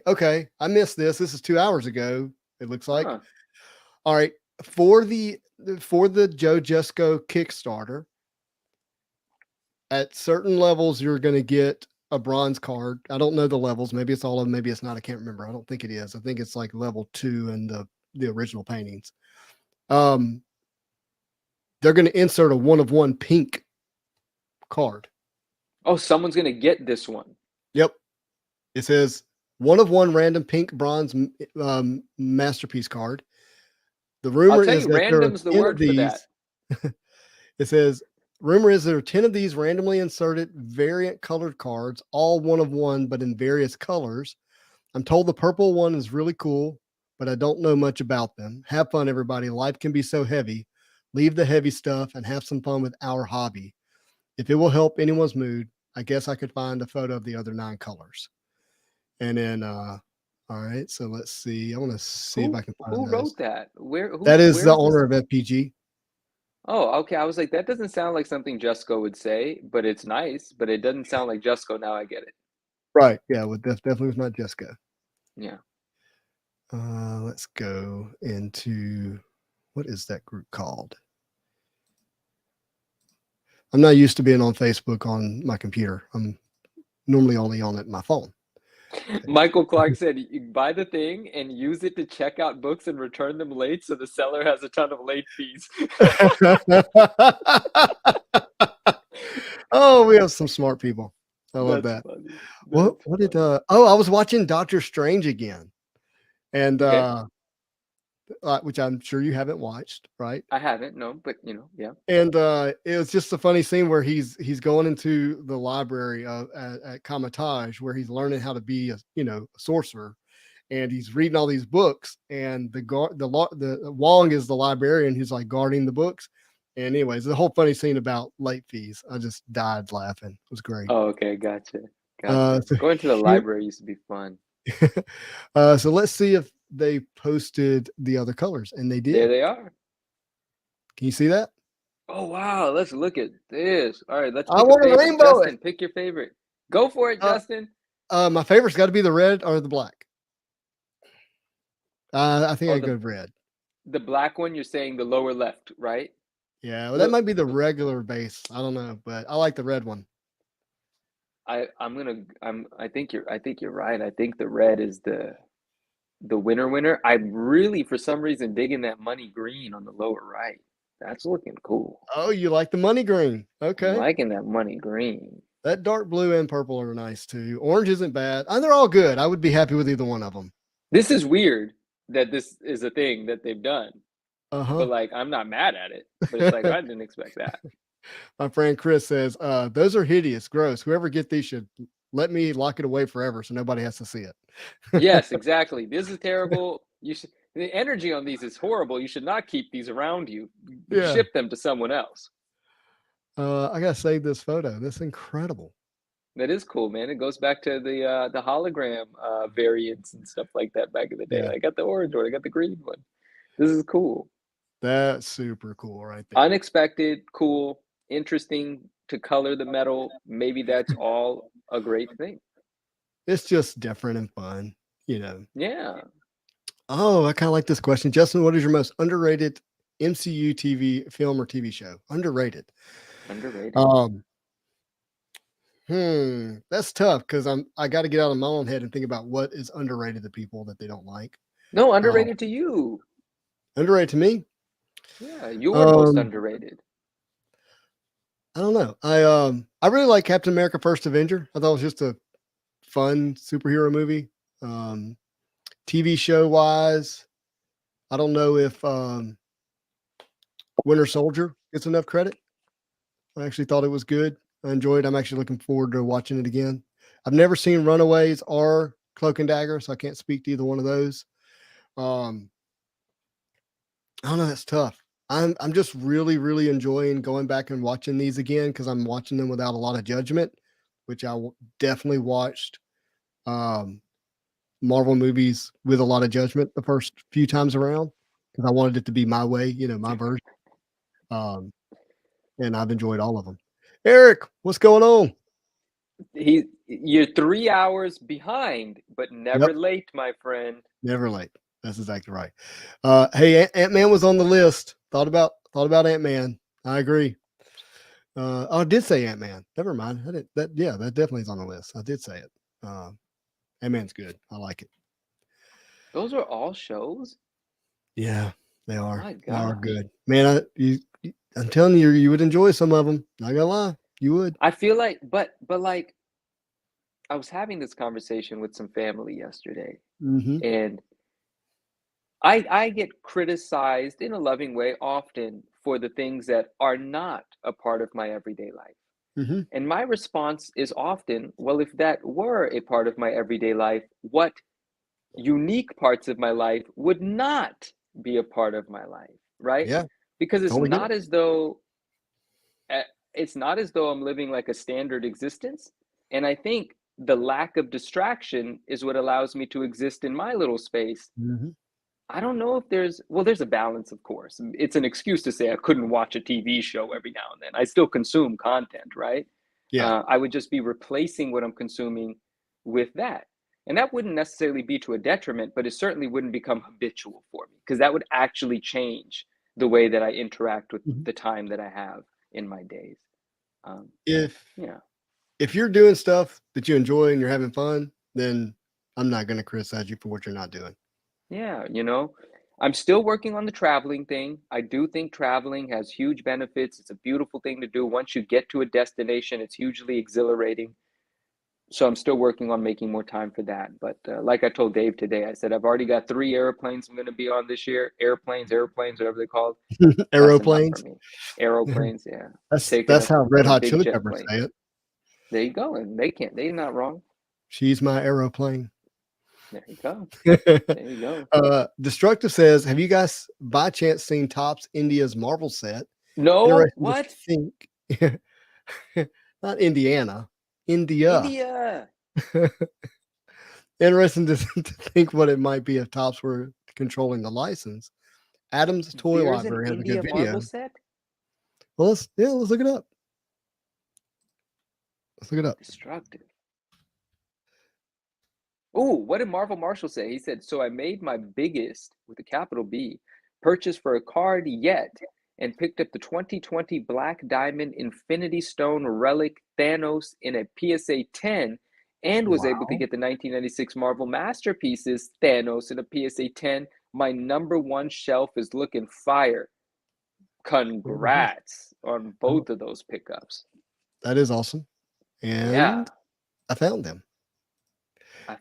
Okay. I missed this. This is 2 hours ago, it looks like. Huh. All right. For the Joe Jesco Kickstarter, at certain levels, you're going to get a bronze card. I don't know the levels. Maybe it's all of them. Maybe it's not. I can't remember. I don't think it is. I think it's like level 2 in the original paintings. They're going to insert a one of one pink card. Oh, someone's going to get this one. Yep. It says one of one random pink bronze masterpiece card. The rumor is that random's the word for that. It says, rumor is there are 10 of these randomly inserted variant colored cards, all one of one, but in various colors. I'm told the purple one is really cool, but I don't know much about them. Have fun, everybody. Life can be so heavy. Leave the heavy stuff and have some fun with our hobby. If it will help anyone's mood, I guess I could find a photo of the other 9 colors. And then, all right, so let's see. I want to see if I can find who wrote that? That is the owner of FPG. Oh, okay. I was like, that doesn't sound like something Jesco would say, but it's nice, but it doesn't sound like Jesco. Now I get it. Right. Yeah. Well, that definitely was not Jesco. Yeah. Let's go into, what is that group called? I'm not used to being on Facebook on my computer. I'm normally only on it my phone. Michael Clark said, you buy the thing and use it to check out books and return them late so the seller has a ton of late fees. Oh, we have some smart people. I love that. Funny. What did I was watching Doctor Strange again. And which I'm sure you haven't watched, right? I haven't, no, but yeah. And it was just a funny scene where he's going into the library at Kamatage, where he's learning how to be a sorcerer, and he's reading all these books. And the Wong is the librarian who's like guarding the books. And anyways, the whole funny scene about late fees, I just died laughing. It was great. Oh, okay, gotcha. So going to the library used to be fun. So let's see if they posted the other colors, and they did. There they are. Can you see that? Oh wow, let's look at this. All right, let's I want a rainbow. Justin, pick your favorite. Go for it, Justin. My favorite's got to be the red or the black. I think I'd go red. The black one, you're saying the lower left, right? Yeah, well, that might be the regular base. I don't know, but I like the red one. I think you're right. I think the red is the winner. I'm really, for some reason, digging that money green on the lower right. That's looking cool. Oh, you like the money green? Okay, I'm liking that money green. That dark blue and purple are nice too. Orange isn't bad. They're all good. I would be happy with either one of them. This is weird that this is a thing that they've done. But like, I'm not mad at it. But it's like, I didn't expect that. My friend Chris says, those are hideous, gross. Whoever get these should let me lock it away forever so nobody has to see it. Yes, exactly. This is terrible. the energy on these is horrible. You should not keep these around you. Yeah. Ship them to someone else. I gotta save this photo. That's incredible. That is cool, man. It goes back to the hologram variants and stuff like that back in the day. Yeah. I got the orange one. I got the green one. This is cool. That's super cool right there. Unexpected, cool, interesting to color the metal. Maybe that's all a great thing. It's just different and fun, you know. Yeah. Oh, I kind of like this question. Justin, what is your most underrated MCU TV film or TV show? Underrated. Underrated. That's tough because I got to get out of my own head and think about what is underrated to people that they don't like. No, underrated to you. Underrated to me? Yeah, you are most underrated. I don't know. I really like Captain America: First Avenger. I thought it was just a fun superhero movie. TV show wise, I don't know if Winter Soldier gets enough credit. I actually thought it was good. I enjoyed it. I'm actually looking forward to watching it again. I've never seen Runaways or Cloak and Dagger, so I can't speak to either one of those. I don't know. That's tough. I'm just really, really enjoying going back and watching these again because I'm watching them without a lot of judgment, which I definitely watched Marvel movies with a lot of judgment the first few times around because I wanted it to be my way, you know, my version. And I've enjoyed all of them. Eric, what's going on? You're 3 hours behind, but never late, my friend. Never late. That's exactly right. Hey, Ant-Man was on the list. Thought about Ant-Man. I agree. I did say Ant-Man. Never mind. That definitely is on the list. I did say it. Ant-Man's good. I like it. Those are all shows? Yeah, they are. My They are God. good. Man, I'm telling you, you would enjoy some of them. Not gonna lie. You would. I feel like, but like, I was having this conversation with some family yesterday, and I get criticized in a loving way often for the things that are not a part of my everyday life. And my response is often, well, if that were a part of my everyday life, what unique parts of my life would not be a part of my life, right? Yeah. Because it's Totally not as though I'm living like a standard existence. And I think the lack of distraction is what allows me to exist in my little space. I don't know if there's a balance, of course. It's an excuse to say I couldn't watch a TV show every now and then. I still consume content, right? Yeah. I would just be replacing what I'm consuming with that. And that wouldn't necessarily be to a detriment, but it certainly wouldn't become habitual for me because that would actually change the way that I interact with the time that I have in my days. If you're doing stuff that you enjoy and you're having fun, then I'm not going to criticize you for what you're not doing. Yeah, I'm still working on the traveling thing. I do think traveling has huge benefits. It's a beautiful thing to do. Once you get to a destination, it's hugely exhilarating. So I'm still working on making more time for that. But like I told Dave today, I said, I've already got 3 airplanes I'm going to be on this year. Airplanes, whatever they're called. Aeroplanes. Aeroplanes, yeah. That's how Red Hot Chili Peppers say it. There you go. And they're not wrong. She's my aeroplane. There you go. There you go. Destructive says, have you guys by chance seen Topps India's Marvel set? No. What? Not Indiana. India. Interesting to think what it might be if Topps were controlling the license. Adam's Toy Library has a good video. Marvel set? Well, let's look it up. Let's look it up. Destructive. Oh, what did Marvel Marshall say? He said, so I made my biggest, with a capital B, purchase for a card yet and picked up the 2020 Black Diamond Infinity Stone Relic Thanos in a PSA 10 and was able to get the 1996 Marvel Masterpieces Thanos in a PSA 10. My #1 shelf is looking fire. Congrats on both of those pickups. That is awesome. And yeah. I found them.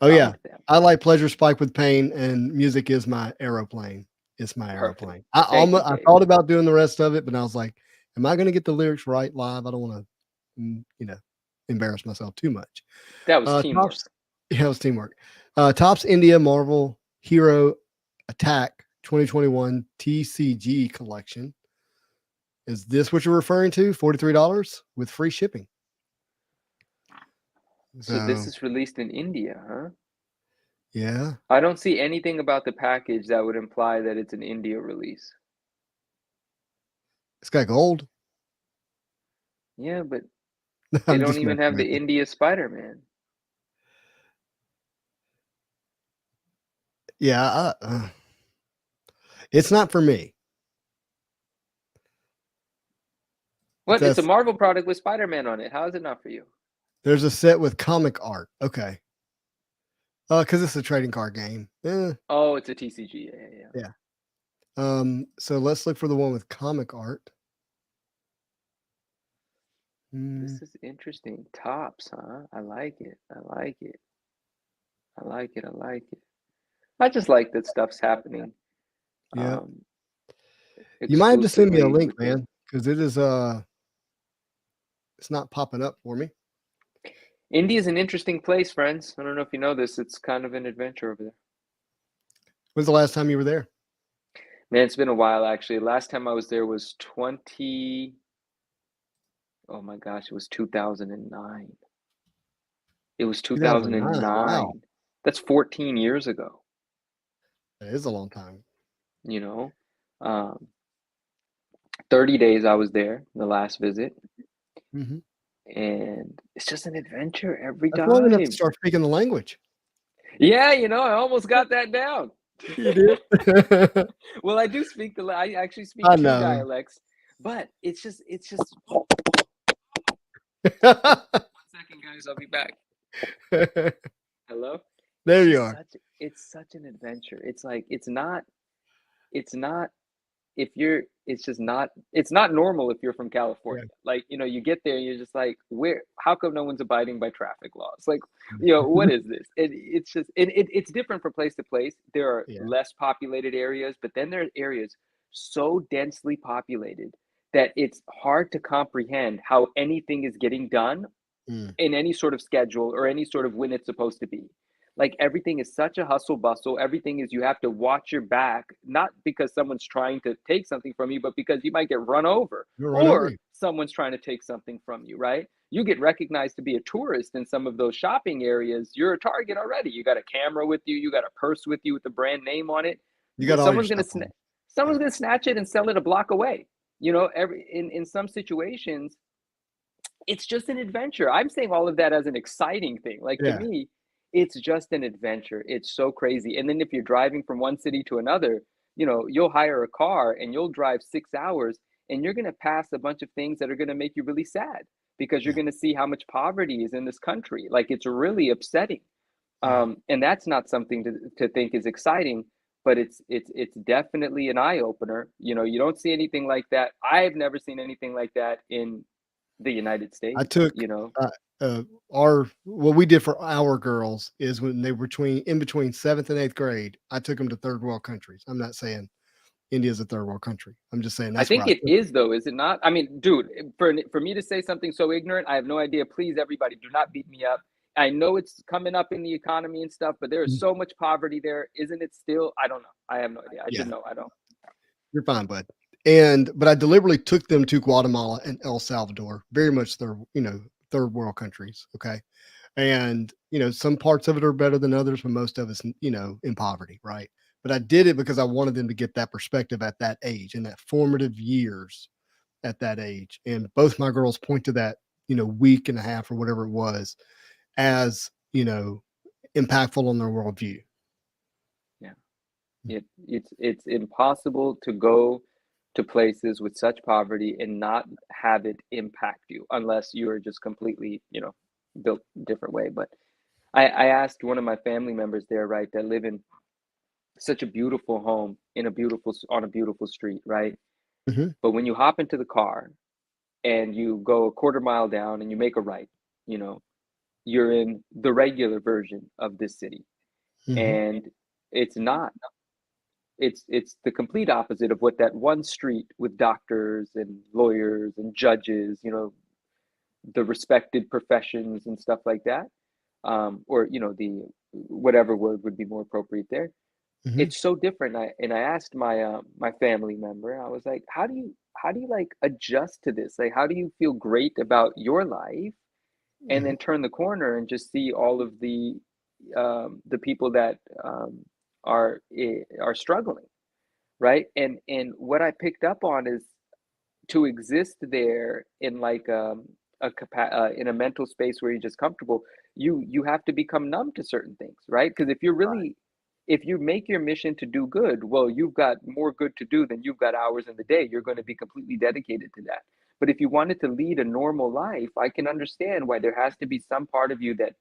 I like Pleasure Spike with Pain, and music is my aeroplane. It's my aeroplane. I thought about doing the rest of it, but I was like, am I going to get the lyrics right live? I don't want to, embarrass myself too much. That was teamwork. It was teamwork. Topps India Marvel Hero Attack 2021 TCG collection. Is this what you're referring to? $43 with free shipping. So this is released in India, huh? Yeah. I don't see anything about the package that would imply that it's an India release. It's got gold. Yeah, but they don't even have the India Spider-Man. Yeah. It's not for me. What? It's a Marvel product with Spider-Man on it. How is it not for you? There's a set with comic art. Okay. Because it's a trading card game. Oh, it's a TCG. Yeah. So let's look for the one with comic art. This is interesting. Tops, huh? I like it. I just like that stuff's happening. Yeah. You might have to send me a link, man, because it is it's not popping up for me. India is an interesting place, friends. I don't know if you know this. It's kind of an adventure over there. When's the last time you were there? Man, it's been a while, actually. Last time I was there was oh my gosh, it was 2009. It was 2009. Wow. That's 14 years ago. That is a long time. 30 days I was there, the last visit. Mm-hmm. And it's just an adventure every time. Long enough to start speaking the language. Yeah, I almost got that down. You did? Well, I do speak I actually speak two dialects, but it's just 1 second, guys, I'll be back. Hello? There you are. It's such an adventure. It's like it's not normal if you're from California. Yeah. Like, you get there and you're just like, how come no one's abiding by traffic laws? Like, what is this? It's different from place to place. There are less populated areas, but then there are areas so densely populated that it's hard to comprehend how anything is getting done in any sort of schedule or any sort of when it's supposed to be. Like, everything is such a hustle bustle. Everything is, you have to watch your back, not because someone's trying to take something from you, but because you might get run over or someone's trying to take something from you, right? You get recognized to be a tourist in some of those shopping areas. You're a target already. You got a camera with you. You got a purse with you with the brand name on it. Someone's going to snatch it and sell it a block away. In some situations, it's just an adventure. I'm saying all of that as an exciting thing. Like, to me, it's just an adventure. It's so crazy. And then if you're driving from one city to another, you'll hire a car and you'll drive 6 hours and you're going to pass a bunch of things that are going to make you really sad because you're going to see how much poverty is in this country. Like, it's really upsetting. And that's not something to think is exciting, but it's definitely an eye opener. You don't see anything like that. I've never seen anything like that in the United States. I took, what we did for our girls is when they were in between 7th and 8th grade, I took them to third world countries. I'm not saying India is a third world country. I'm just saying that's I think it is, though, is it not? I mean, dude, for me to say something so ignorant, I have no idea. Please, everybody, do not beat me up. I know it's coming up in the economy and stuff, but there is so much poverty there. Isn't it still? I don't know. I have no idea. I should know. I don't. You're fine, bud. But I deliberately took them to Guatemala and El Salvador, very much third world countries. Okay. And, some parts of it are better than others, but most of us, in poverty. Right. But I did it because I wanted them to get that perspective at that age and that formative years at that age. And both my girls point to that, week and a half or whatever it was as, impactful on their worldview. Yeah. It's impossible to go to places with such poverty and not have it impact you unless you are just completely, built a different way. But I asked one of my family members there, right, that live in such a beautiful home on a beautiful street, right? Mm-hmm. But when you hop into the car and you go a quarter mile down and you make a right, you're in the regular version of this city. Mm-hmm. And it's not. It's the complete opposite of what that one street with doctors and lawyers and judges, the respected professions and stuff like that, or the whatever word would be more appropriate there. it's so different. I asked my my family member, I was like, how do you like adjust to this? Like, how do you feel great about your life and then turn the corner and just see all of the people that are struggling, right? And what I picked up on is to exist there in like in a mental space where you're just comfortable, you have to become numb to certain things, right? Because if you're really, if you make your mission to do good, well, you've got more good to do than you've got hours in the day. You're going to be completely dedicated to that. But if you wanted to lead a normal life, I can understand why there has to be some part of you that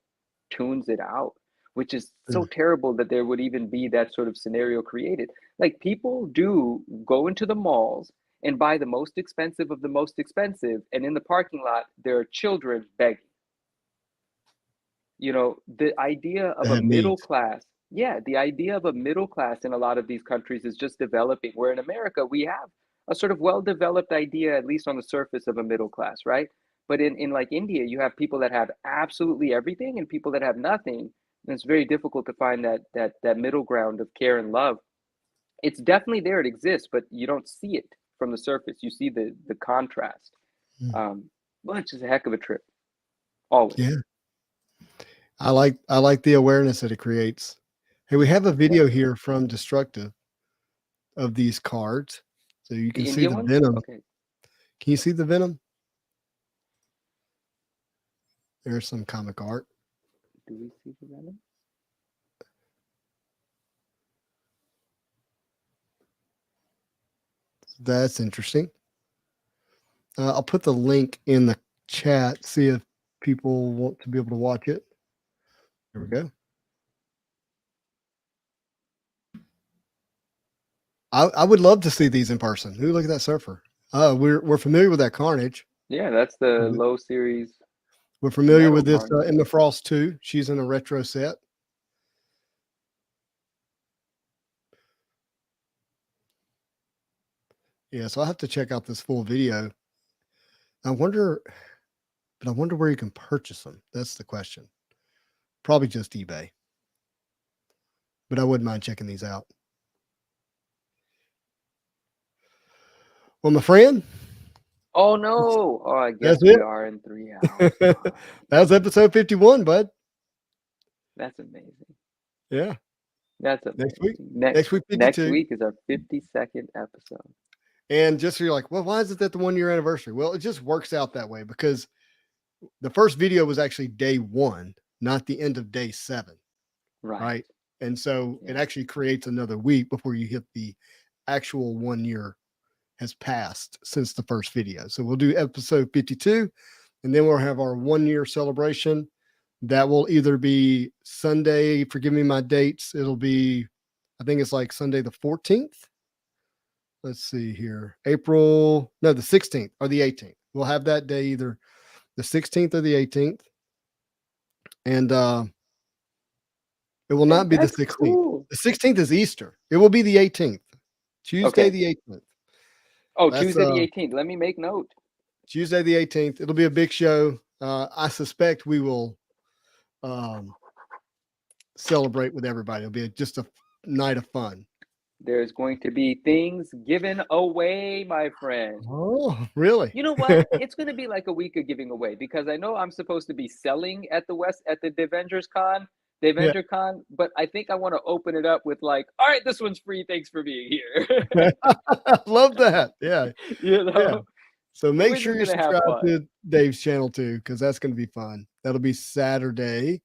tunes it out, which is so terrible that there would even be that sort of scenario created. Like, people do go into the malls and buy the most expensive of the most expensive, and in the parking lot there are children begging. You know, the idea of a middle class, the idea of a middle class in a lot of these countries is just developing, where in America we have a sort of well-developed idea, at least on the surface, of a middle class, right? But in like India, you have people that have absolutely everything and people that have nothing, and it's very difficult to find that middle ground of care and love. It's definitely there, it exists, but you don't see it from the surface. You see the contrast. Well, it's just a heck of a trip, always. Yeah, I like the awareness that it creates. Hey, we have a video here from Destructive of these cards, so you can see the venom. Okay. Can you see the venom? There's some comic art. Do we see the venom? That's interesting. I'll put the link in the chat, see if people want to be able to watch it. There we go. I would love to see these in person. Ooh, look at that surfer. We're familiar with that Carnage. Yeah, that's the low series. We're familiar with this Emma Frost too. She's in a retro set. Yeah, so I'll have to check out this full video. I wonder where you can purchase them. That's the question. Probably just eBay. But I wouldn't mind checking these out. Well, my friend. Oh no! Oh, I guess we are in 3 hours. That was episode 51, bud. That's amazing. Yeah. That's amazing. Next week 52. Next week is our 52nd episode. And just so you're like, well, why is it that the 1 year anniversary? Well, it just works out that way because the first video was actually day 1, not the end of day 7. Right. And so it actually creates another week before you hit the actual 1 year has passed since the first video. So we'll do episode 52, and then we'll have our 1 year celebration. That will either be Sunday, forgive me my dates. It'll be, I think it's like Sunday the 14th. Let's see here. The 16th or the 18th. We'll have that day either the 16th or the 18th. And it will not be the 16th. Cool. The 16th is Easter. It will be the 18th. Tuesday the 18th. Oh, Tuesday the 18th. Let me make note. Tuesday the 18th. It'll be a big show. I suspect we will celebrate with everybody. It'll be just a night of fun. There's going to be things given away, my friend. Oh, really? You know what? It's going to be like a week of giving away because I know I'm supposed to be selling at the Avengers Con, Con, but I think I want to open it up with like, all right, this one's free. Thanks for being here. Love that. Yeah. You know? Yeah. So make sure you subscribe to Dave's channel too, because that's going to be fun. That'll be Saturday.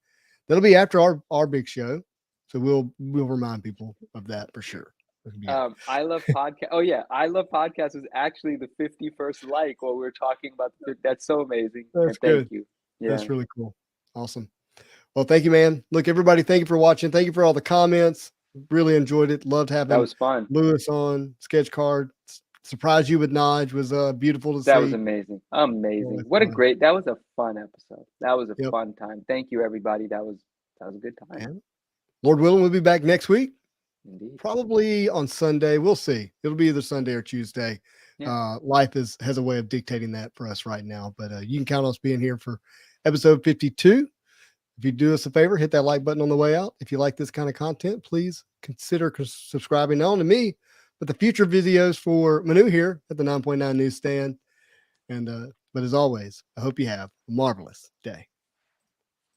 That'll be after our big show. So we'll remind people of that for sure. I Love Podcast. Oh yeah, I Love Podcast was actually the 51st like while we were talking about that's so amazing. That's good. Thank you. Yeah. That's really cool. Awesome. Well, thank you, man. Look, everybody, thank you for watching. Thank you for all the comments. Really enjoyed it. Loved having that was fun. Lewis on Sketch Card. Surprised you with Nige was beautiful to see. That was amazing. Amazing. That was a fun episode. That was a fun time. Thank you, everybody. That was a good time. Man. Lord willing, we'll be back next week. Indeed. Probably on Sunday. We'll see. It'll be either Sunday or Tuesday. Yeah. Life has a way of dictating that for us right now, but you can count on us being here for episode 52. If you do us a favor, hit that like button on the way out. If you like this kind of content, please consider subscribing not only to me, but the future videos for Manu here at the 9.9 newsstand. And but as always, I hope you have a marvelous day.